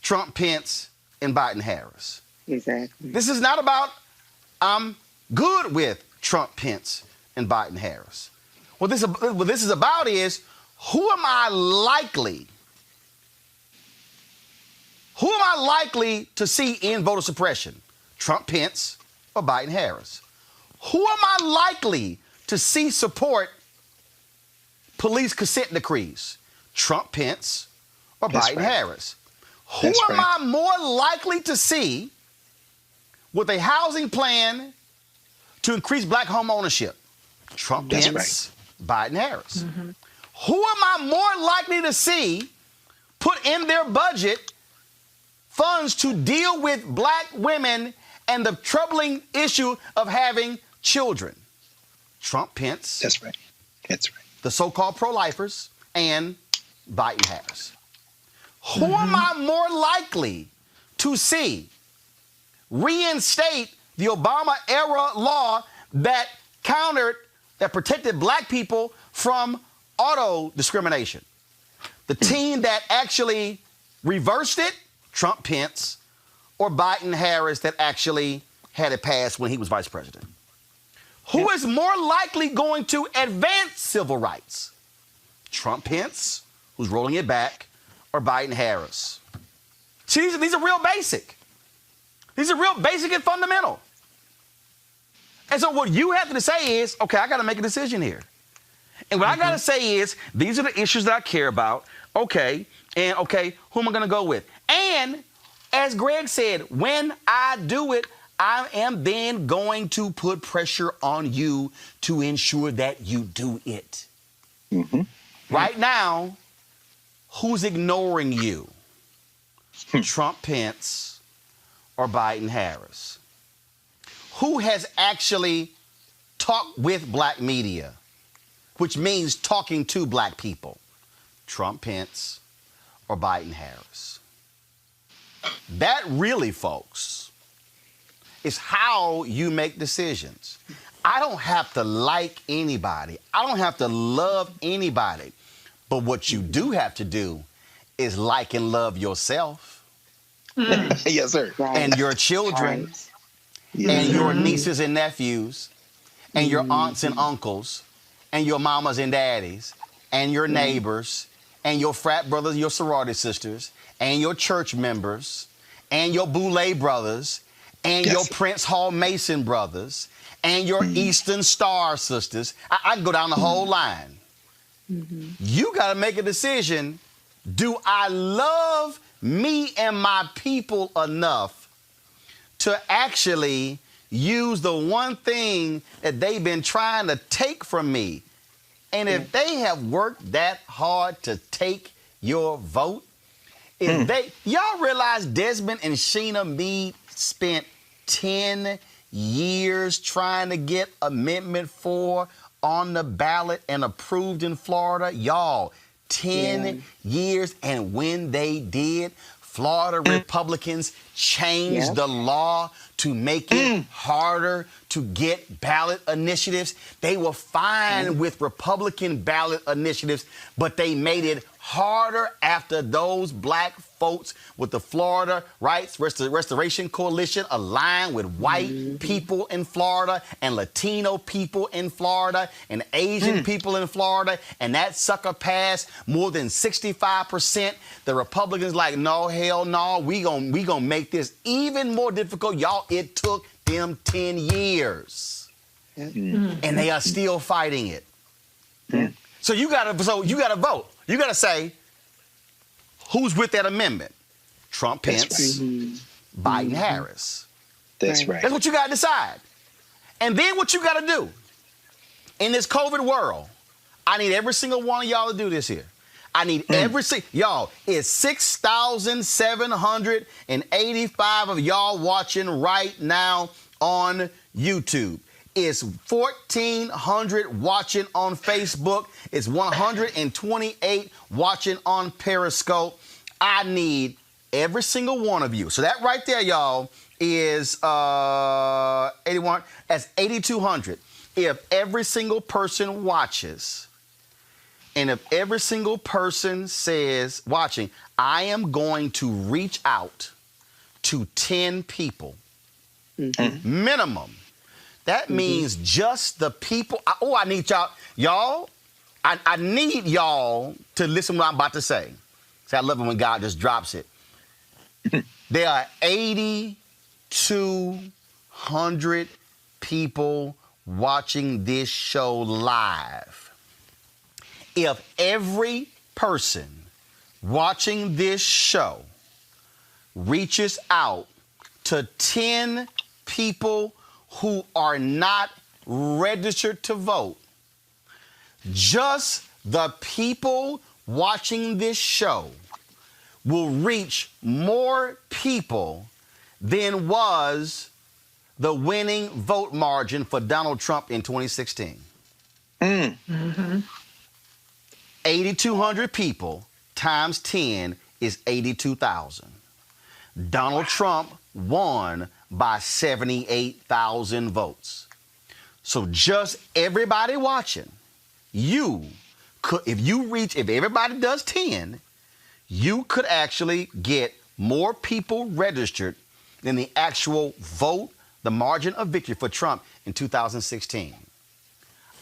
Trump, Pence, and Biden, Harris. Exactly. This is not about I'm good with Trump, Pence, and Biden, Harris. What this is about is, who am I likely to see in voter suppression? Trump, Pence, or Biden, Harris? Who am I likely to see support police consent decrees? Trump, Pence, or Biden, Harris? Who am I more likely to see with a housing plan to increase black home ownership? Trump, Pence, Biden, Harris. Who am I more likely to see put in their budget funds to deal with black women and the troubling issue of having children? Trump, Pence. That's right. The so-called pro-lifers and Biden, Harris. Who am I more likely to see reinstate the Obama-era law that protected black people from auto discrimination? The team that actually reversed it, Trump, Pence, or Biden, Harris, that actually had it passed when he was vice president? Who is more likely going to advance civil rights? Trump, Pence, who's rolling it back, or Biden, Harris? See, these are real basic. These are real basic and fundamental. And so what you have to say is, okay, I got to make a decision here. And what I got to say is, these are the issues that I care about. Okay, who am I going to go with? And as Greg said, when I do it, I am then going to put pressure on you to ensure that you do it. Right now, who's ignoring you? Trump, Pence, or Biden, Harris? Who has actually talked with black media, which means talking to black people? Trump, Pence, or Biden, Harris? That really, folks, is how you make decisions. I don't have to like anybody. I don't have to love anybody. But what you do have to do is like and love yourself. Yes, sir. And your children, and your nieces and nephews, and your aunts and uncles, and your mamas and daddies, and your neighbors, and your frat brothers, your sorority sisters, and your church members, and your Boulay brothers, and your Prince Hall Mason brothers, and your Eastern Star sisters. I can go down the whole line. You got to make a decision. Do I love me and my people enough to actually use the one thing that they've been trying to take from me? And if they have worked that hard to take your vote, y'all realize Desmond and Sheena Meade spent 10 years trying to get Amendment 4 on the ballot and approved in Florida? Y'all, 10 years. And when they did, Florida Republicans changed the law to make it harder to get ballot initiatives. They were fine with Republican ballot initiatives, but they made it harder after those black folks with the Florida Rights Restoration Coalition aligned with white people in Florida and Latino people in Florida and Asian people in Florida, and that sucker passed more than 65%. The Republicans like, no, hell no, we gonna make this even more difficult. Y'all, it took them 10 years. And they are still fighting it. So you gotta vote. You gotta say who's with that amendment. Trump, Pence, Biden, Harris. That's right. That's what you gotta decide. And then what you gotta do in this COVID world, I need every single one of y'all to do this here. I need every single, y'all, it's 6,785 of y'all watching right now on YouTube. It's 1,400 watching on Facebook. It's 128 watching on Periscope. I need every single one of you. So that right there, y'all, is 81. That's 8,200. If every single person watches, and if every single person says, watching, I am going to reach out to 10 people, minimum. That means just the people. I need y'all. Y'all, I need y'all to listen to what I'm about to say. See, I love it when God just drops it. There are 8,200 people watching this show live. If every person watching this show reaches out to 10 people who are not registered to vote, just the people watching this show will reach more people than was the winning vote margin for Donald Trump in 2016. 8,200 people times 10 is 82,000. Donald Trump won by 78,000 votes. So just everybody watching, you could, if everybody does 10, you could actually get more people registered than the actual vote, the margin of victory for Trump in 2016.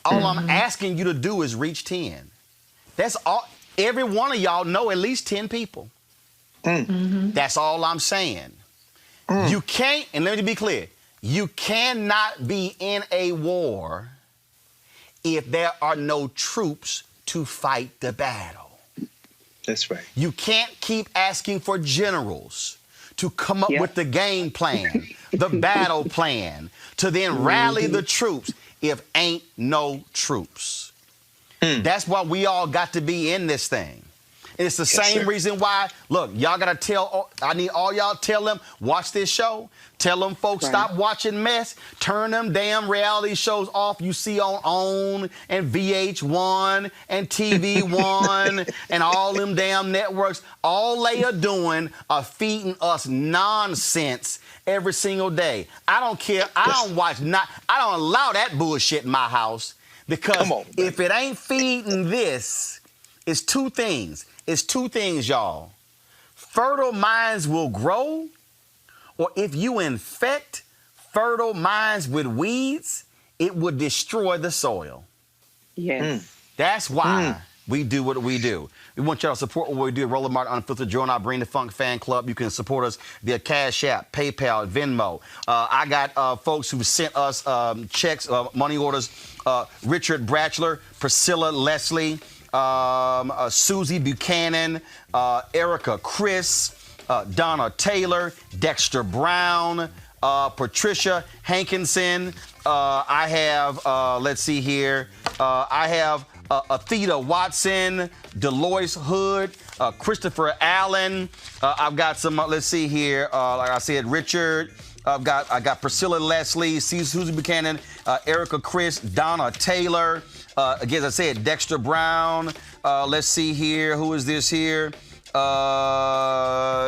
All I'm asking you to do is reach 10. That's all. Every one of y'all know at least 10 people. That's all I'm saying. You can't, and let me be clear, you cannot be in a war if there are no troops to fight the battle. That's right. You can't keep asking for generals to come up with the game plan, the battle plan, to then rally the troops if ain't no troops. That's why we all got to be in this thing. And it's the same reason why, look, y'all got to tell, I need all y'all tell them, watch this show. Tell them folks, stop watching mess. Turn them damn reality shows off you see on OWN and VH1 and TV1 and all them damn networks. All they are doing are feeding us nonsense every single day. I don't care. I don't watch, I don't allow that bullshit in my house because if it ain't feeding this, it's two things. It's two things, y'all. Fertile minds will grow, or if you infect fertile minds with weeds, it would destroy the soil. Yes. That's why we do what we do. We want y'all to support what we do. Roland Martin Unfiltered, join our Bring the Funk fan club. You can support us via Cash App, PayPal, Venmo. I got folks who sent us checks, money orders. Richard Bratchler, Priscilla Leslie, Susie Buchanan, Erica Chris, Donna Taylor, Dexter Brown, Patricia Hankinson. I have, let's see here, I have Atheta Watson, Delois Hood, Christopher Allen. I've got some, let's see here, like I said, Richard. I got Priscilla Leslie, Susie Buchanan, Erica Chris, Donna Taylor. Again, as I said, Dexter Brown. Let's see here. Who is this here?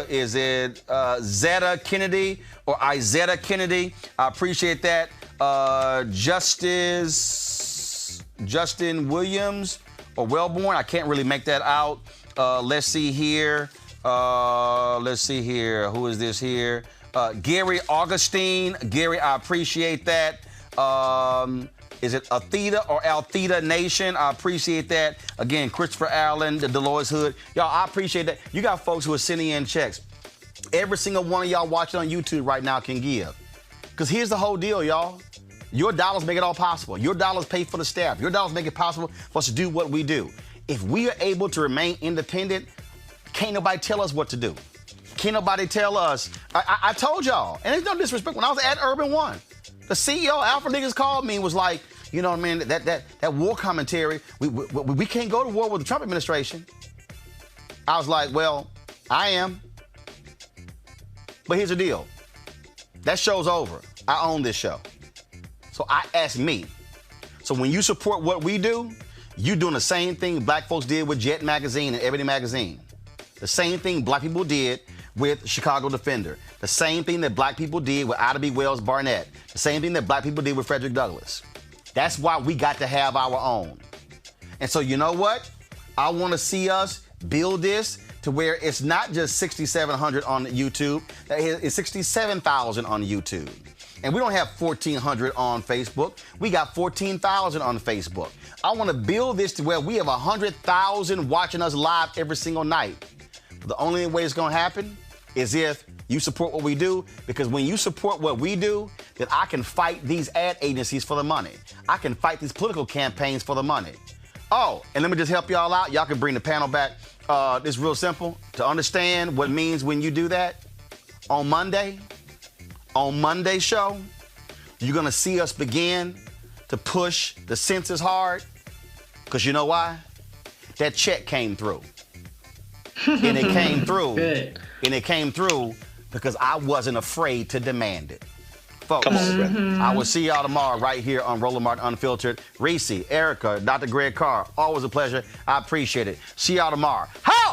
Is it Zeta Kennedy or Izetta Kennedy? I appreciate that. Justin Williams or Wellborn. I can't really make that out. Let's see here. Who is this here? Gary Augustine. Gary, I appreciate that. Is it Atheta or Altheta Nation? I appreciate that. Again, Christopher Allen, the Dolores Hood. Y'all, I appreciate that. You got folks who are sending in checks. Every single one of y'all watching on YouTube right now can give. Because here's the whole deal, y'all. Your dollars make it all possible. Your dollars pay for the staff. Your dollars make it possible for us to do what we do. If we are able to remain independent, can't nobody tell us what to do. Can't nobody tell us. I told y'all, and it's no disrespect, when I was at Urban One, the CEO, Alfred Niggas, called me and was like, you know what I mean, that war commentary, we can't go to war with the Trump administration. I was like, well, I am. But here's the deal. That show's over. I own this show. So I ask me. So when you support what we do, you doing the same thing black folks did with Jet Magazine and Everyday Magazine. The same thing black people did with Chicago Defender. The same thing that black people did with Ida B. Wells Barnett. The same thing that black people did with Frederick Douglass. That's why we got to have our own. And so you know what? I want to see us build this to where it's not just 6,700 on YouTube. It's 67,000 on YouTube. And we don't have 1,400 on Facebook. We got 14,000 on Facebook. I want to build this to where we have 100,000 watching us live every single night. The only way it's going to happen is if you support what we do, because when you support what we do, then I can fight these ad agencies for the money. I can fight these political campaigns for the money. Oh, and let me just help y'all out. Y'all can bring the panel back. It's real simple. To understand what it means when you do that, on Monday's show, you're going to see us begin to push the census hard. Because you know why? That check came through. And it came through. Good. And it came through because I wasn't afraid to demand it. Folks, come on, brother. I will see y'all tomorrow right here on Roland Martin Unfiltered. Reese, Erica, Dr. Greg Carr, always a pleasure. I appreciate it. See y'all tomorrow. How?